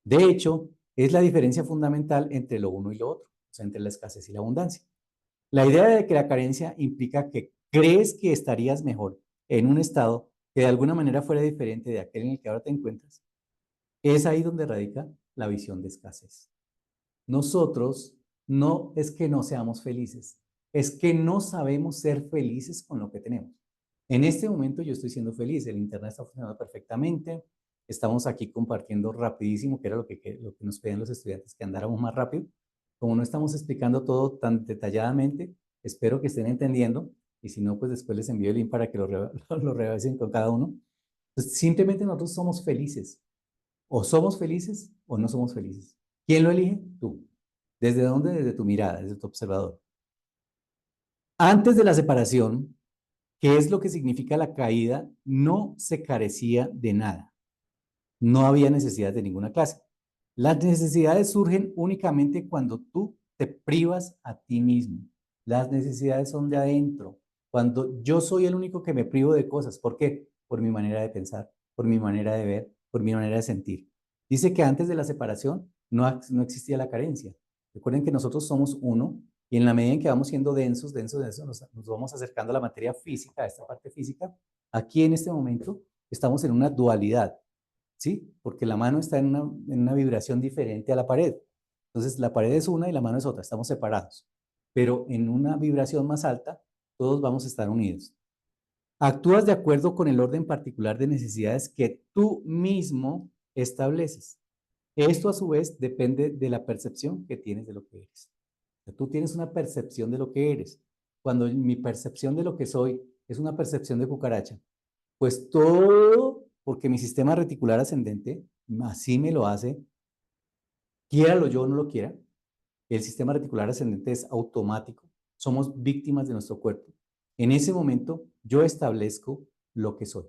De hecho, es la diferencia fundamental entre lo uno y lo otro, o sea, entre la escasez y la abundancia. La idea de que la carencia implica que crees que estarías mejor en un estado que de alguna manera fuera diferente de aquel en el que ahora te encuentras, es ahí donde radica la visión de escasez. Nosotros no es que no seamos felices, es que no sabemos ser felices con lo que tenemos. En este momento yo estoy siendo feliz, el internet está funcionando perfectamente, estamos aquí compartiendo rapidísimo, que era lo que nos pedían los estudiantes, que andáramos más rápido. Como no estamos explicando todo tan detalladamente, espero que estén entendiendo, y si no, pues después les envío el link para que lo revisen con cada uno. Pues simplemente nosotros somos felices. O somos felices o no somos felices. ¿Quién lo elige? Tú. ¿Desde dónde? Desde tu mirada, desde tu observador. Antes de la separación, ¿qué es lo que significa la caída? No se carecía de nada. No había necesidad de ninguna clase. Las necesidades surgen únicamente cuando tú te privas a ti mismo. Las necesidades son de adentro. Cuando yo soy el único que me privo de cosas. ¿Por qué? Por mi manera de pensar, por mi manera de ver, por mi manera de sentir. Dice que antes de la separación no existía la carencia. Recuerden que nosotros somos uno y en la medida en que vamos siendo densos, nos vamos acercando a la materia física, a esta parte física. Aquí en este momento estamos en una dualidad. ¿Sí? Porque la mano está en una vibración diferente a la pared. Entonces, la pared es una y la mano es otra, estamos separados. Pero en una vibración más alta, todos vamos a estar unidos. Actúas de acuerdo con el orden particular de necesidades que tú mismo estableces. Esto, a su vez, depende de la percepción que tienes de lo que eres. O sea, tú tienes una percepción de lo que eres. Cuando mi percepción de lo que soy es una percepción de cucaracha, pues todo, porque mi sistema reticular ascendente así me lo hace, quiéralo yo o no lo quiera, el sistema reticular ascendente es automático, somos víctimas de nuestro cuerpo. En ese momento yo establezco lo que soy,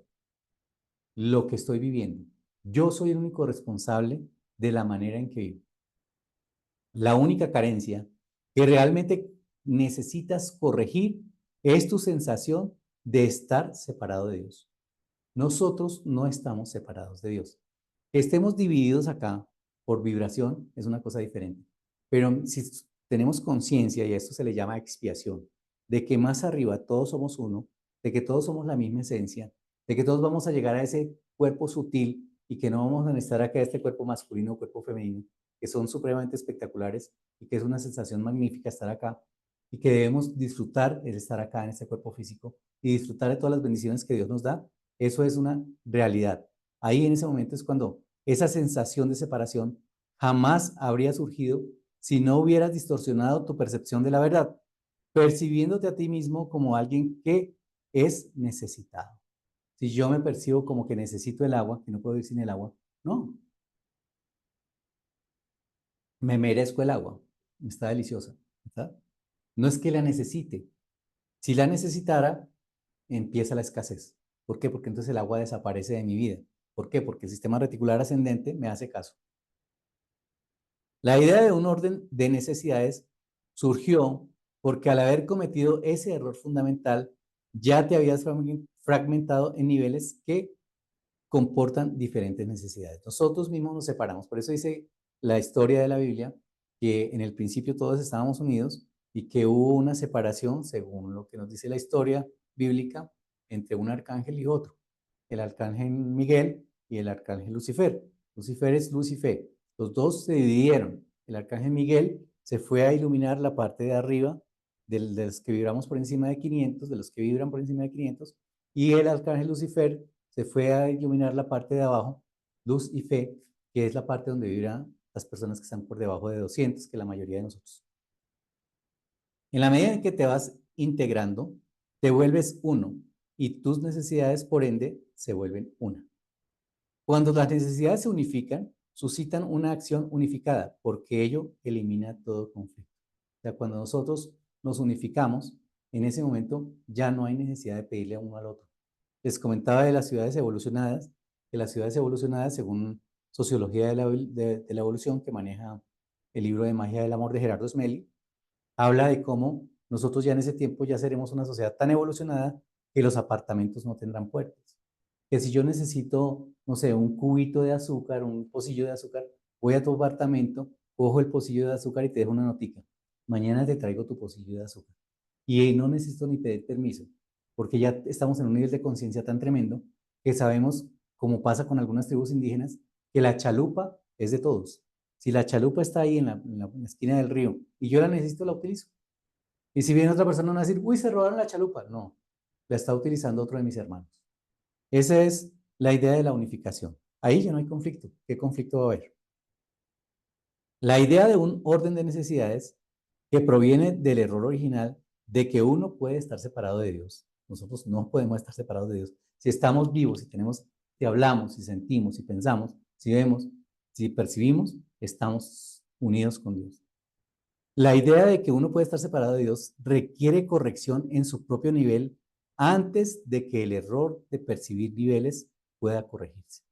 lo que estoy viviendo. Yo soy el único responsable de la manera en que vivo. La única carencia que realmente necesitas corregir es tu sensación de estar separado de Dios. Nosotros no estamos separados de Dios. Que estemos divididos acá por vibración es una cosa diferente. Pero si tenemos conciencia, y a esto se le llama expiación, de que más arriba todos somos uno, de que todos somos la misma esencia, de que todos vamos a llegar a ese cuerpo sutil y que no vamos a necesitar acá este cuerpo masculino o cuerpo femenino, que son supremamente espectaculares y que es una sensación magnífica estar acá y que debemos disfrutar el estar acá en este cuerpo físico y disfrutar de todas las bendiciones que Dios nos da. Eso es una realidad. Ahí en ese momento es cuando esa sensación de separación jamás habría surgido si no hubieras distorsionado tu percepción de la verdad, percibiéndote a ti mismo como alguien que es necesitado. Si yo me percibo como que necesito el agua, que no puedo vivir sin el agua, no, me merezco el agua, está deliciosa, ¿verdad? No es que la necesite. Si la necesitara, empieza la escasez. ¿Por qué? Porque entonces el agua desaparece de mi vida. ¿Por qué? Porque el sistema reticular ascendente me hace caso. La idea de un orden de necesidades surgió porque al haber cometido ese error fundamental, ya te habías fragmentado en niveles que comportan diferentes necesidades. Nosotros mismos nos separamos. Por eso dice la historia de la Biblia que en el principio todos estábamos unidos y que hubo una separación, según lo que nos dice la historia bíblica, entre un arcángel y otro. El arcángel Miguel y el arcángel Lucifer. Lucifer es Lucifer. Los dos se dividieron. El arcángel Miguel se fue a iluminar la parte de arriba de los que vibramos por encima de 500, de los que vibran por encima de 500, y el arcángel Lucifer se fue a iluminar la parte de abajo, luz y fe, que es la parte donde vibran las personas que están por debajo de 200, que es la mayoría de nosotros. En la medida en que te vas integrando, te vuelves uno y tus necesidades, por ende, se vuelven una. Cuando las necesidades se unifican, suscitan una acción unificada, porque ello elimina todo conflicto. O sea, cuando nosotros nos unificamos, en ese momento ya no hay necesidad de pedirle a uno al otro. Les comentaba de las ciudades evolucionadas, que las ciudades evolucionadas, según Sociología de la Evolución, que maneja el libro de Magia del Amor de Gerardo Smelly, habla de cómo nosotros ya en ese tiempo ya seremos una sociedad tan evolucionada que los apartamentos no tendrán puertas. Que si yo necesito, no sé, un cubito de azúcar, un pocillo de azúcar, voy a tu apartamento, cojo el pocillo de azúcar y te dejo una notica. Mañana te traigo tu pocillo de azúcar. Y no necesito ni pedir permiso, porque ya estamos en un nivel de conciencia tan tremendo que sabemos, como pasa con algunas tribus indígenas, que la chalupa es de todos. Si la chalupa está ahí en la esquina del río y yo la necesito, la utilizo. Y si viene otra persona, no va a decir, uy, se robaron la chalupa. No, la está utilizando otro de mis hermanos. Esa es la idea de la unificación. Ahí ya no hay conflicto. ¿Qué conflicto va a haber? La idea de un orden de necesidades que proviene del error original de que uno puede estar separado de Dios. Nosotros no podemos estar separados de Dios. Si estamos vivos, si hablamos, si sentimos, si pensamos, Si vemos, si percibimos, estamos unidos con Dios. La idea de que uno puede estar separado de Dios requiere corrección en su propio nivel antes de que el error de percibir niveles pueda corregirse.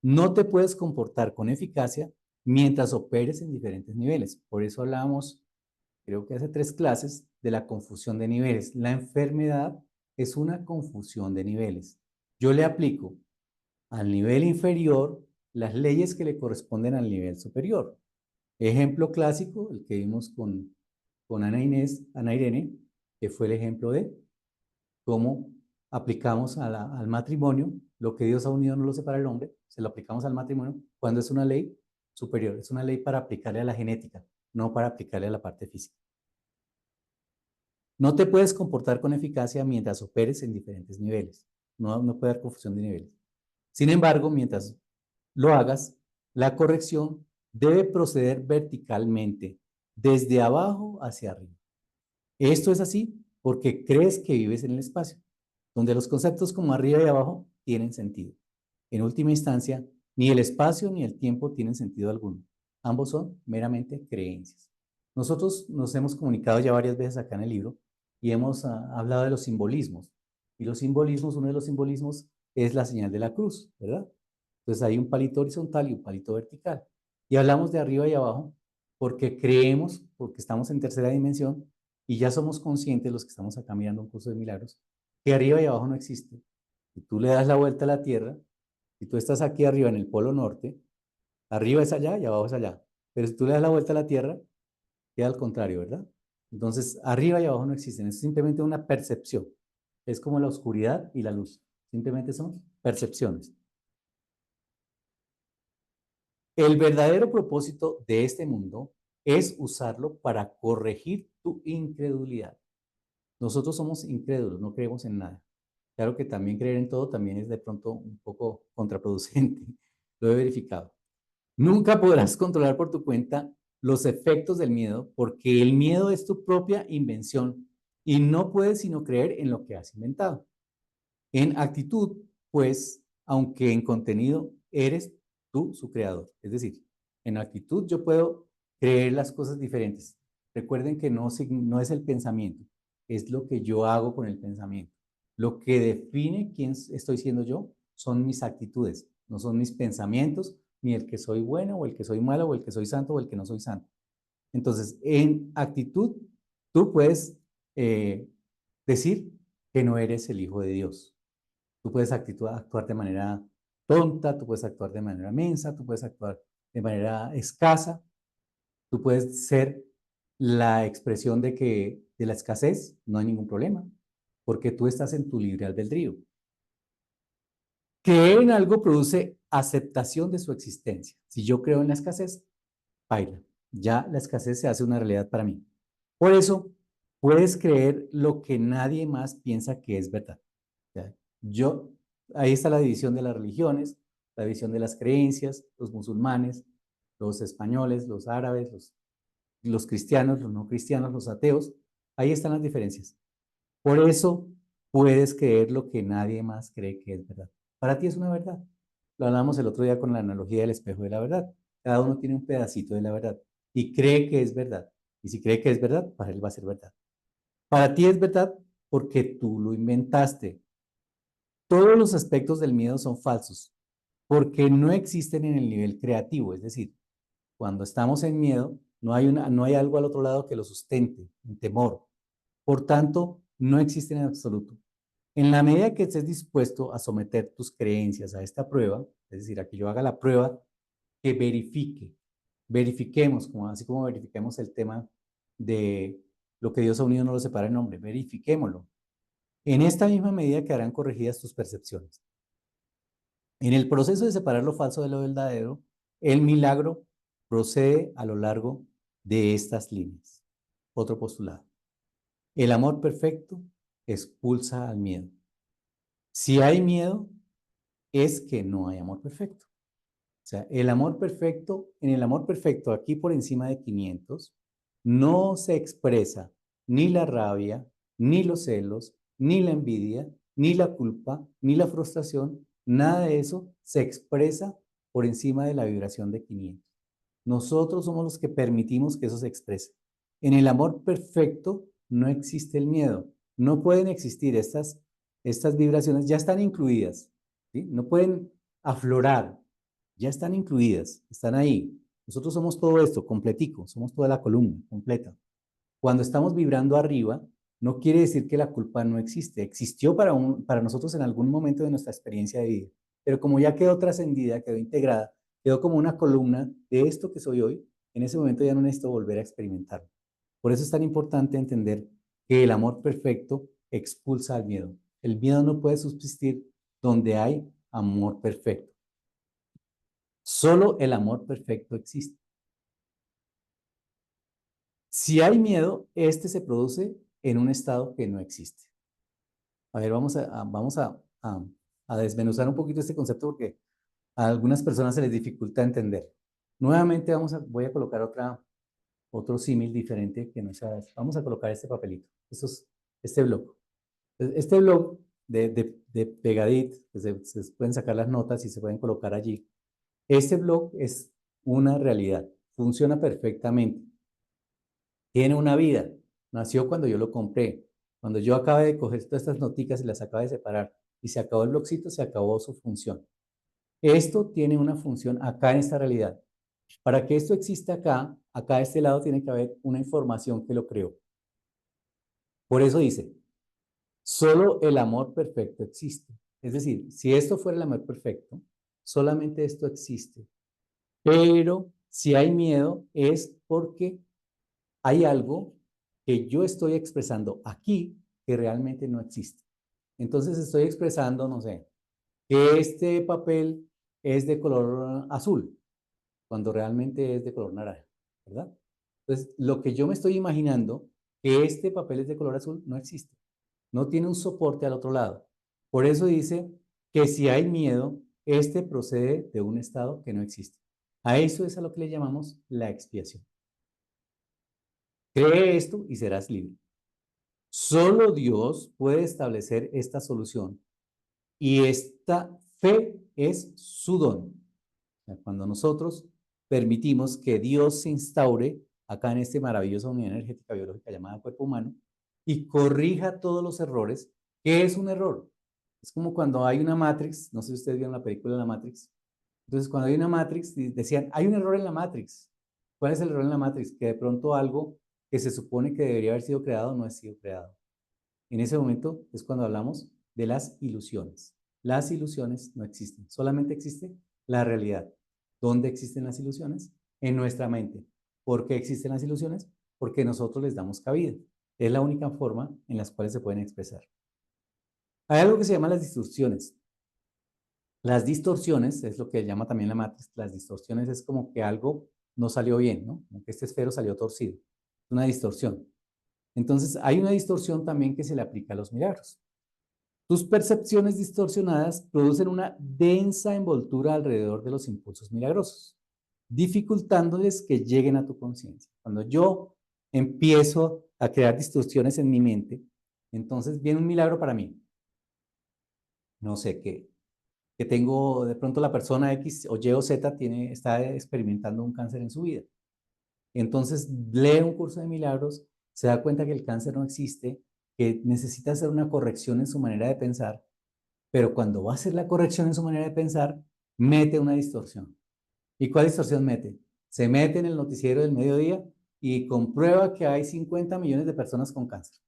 No te puedes comportar con eficacia mientras operes en diferentes niveles. Por eso hablábamos, creo que hace 3 clases, de la confusión de niveles. La enfermedad es una confusión de niveles. Yo le aplico al nivel inferior las leyes que le corresponden al nivel superior. Ejemplo clásico, el que vimos con Ana Irene, que fue el ejemplo de cómo aplicamos al matrimonio, lo que Dios ha unido no lo separa el hombre, se lo aplicamos al matrimonio cuando es una ley superior, es una ley para aplicarle a la genética, no para aplicarle a la parte física. No te puedes comportar con eficacia mientras operes en diferentes niveles, no puede haber confusión de niveles. Sin embargo, mientras lo hagas, la corrección debe proceder verticalmente, desde abajo hacia arriba. Esto es así porque crees que vives en el espacio, donde los conceptos como arriba y abajo tienen sentido. En última instancia, ni el espacio ni el tiempo tienen sentido alguno. Ambos son meramente creencias. Nosotros nos hemos comunicado ya varias veces acá en el libro y hemos hablado de los simbolismos. Y los simbolismos, uno de los simbolismos es la señal de la cruz, ¿verdad? Entonces hay un palito horizontal y un palito vertical. Y hablamos de arriba y abajo porque creemos, porque estamos en tercera dimensión y ya somos conscientes, los que estamos acá mirando un curso de milagros, que arriba y abajo no existe. Si tú le das la vuelta a la Tierra, si tú estás aquí arriba en el polo norte, arriba es allá y abajo es allá. Pero si tú le das la vuelta a la Tierra, queda al contrario, ¿verdad? Entonces, arriba y abajo no existen, es simplemente una percepción. Es como la oscuridad y la luz. Simplemente son percepciones. El verdadero propósito de este mundo es usarlo para corregir tu incredulidad. Nosotros somos incrédulos, no creemos en nada. Claro que también creer en todo también es de pronto un poco contraproducente. Lo he verificado. Nunca podrás controlar por tu cuenta los efectos del miedo porque el miedo es tu propia invención y no puedes sino creer en lo que has inventado. En actitud, pues, aunque en contenido eres tú su creador. Es decir, en actitud yo puedo creer las cosas diferentes. Recuerden que no es el pensamiento, es lo que yo hago con el pensamiento. Lo que define quién estoy siendo yo son mis actitudes, no son mis pensamientos, ni el que soy bueno o el que soy malo o el que soy santo o el que no soy santo. Entonces, en actitud, tú puedes decir que no eres el hijo de Dios. Tú puedes actuar de manera tonta, tú puedes actuar de manera mensa, tú puedes actuar de manera escasa, tú puedes ser la expresión de la escasez, no hay ningún problema, porque tú estás en tu libre albedrío. Creer en algo produce aceptación de su existencia. Si yo creo en la escasez, baila. Ya la escasez se hace una realidad para mí. Por eso, puedes creer lo que nadie más piensa que es verdad. ¿Ya? Ahí está la división de las religiones, la división de las creencias, los musulmanes, los españoles, los árabes, los cristianos, los no cristianos, los ateos. Ahí están las diferencias. Por eso puedes creer lo que nadie más cree que es verdad. Para ti es una verdad. Lo hablamos el otro día con la analogía del espejo de la verdad. Cada uno tiene un pedacito de la verdad y cree que es verdad. Y si cree que es verdad, para él va a ser verdad. Para ti es verdad porque tú lo inventaste. Todos los aspectos del miedo son falsos porque no existen en el nivel creativo. Es decir, cuando estamos en miedo, no hay algo al otro lado que lo sustente, un temor. Por tanto, no existen en absoluto. En la medida que estés dispuesto a someter tus creencias a esta prueba, es decir, a que yo haga la prueba que verifiquemos, así como verifiquemos el tema de lo que Dios ha unido no lo separa el hombre, verifiquémoslo. En esta misma medida quedarán corregidas tus percepciones. En el proceso de separar lo falso de lo verdadero, el milagro procede a lo largo de estas líneas. Otro postulado. El amor perfecto expulsa al miedo. Si hay miedo, es que no hay amor perfecto. O sea, en el amor perfecto, aquí por encima de 500, no se expresa ni la rabia, ni los celos, ni la envidia, ni la culpa, ni la frustración. Nada de eso se expresa por encima de la vibración de 500. Nosotros somos los que permitimos que eso se exprese. En el amor perfecto no existe el miedo. No pueden existir estas vibraciones, ya están incluidas, ¿sí? No pueden aflorar, ya están incluidas, están ahí. Nosotros somos todo esto, completico, somos toda la columna, completa. Cuando estamos vibrando arriba, no quiere decir que la culpa no existe. Existió para nosotros en algún momento de nuestra experiencia de vida, pero como ya quedó trascendida, quedó integrada, quedó como una columna de esto que soy hoy, en ese momento ya no necesito volver a experimentarlo. Por eso es tan importante entender que el amor perfecto expulsa al miedo. El miedo no puede subsistir donde hay amor perfecto. Solo el amor perfecto existe. Si hay miedo, este se produce en un estado que no existe. A ver, vamos a desmenuzar un poquito este concepto porque a algunas personas se les dificulta entender. Nuevamente voy a colocar otro símil diferente que no sea este. Vamos a colocar este papelito, este blog. Este blog de Pegadit, que se pueden sacar las notas y se pueden colocar allí. Este blog es una realidad, funciona perfectamente. Tiene una vida. Nació cuando yo lo compré. Cuando yo acabé de coger todas estas noticas y las acabé de separar y se acabó el blogcito, se acabó su función. Esto tiene una función acá en esta realidad. Para que esto exista acá de este lado tiene que haber una información que lo creó. Por eso dice, solo el amor perfecto existe. Es decir, si esto fuera el amor perfecto, solamente esto existe. Pero si hay miedo es porque hay algo que yo estoy expresando aquí que realmente no existe. Entonces estoy expresando, no sé, que este papel es de color azul, cuando realmente es de color naranja, ¿verdad? Entonces, lo que yo me estoy imaginando, que este papel es de color azul, no existe. No tiene un soporte al otro lado. Por eso dice que si hay miedo, este procede de un estado que no existe. A eso es a lo que le llamamos la expiación. Cree esto y serás libre. Solo Dios puede establecer esta solución y esta fe es su don. O sea, cuando nosotros permitimos que Dios se instaure acá en esta maravillosa unidad energética biológica llamada cuerpo humano y corrija todos los errores. ¿Qué es un error? Es como cuando hay una Matrix, no sé si ustedes vieron la película de la Matrix. Entonces, cuando hay una Matrix, decían, hay un error en la Matrix. ¿Cuál es el error en la Matrix? Que de pronto algo que se supone que debería haber sido creado no ha sido creado. En ese momento es cuando hablamos de las ilusiones. Las ilusiones no existen, solamente existe la realidad. ¿Dónde existen las ilusiones? En nuestra mente. ¿Por qué existen las ilusiones? Porque nosotros les damos cabida. Es la única forma en las cuales se pueden expresar. Hay algo que se llama las distorsiones. Las distorsiones es lo que llama también la Matrix. Las distorsiones es como que algo no salió bien, ¿no? Como que este esfero salió torcido. Es una distorsión. Entonces, hay una distorsión también que se le aplica a los milagros. Tus percepciones distorsionadas producen una densa envoltura alrededor de los impulsos milagrosos, dificultándoles que lleguen a tu conciencia. Cuando yo empiezo a crear distorsiones en mi mente, entonces viene un milagro para mí. No sé, que tengo de pronto la persona X o Y o Z está experimentando un cáncer en su vida. Entonces lee un curso de milagros, se da cuenta que el cáncer no existe, que necesita hacer una corrección en su manera de pensar, pero cuando va a hacer la corrección en su manera de pensar, mete una distorsión. ¿Y cuál distorsión mete? Se mete en el noticiero del mediodía y comprueba que hay 50 millones de personas con cáncer.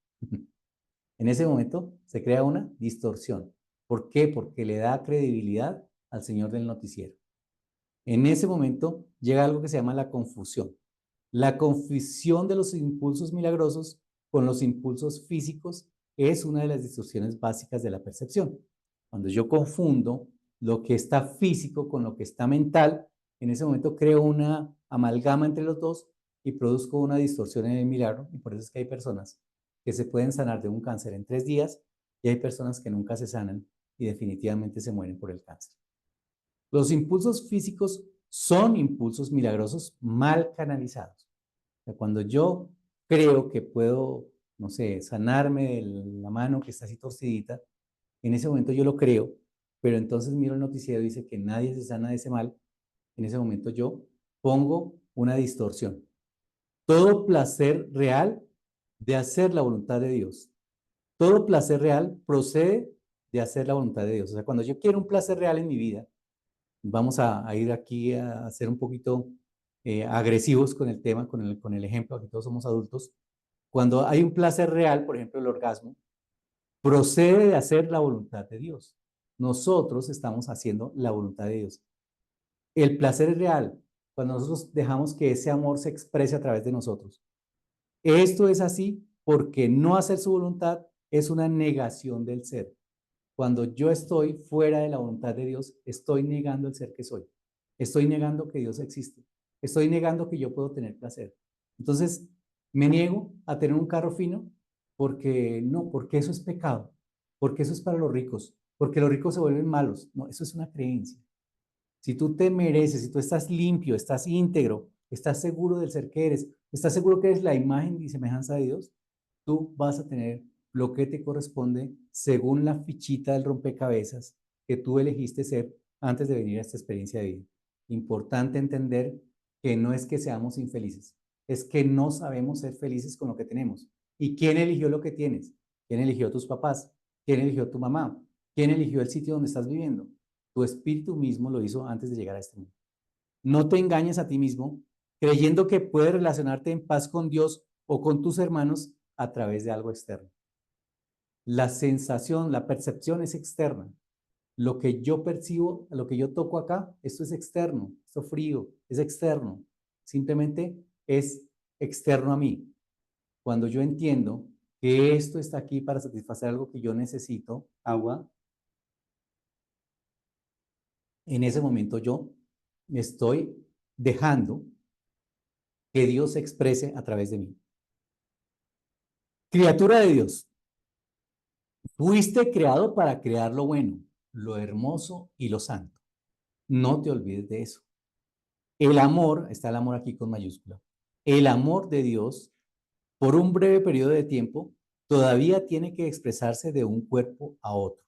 En ese momento se crea una distorsión. ¿Por qué? Porque le da credibilidad al señor del noticiero. En ese momento llega algo que se llama la confusión. La confusión de los impulsos milagrosos con los impulsos físicos es una de las distorsiones básicas de la percepción. Cuando yo confundo lo que está físico con lo que está mental, en ese momento creo una amalgama entre los dos y produzco una distorsión en el milagro. Y por eso es que hay personas que se pueden sanar de un cáncer en 3 días y hay personas que nunca se sanan y definitivamente se mueren por el cáncer. Los impulsos físicos son impulsos milagrosos mal canalizados. O sea, cuando yo creo que puedo, no sé, sanarme de la mano que está así torcidita, en ese momento yo lo creo, pero entonces miro el noticiero y dice que nadie se sana de ese mal en ese momento yo pongo una distorsión. Todo placer real de hacer la voluntad de Dios. Todo placer real procede de hacer la voluntad de Dios. O sea, cuando yo quiero un placer real en mi vida, vamos a ir aquí a ser un poquito agresivos con el tema, con el ejemplo, aquí todos somos adultos. Cuando hay un placer real, por ejemplo, el orgasmo, procede de hacer la voluntad de Dios. Nosotros estamos haciendo la voluntad de Dios. El placer es real cuando nosotros dejamos que ese amor se exprese a través de nosotros. Esto es así porque no hacer su voluntad es una negación del ser. Cuando yo estoy fuera de la voluntad de Dios, estoy negando el ser que soy. Estoy negando que Dios existe. Estoy negando que yo puedo tener placer. Entonces, me niego a tener un carro fino porque no, porque eso es pecado, porque eso es para los ricos, porque los ricos se vuelven malos. No, eso es una creencia. Si tú te mereces, si tú estás limpio, estás íntegro, estás seguro del ser que eres, estás seguro que eres la imagen y semejanza de Dios, tú vas a tener lo que te corresponde según la fichita del rompecabezas que tú elegiste ser antes de venir a esta experiencia de vida. Importante entender que no es que seamos infelices, es que no sabemos ser felices con lo que tenemos. ¿Y quién eligió lo que tienes? ¿Quién eligió tus papás? ¿Quién eligió tu mamá? ¿Quién eligió el sitio donde estás viviendo? Tu espíritu mismo lo hizo antes de llegar a este mundo. No te engañes a ti mismo creyendo que puedes relacionarte en paz con Dios o con tus hermanos a través de algo externo. La sensación, la percepción es externa. Lo que yo percibo, lo que yo toco acá, esto es externo, esto frío, es externo. Simplemente es externo a mí. Cuando yo entiendo que esto está aquí para satisfacer algo que yo necesito, agua, en ese momento yo estoy dejando que Dios se exprese a través de mí. Criatura de Dios, fuiste creado para crear lo bueno, lo hermoso y lo santo. No te olvides de eso. El amor, está el amor aquí con mayúscula, el amor de Dios, por un breve periodo de tiempo, todavía tiene que expresarse de un cuerpo a otro,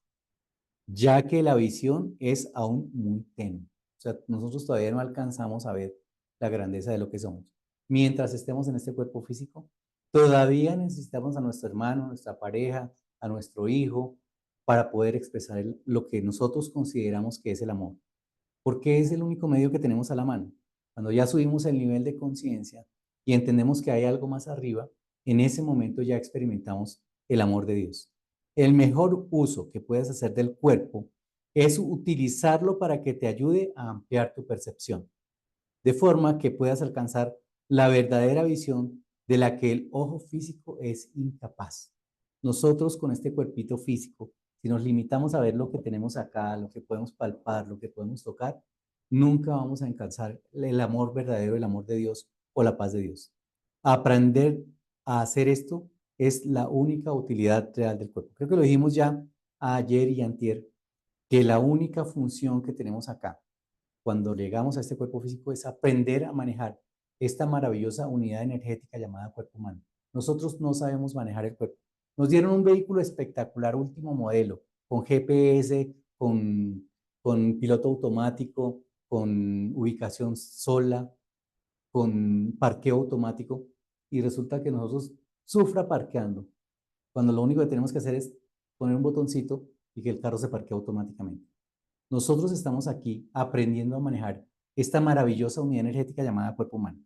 ya que la visión es aún muy tenue. O sea, nosotros todavía no alcanzamos a ver la grandeza de lo que somos. Mientras estemos en este cuerpo físico, todavía necesitamos a nuestro hermano, a nuestra pareja, a nuestro hijo, para poder expresar lo que nosotros consideramos que es el amor. Porque es el único medio que tenemos a la mano. Cuando ya subimos el nivel de conciencia y entendemos que hay algo más arriba, en ese momento ya experimentamos el amor de Dios. El mejor uso que puedes hacer del cuerpo es utilizarlo para que te ayude a ampliar tu percepción, de forma que puedas alcanzar la verdadera visión de la que el ojo físico es incapaz. Nosotros con este cuerpito físico, si nos limitamos a ver lo que tenemos acá, lo que podemos palpar, lo que podemos tocar, nunca vamos a alcanzar el amor verdadero, el amor de Dios o la paz de Dios. Aprender a hacer esto es la única utilidad real del cuerpo. Creo que lo dijimos ya ayer y antier, que la única función que tenemos acá cuando llegamos a este cuerpo físico es aprender a manejar esta maravillosa unidad energética llamada cuerpo humano. Nosotros no sabemos manejar el cuerpo. Nos dieron un vehículo espectacular, último modelo, con GPS, con piloto automático, con ubicación sola, con parqueo automático, y resulta que nosotros sufra parqueando, cuando lo único que tenemos que hacer es poner un botoncito y que el carro se parquee automáticamente. Nosotros estamos aquí aprendiendo a manejar esta maravillosa unidad energética llamada cuerpo humano.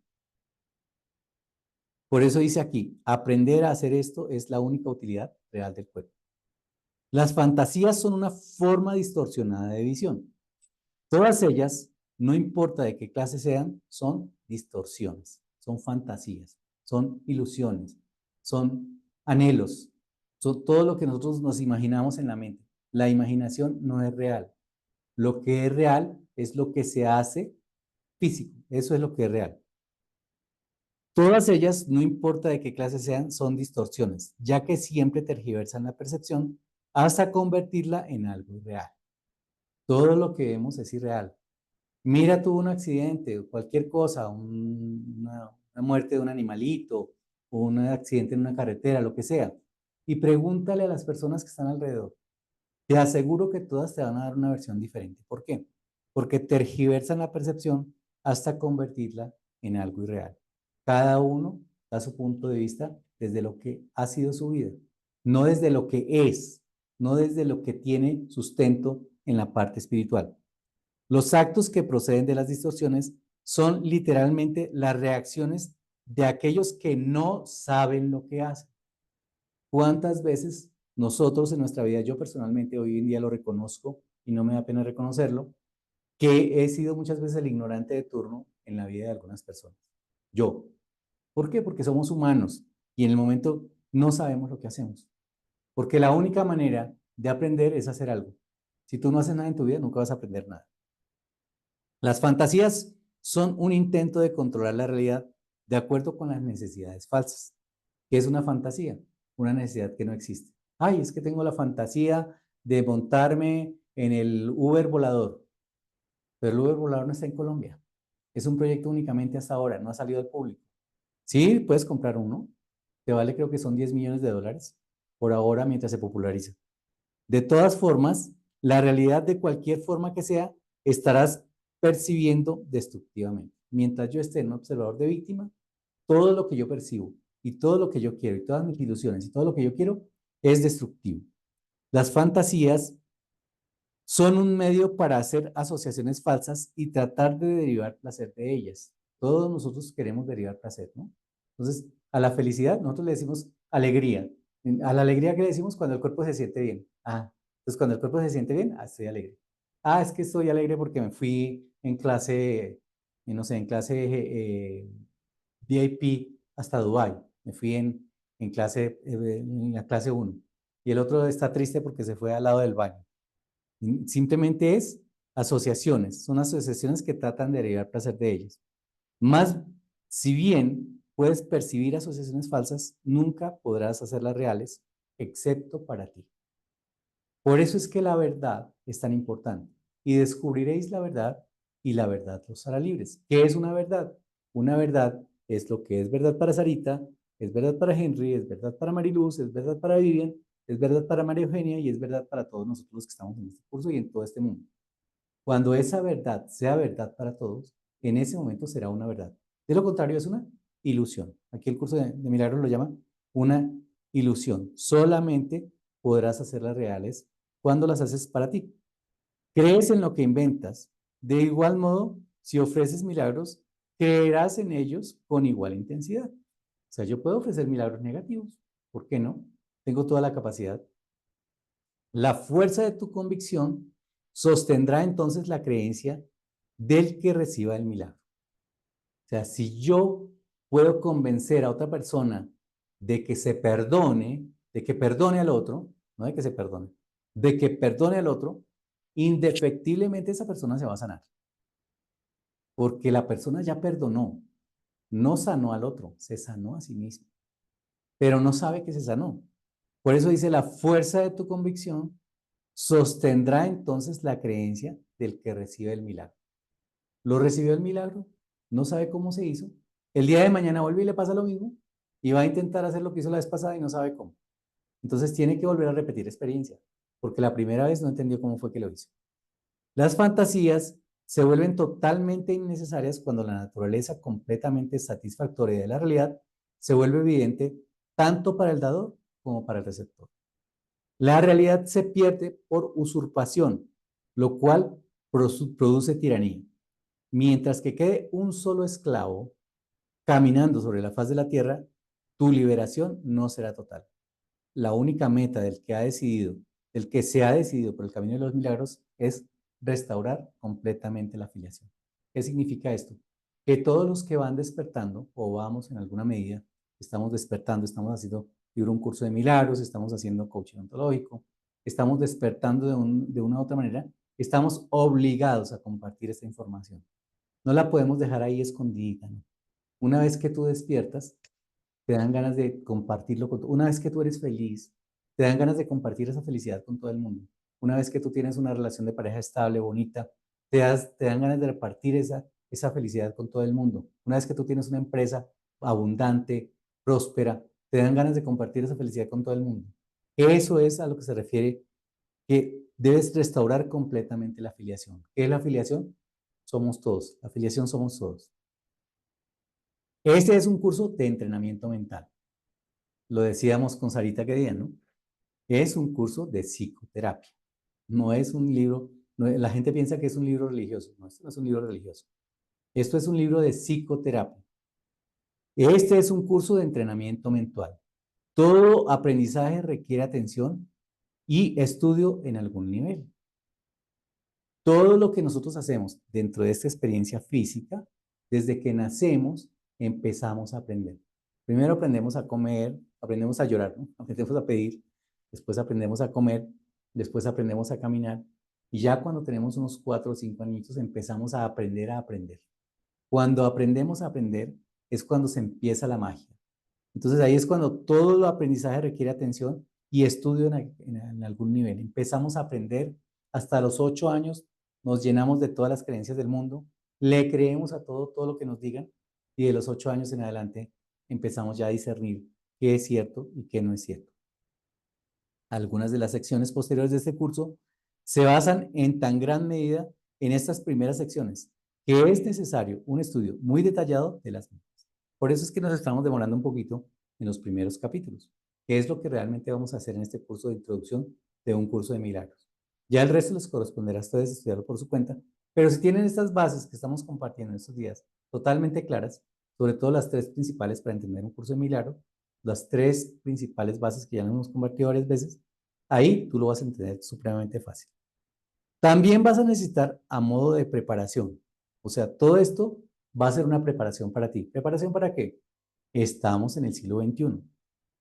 Por eso dice aquí, aprender a hacer esto es la única utilidad real del cuerpo. Las fantasías son una forma distorsionada de visión. Todas ellas, no importa de qué clase sean, son distorsiones, son fantasías, son ilusiones, son anhelos, son todo lo que nosotros nos imaginamos en la mente. La imaginación no es real. Lo que es real es lo que se hace físico. Eso es lo que es real. Todas ellas, no importa de qué clase sean, son distorsiones, ya que siempre tergiversan la percepción hasta convertirla en algo irreal. Todo lo que vemos es irreal. Mira tú un accidente o cualquier cosa, una muerte de un animalito, o un accidente en una carretera, lo que sea, y pregúntale a las personas que están alrededor. Te aseguro que todas te van a dar una versión diferente. ¿Por qué? porque tergiversan la percepción hasta convertirla en algo irreal. Cada uno da su punto de vista desde lo que ha sido su vida, no desde lo que es, no desde lo que tiene sustento en la parte espiritual. Los actos que proceden de las distorsiones son literalmente las reacciones de aquellos que no saben lo que hacen. ¿Cuántas veces nosotros en nuestra vida, yo personalmente hoy en día lo reconozco y no me da pena reconocerlo, que he sido muchas veces el ignorante de turno en la vida de algunas personas? Yo. ¿Por qué? Porque somos humanos y en el momento no sabemos lo que hacemos. Porque la única manera de aprender es hacer algo. Si tú no haces nada en tu vida, nunca vas a aprender nada. Las fantasías son un intento de controlar la realidad de acuerdo con las necesidades falsas. ¿Qué es una fantasía? Una necesidad que no existe. Ay, es que tengo la fantasía de montarme en el Uber volador, pero el Uber volador no está en Colombia. Es un proyecto únicamente hasta ahora, no ha salido al público. Sí, puedes comprar uno, te vale creo que son 10 millones de dólares por ahora mientras se populariza. De todas formas, la realidad de cualquier forma que sea, estarás percibiendo destructivamente. Mientras yo esté en un observador de víctima, todo lo que yo percibo y todo lo que yo quiero y todas mis ilusiones y todo lo que yo quiero es destructivo. Las fantasías son un medio para hacer asociaciones falsas y tratar de derivar placer de ellas. Todos nosotros queremos derivar placer, ¿no? Entonces, a la felicidad nosotros le decimos alegría. A la alegría, ¿qué le decimos? Cuando el cuerpo se siente bien. Ah, entonces cuando el cuerpo se siente bien, estoy alegre. Ah, es que estoy alegre porque me fui en clase, no sé, en clase VIP hasta Dubái. Me fui en la clase 1. Y el otro está triste porque se fue al lado del baño. Simplemente es asociaciones, son asociaciones que tratan de derivar placer de ellas. Más, si bien puedes percibir asociaciones falsas, nunca podrás hacerlas reales, excepto para ti. Por eso es que la verdad es tan importante. Y descubriréis la verdad y la verdad los hará libres. ¿Qué es una verdad? Una verdad es lo que es verdad para Sarita, es verdad para Henry, es verdad para Mariluz, es verdad para Vivian, es verdad para María Eugenia y es verdad para todos nosotros los que estamos en este curso y en todo este mundo. Cuando esa verdad sea verdad para todos, en ese momento será una verdad. De lo contrario, es una ilusión. Aquí el curso de milagros lo llama una ilusión. Solamente podrás hacerlas reales cuando las haces para ti. Crees en lo que inventas. De igual modo, si ofreces milagros, creerás en ellos con igual intensidad. O sea, yo puedo ofrecer milagros negativos. ¿Por qué no? Tengo toda la capacidad. La fuerza de tu convicción sostendrá entonces la creencia del que reciba el milagro. O sea, si yo puedo convencer a otra persona de que se perdone, de que perdone al otro, no de que se perdone, de que perdone al otro, indefectiblemente esa persona se va a sanar. Porque la persona ya perdonó, no sanó al otro, se sanó a sí mismo, pero no sabe que se sanó. Por eso dice, la fuerza de tu convicción sostendrá entonces la creencia del que recibe el milagro. ¿Lo recibió el milagro? No sabe cómo se hizo. El día de mañana vuelve y le pasa lo mismo y va a intentar hacer lo que hizo la vez pasada y no sabe cómo. Entonces tiene que volver a repetir experiencia, porque la primera vez no entendió cómo fue que lo hizo. Las fantasías se vuelven totalmente innecesarias cuando la naturaleza completamente satisfactoria de la realidad se vuelve evidente tanto para el dador como para el receptor. La realidad se pierde por usurpación, lo cual produce tiranía. Mientras que quede un solo esclavo caminando sobre la faz de la tierra, tu liberación no será total. La única meta del que se ha decidido por el camino de los milagros es restaurar completamente la filiación. ¿Qué significa esto? Que todos los que van despertando, o vamos en alguna medida, estamos despertando, estamos haciendo un curso de milagros, estamos haciendo coaching ontológico, estamos despertando de una u otra manera, estamos obligados a compartir esta información. No la podemos dejar ahí escondida, ¿no? Una vez que tú despiertas, te dan ganas de compartirlo con una vez que tú eres feliz, te dan ganas de compartir esa felicidad con todo el mundo. Una vez que tú tienes una relación de pareja estable, bonita, te dan ganas de repartir esa felicidad con todo el mundo. Una vez que tú tienes una empresa abundante, próspera, te dan ganas de compartir esa felicidad con todo el mundo. Eso es a lo que se refiere que debes restaurar completamente la afiliación. ¿Qué es la afiliación? Somos todos. La afiliación somos todos. Este es un curso de entrenamiento mental. Lo decíamos con Sarita que día, ¿no? Es un curso de psicoterapia. No es un libro, la gente piensa que es un libro religioso. No, esto no es un libro religioso. Esto es un libro de psicoterapia. Este es un curso de entrenamiento mental. Todo aprendizaje requiere atención y estudio en algún nivel. Todo lo que nosotros hacemos dentro de esta experiencia física, desde que nacemos, empezamos a aprender. Primero aprendemos a comer, aprendemos a llorar, ¿no? Aprendemos a pedir, después aprendemos a comer, después aprendemos a caminar, y ya cuando tenemos unos 4 o 5 añitos empezamos a aprender a aprender. Cuando aprendemos a aprender es cuando se empieza la magia. Entonces ahí es cuando todo el aprendizaje requiere atención y estudio en algún nivel. Empezamos a aprender hasta los 8 años, nos llenamos de todas las creencias del mundo, le creemos a todo lo que nos digan, y de los 8 años en adelante empezamos ya a discernir qué es cierto y qué no es cierto. Algunas de las secciones posteriores de este curso se basan en tan gran medida en estas primeras secciones que es necesario un estudio muy detallado de las mismas. Por eso es que nos estamos demorando un poquito en los primeros capítulos, que es lo que realmente vamos a hacer en este curso de introducción de un curso de milagros. Ya el resto les corresponderá a ustedes estudiarlo por su cuenta, pero si tienen estas bases que estamos compartiendo en estos días totalmente claras, sobre todo las 3 principales para entender un curso de milagro, las 3 principales bases que ya hemos compartido varias veces, ahí tú lo vas a entender supremamente fácil. También vas a necesitar a modo de preparación, o sea, todo esto va a ser una preparación para ti. ¿Preparación para qué? Estamos en el siglo XXI,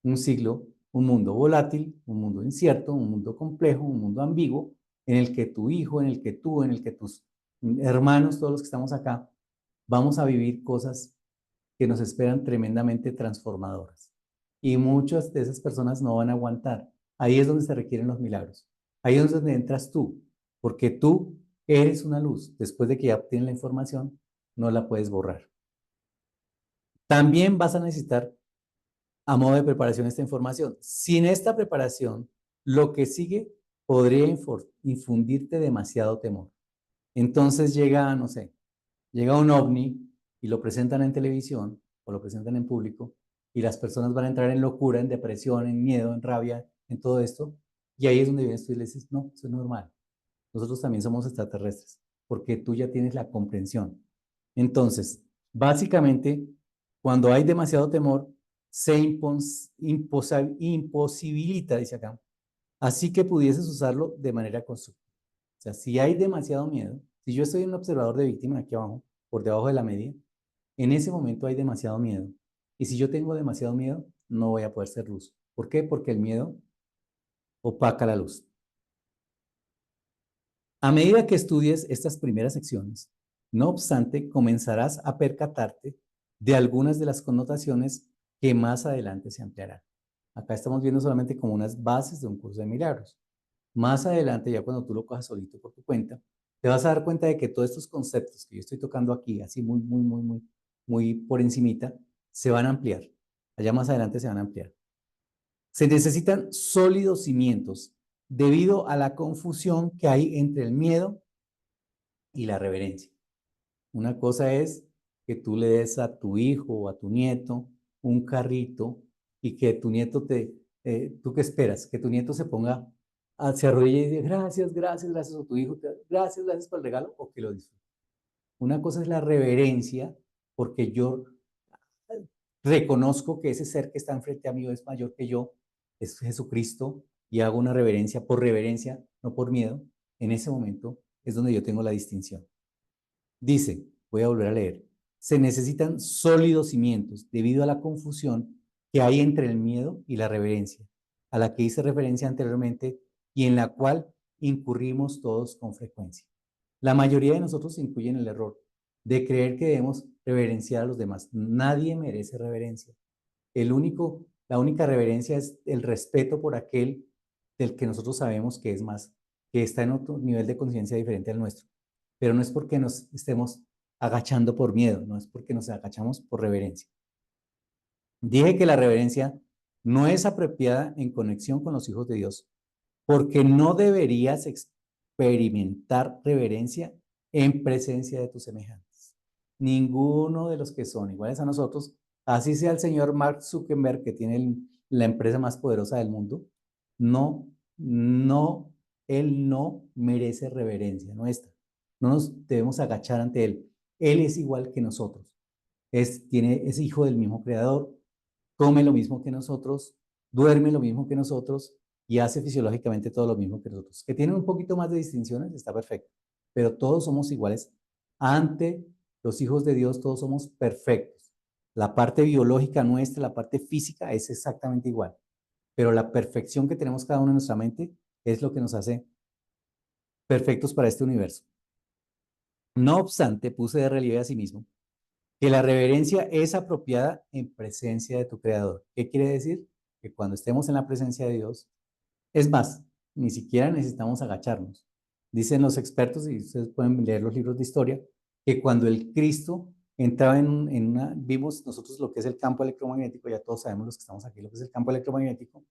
un siglo, un mundo volátil, un mundo incierto, un mundo complejo, un mundo ambiguo, en el que tu hijo, en el que tú, en el que tus hermanos, todos los que estamos acá, vamos a vivir cosas que nos esperan tremendamente transformadoras. Y muchas de esas personas no van a aguantar. Ahí es donde se requieren los milagros. Ahí es donde entras tú, porque tú eres una luz. Después de que ya obtienes la información, no la puedes borrar. También vas a necesitar, a modo de preparación, esta información. Sin esta preparación, lo que sigue podría infundirte demasiado temor. Entonces llega, no sé, llega un ovni y lo presentan en televisión o lo presentan en público y las personas van a entrar en locura, en depresión, en miedo, en rabia, en todo esto. Y ahí es donde vienes tú y le dices, no, eso es normal. Nosotros también somos extraterrestres, porque tú ya tienes la comprensión. Entonces, básicamente, cuando hay demasiado temor, se imposibilita, dice acá, así que pudieses usarlo de manera constructiva. O sea, si hay demasiado miedo, si yo estoy en un observador de víctima aquí abajo, por debajo de la media, en ese momento hay demasiado miedo. Y si yo tengo demasiado miedo, no voy a poder ser luz. ¿Por qué? Porque el miedo opaca la luz. A medida que estudies estas primeras secciones, no obstante, comenzarás a percatarte de algunas de las connotaciones que más adelante se ampliarán. Acá estamos viendo solamente como unas bases de un curso de milagros. Más adelante, ya cuando tú lo cojas solito por tu cuenta, te vas a dar cuenta de que todos estos conceptos que yo estoy tocando aquí, así muy por encimita, se van a ampliar. Allá más adelante se van a ampliar. Se necesitan sólidos cimientos debido a la confusión que hay entre el miedo y la reverencia. Una cosa es que tú le des a tu hijo o a tu nieto un carrito y que tu nieto ¿tú qué esperas? Que tu nieto se ponga, se arrodille y diga gracias, gracias, gracias, o tu hijo, gracias, gracias por el regalo, o que lo disfrute. Una cosa es la reverencia, porque yo reconozco que ese ser que está enfrente a mí es mayor que yo, es Jesucristo, y hago una reverencia por reverencia, no por miedo. En ese momento es donde yo tengo la distinción. Dice, voy a volver a leer, se necesitan sólidos cimientos debido a la confusión que hay entre el miedo y la reverencia, a la que hice referencia anteriormente y en la cual incurrimos todos con frecuencia. La mayoría de nosotros incluyen el error de creer que debemos reverenciar a los demás. Nadie merece reverencia. La única reverencia es el respeto por aquel del que nosotros sabemos que es más, que está en otro nivel de conciencia diferente al nuestro. Pero no es porque nos estemos agachando por miedo, no es porque nos agachamos por reverencia. Dije que la reverencia no es apropiada en conexión con los hijos de Dios, porque no deberías experimentar reverencia en presencia de tus semejantes. Ninguno de los que son iguales a nosotros, así sea el señor Mark Zuckerberg, que tiene la empresa más poderosa del mundo, él no merece reverencia nuestra. No nos debemos agachar ante él. Él es igual que nosotros. Es hijo del mismo creador, come lo mismo que nosotros, duerme lo mismo que nosotros y hace fisiológicamente todo lo mismo que nosotros. Que tienen un poquito más de distinciones, está perfecto, pero todos somos iguales ante los hijos de Dios, todos somos perfectos. La parte biológica nuestra, la parte física es exactamente igual, pero la perfección que tenemos cada uno en nuestra mente es lo que nos hace perfectos para este universo. No obstante, puse de relieve a sí mismo que la reverencia es apropiada en presencia de tu Creador. ¿Qué quiere decir? Que cuando estemos en la presencia de Dios, es más, ni siquiera necesitamos agacharnos. Dicen los expertos, y ustedes pueden leer los libros de historia, que cuando el Cristo entraba vimos nosotros lo que es el campo electromagnético, ya todos sabemos los que estamos aquí lo que es el campo electromagnético.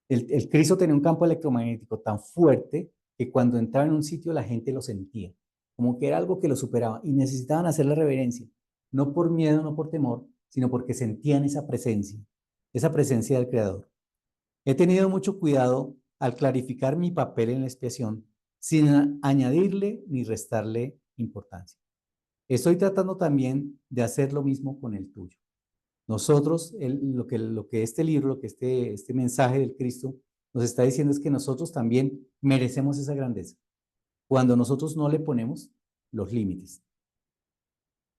El Cristo tenía un campo electromagnético tan fuerte que cuando entraba en un sitio la gente lo sentía, como que era algo que lo superaba y necesitaban hacer la reverencia, no por miedo, no por temor, sino porque sentían esa presencia del Creador. He tenido mucho cuidado al clarificar mi papel en la expiación sin añadirle ni restarle importancia. Estoy tratando también de hacer lo mismo con el tuyo. Nosotros, lo que este libro, lo que este mensaje del Cristo nos está diciendo es que nosotros también merecemos esa grandeza cuando nosotros no le ponemos los límites.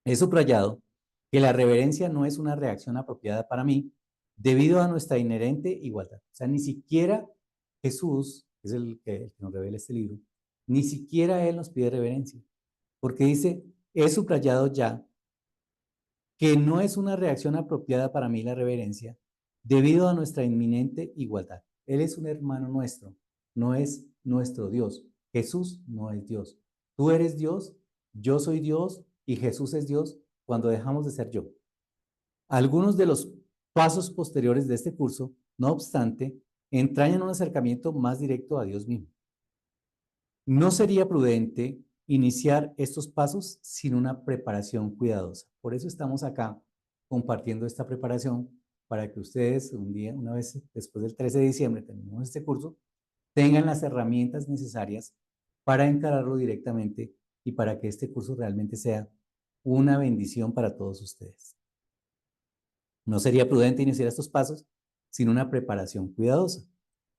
He subrayado que la reverencia no es una reacción apropiada para mí debido a nuestra inherente igualdad. O sea, ni siquiera Jesús, que es el que nos revela este libro, ni siquiera Él nos pide reverencia, porque dice, he subrayado ya que no es una reacción apropiada para mí la reverencia debido a nuestra inminente igualdad. Él es un hermano nuestro, no es nuestro Dios. Jesús no es Dios. Tú eres Dios, yo soy Dios y Jesús es Dios cuando dejamos de ser yo. Algunos de los pasos posteriores de este curso, no obstante, entrañan un acercamiento más directo a Dios mismo. No sería prudente iniciar estos pasos sin una preparación cuidadosa. Por eso estamos acá compartiendo esta preparación para que ustedes una vez después del 13 de diciembre, terminemos este curso, tengan las herramientas necesarias para encararlo directamente y para que este curso realmente sea una bendición para todos ustedes. No sería prudente iniciar estos pasos sin una preparación cuidadosa,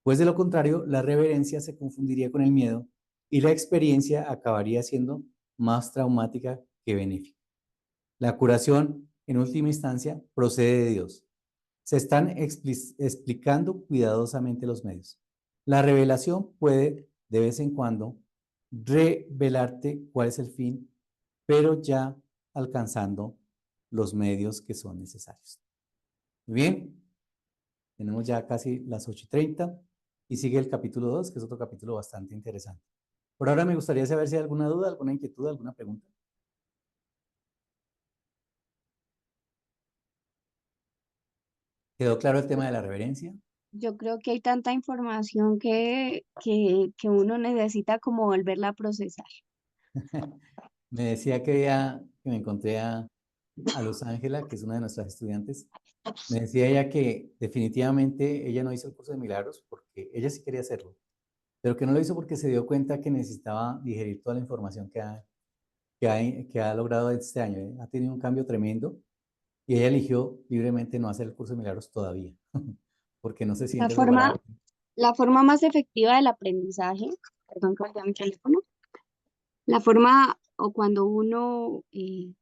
pues de lo contrario, la reverencia se confundiría con el miedo y la experiencia acabaría siendo más traumática que benéfica. La curación, en última instancia, procede de Dios. Se están explicando cuidadosamente los medios. La revelación puede, de vez en cuando, revelarte cuál es el fin, pero ya alcanzando los medios que son necesarios. Muy bien, tenemos ya casi las 8:30 y sigue el capítulo 2, que es otro capítulo bastante interesante. Por ahora me gustaría saber si hay alguna duda, alguna inquietud, alguna pregunta. ¿Quedó claro el tema de la reverencia? Yo creo que hay tanta información que uno necesita como volverla a procesar. Me decía que me encontré a Luz Ángela, que es una de nuestras estudiantes. Me decía ella que definitivamente ella no hizo el curso de milagros porque ella sí quería hacerlo, pero que no lo hizo porque se dio cuenta que necesitaba digerir toda la información que ha logrado este año. Ha tenido un cambio tremendo y ella eligió libremente no hacer el curso de milagros todavía, porque no se La siente forma, preparada. la forma más efectiva del aprendizaje, perdón que volteé a mi teléfono, la forma o cuando uno,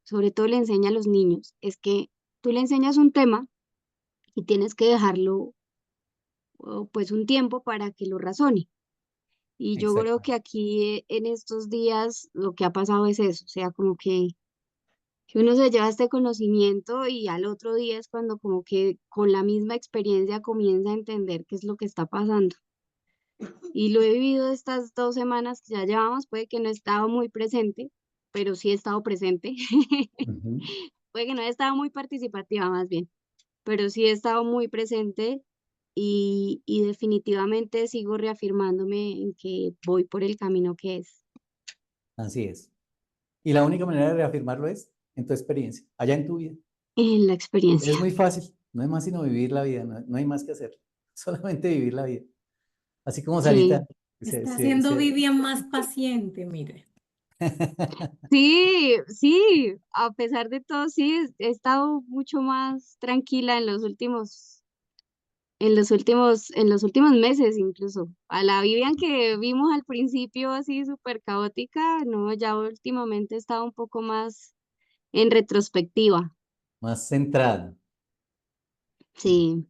sobre todo le enseña a los niños, es que tú le enseñas un tema y tienes que dejarlo pues un tiempo para que lo razone. Y yo creo Exacto. que aquí en estos días lo que ha pasado es eso, o sea, como que uno se lleva este conocimiento y al otro día es cuando como que con la misma experiencia comienza a entender qué es lo que está pasando. Y lo he vivido estas 2 semanas que ya llevamos, puede que no he estado muy presente, pero sí he estado presente. Puede que no he estado muy participativa más bien, pero sí he estado muy presente y definitivamente sigo reafirmándome en que voy por el camino que es. Así es. Y la única manera de reafirmarlo es en tu experiencia, allá en tu vida. En la Es experiencia. muy fácil, no hay más sino vivir la vida, no hay más que hacer, solamente vivir la vida. Así como Sí, Sarita, Está haciendo Vivian más paciente, mire. sí, sí, a pesar de todo, sí, he estado mucho más tranquila en los últimos meses incluso. A la Vivian que vimos al principio así súper caótica, no, ya últimamente he estado un poco más en retrospectiva. más centrada. Sí,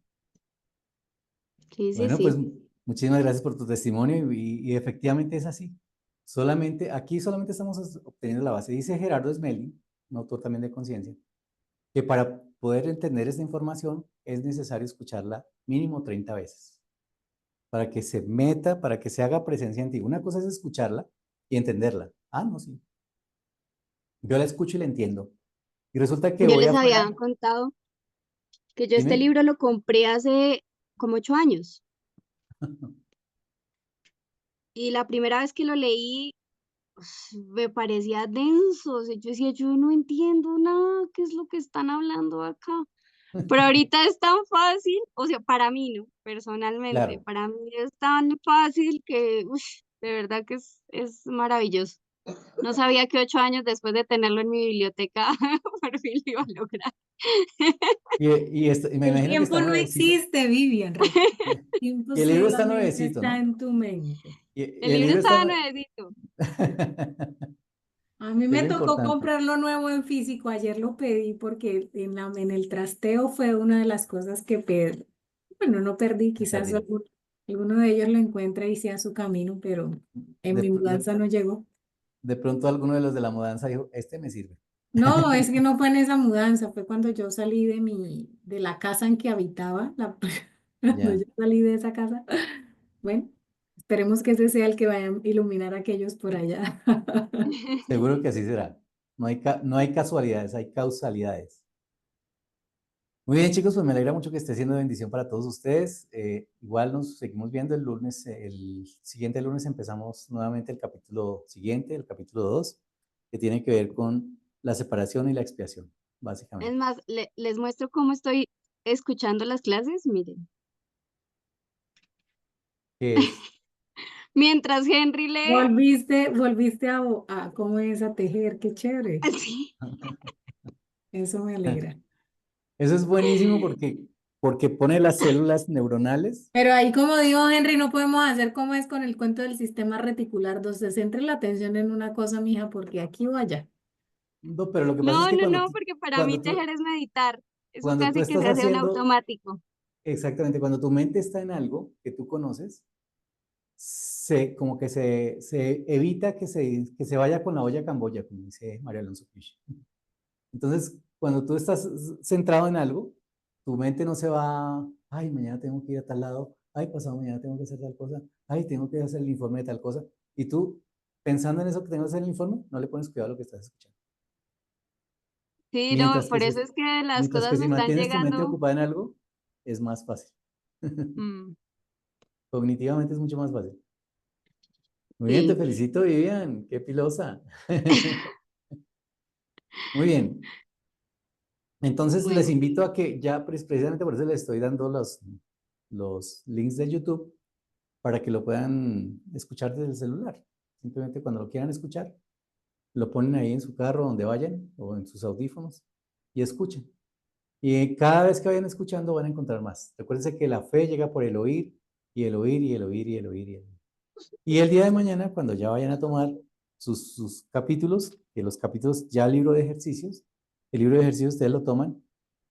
sí, sí, Bueno, pues sí. muchísimas gracias por tu testimonio y efectivamente es así. Aquí solamente estamos obteniendo la base. Dice Gerardo Smelling, un autor también de conciencia, que para poder entender esta información es necesario escucharla mínimo 30 veces, para que se meta, para que se haga presencia en ti. Una cosa es escucharla y entenderla. Ah, no, sí. Yo la escucho y la entiendo. Y resulta que Yo voy les afuera, había contado que yo este dime, libro lo compré hace como 8 años y la primera vez que lo leí me parecía denso, o sea, yo decía, yo no entiendo nada, ¿qué es lo que están hablando acá? Pero ahorita es tan fácil, o sea, para mí, ¿no? Personalmente, claro, para mí es tan fácil que, de verdad que es maravilloso. No sabía que 8 años después de tenerlo en mi biblioteca, por fin lo iba a lograr. y me El imagino que está tiempo no nuevecito, existe, Vivian. Recuerda. El tiempo y el libro está solamente nuevecito, está ¿no? en tu mente. Y El el libro libro está estaba nue- nuevecito. A mí Es me lo tocó importante. comprarlo nuevo en físico. Ayer lo pedí porque en el trasteo fue una de las cosas que perdí. Bueno, no perdí, Me quizás perdió. alguno de ellos lo encuentre y sea su camino, pero en De, mi pr- mudanza de, no llegó. de pronto alguno de los de la mudanza dijo, este me sirve. No, es que no fue en esa mudanza, fue cuando yo salí de la casa en que habitaba, cuando Ya, yo salí de esa casa. Bueno, esperemos que ese sea el que vaya a iluminar a aquellos por allá. seguro que así será. No hay casualidades, hay causalidades. Muy bien, chicos, pues me alegra mucho que esté siendo de bendición para todos ustedes. Igual nos seguimos viendo el lunes, el siguiente lunes empezamos nuevamente el capítulo siguiente, el capítulo 2, que tiene que ver con la separación y la expiación, Es básicamente. más, les muestro cómo estoy escuchando las clases, miren. Que es, Mientras Henry lee, Volviste ¿cómo es? A tejer, qué chévere. así. Eso me alegra. eso es buenísimo porque pone las células neuronales. Pero ahí, como dijo Henry, no podemos hacer como es con el cuento del sistema reticular, donde se centre la atención en una cosa, mija, porque aquí o allá. No, pero lo que pasa es No, que no, no, porque para mí cuando tú, tejer es meditar. Eso cuando tú casi que estás se hace un haciendo, automático. exactamente, cuando tu mente está en algo que tú conoces, como que se evita que se vaya con la olla a Camboya, como dice María Alonso Pish. Entonces, cuando tú estás centrado en algo, tu mente no se va, ay, mañana tengo que ir a tal lado, ay, pasado mañana tengo que hacer tal cosa, ay, tengo que hacer el informe de tal cosa. Y tú, pensando en eso que tengo que hacer el informe, no le pones cuidado a lo que estás escuchando. Sí, no, Mientras que por si, eso es que las mientras que cosas me si están mantienes tu mente llegando. ocupada en algo, es más fácil. mm, Cognitivamente es mucho más fácil. Muy bien, te sí, felicito, Vivian, qué pilosa. Muy bien. Entonces les bueno, invito a que ya precisamente por eso les estoy dando los links de YouTube para que lo puedan escuchar desde el celular. Simplemente cuando lo quieran escuchar, lo ponen ahí en su carro donde vayan o en sus audífonos y escuchen. Y cada vez que vayan escuchando van a encontrar más. Recuérdense que la fe llega por el oír y el oír y el oír y el oír y el oír. Y el día de mañana, cuando ya vayan a tomar sus capítulos, que los capítulos ya libro de ejercicios, el libro de ejercicios ustedes lo toman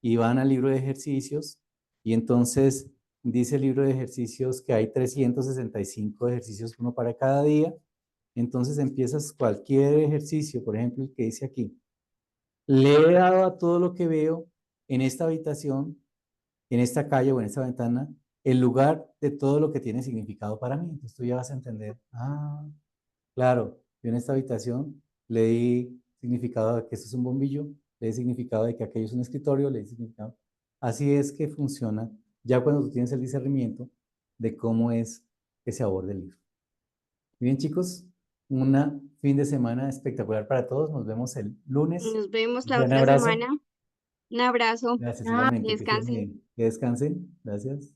y van al libro de ejercicios y entonces dice el libro de ejercicios que hay 365 ejercicios, uno para cada día. Entonces empiezas cualquier ejercicio, por ejemplo, el que dice aquí, le he dado a todo lo que veo en esta habitación, en esta calle o en esta ventana, el lugar de todo lo que tiene significado para mí. Entonces tú ya vas a entender, claro, yo en esta habitación le di significado de que esto es un bombillo, le di significado de que aquello es un escritorio, le di significado. Así es que funciona ya cuando tú tienes el discernimiento de cómo es que se aborda el libro. Muy bien, chicos, un fin de semana espectacular para todos. Nos vemos el lunes. Nos vemos Un la gran otra abrazo. semana. Un abrazo. Gracias, Ah, igualmente. Que estén muy Descansen. bien. Que descansen. Gracias.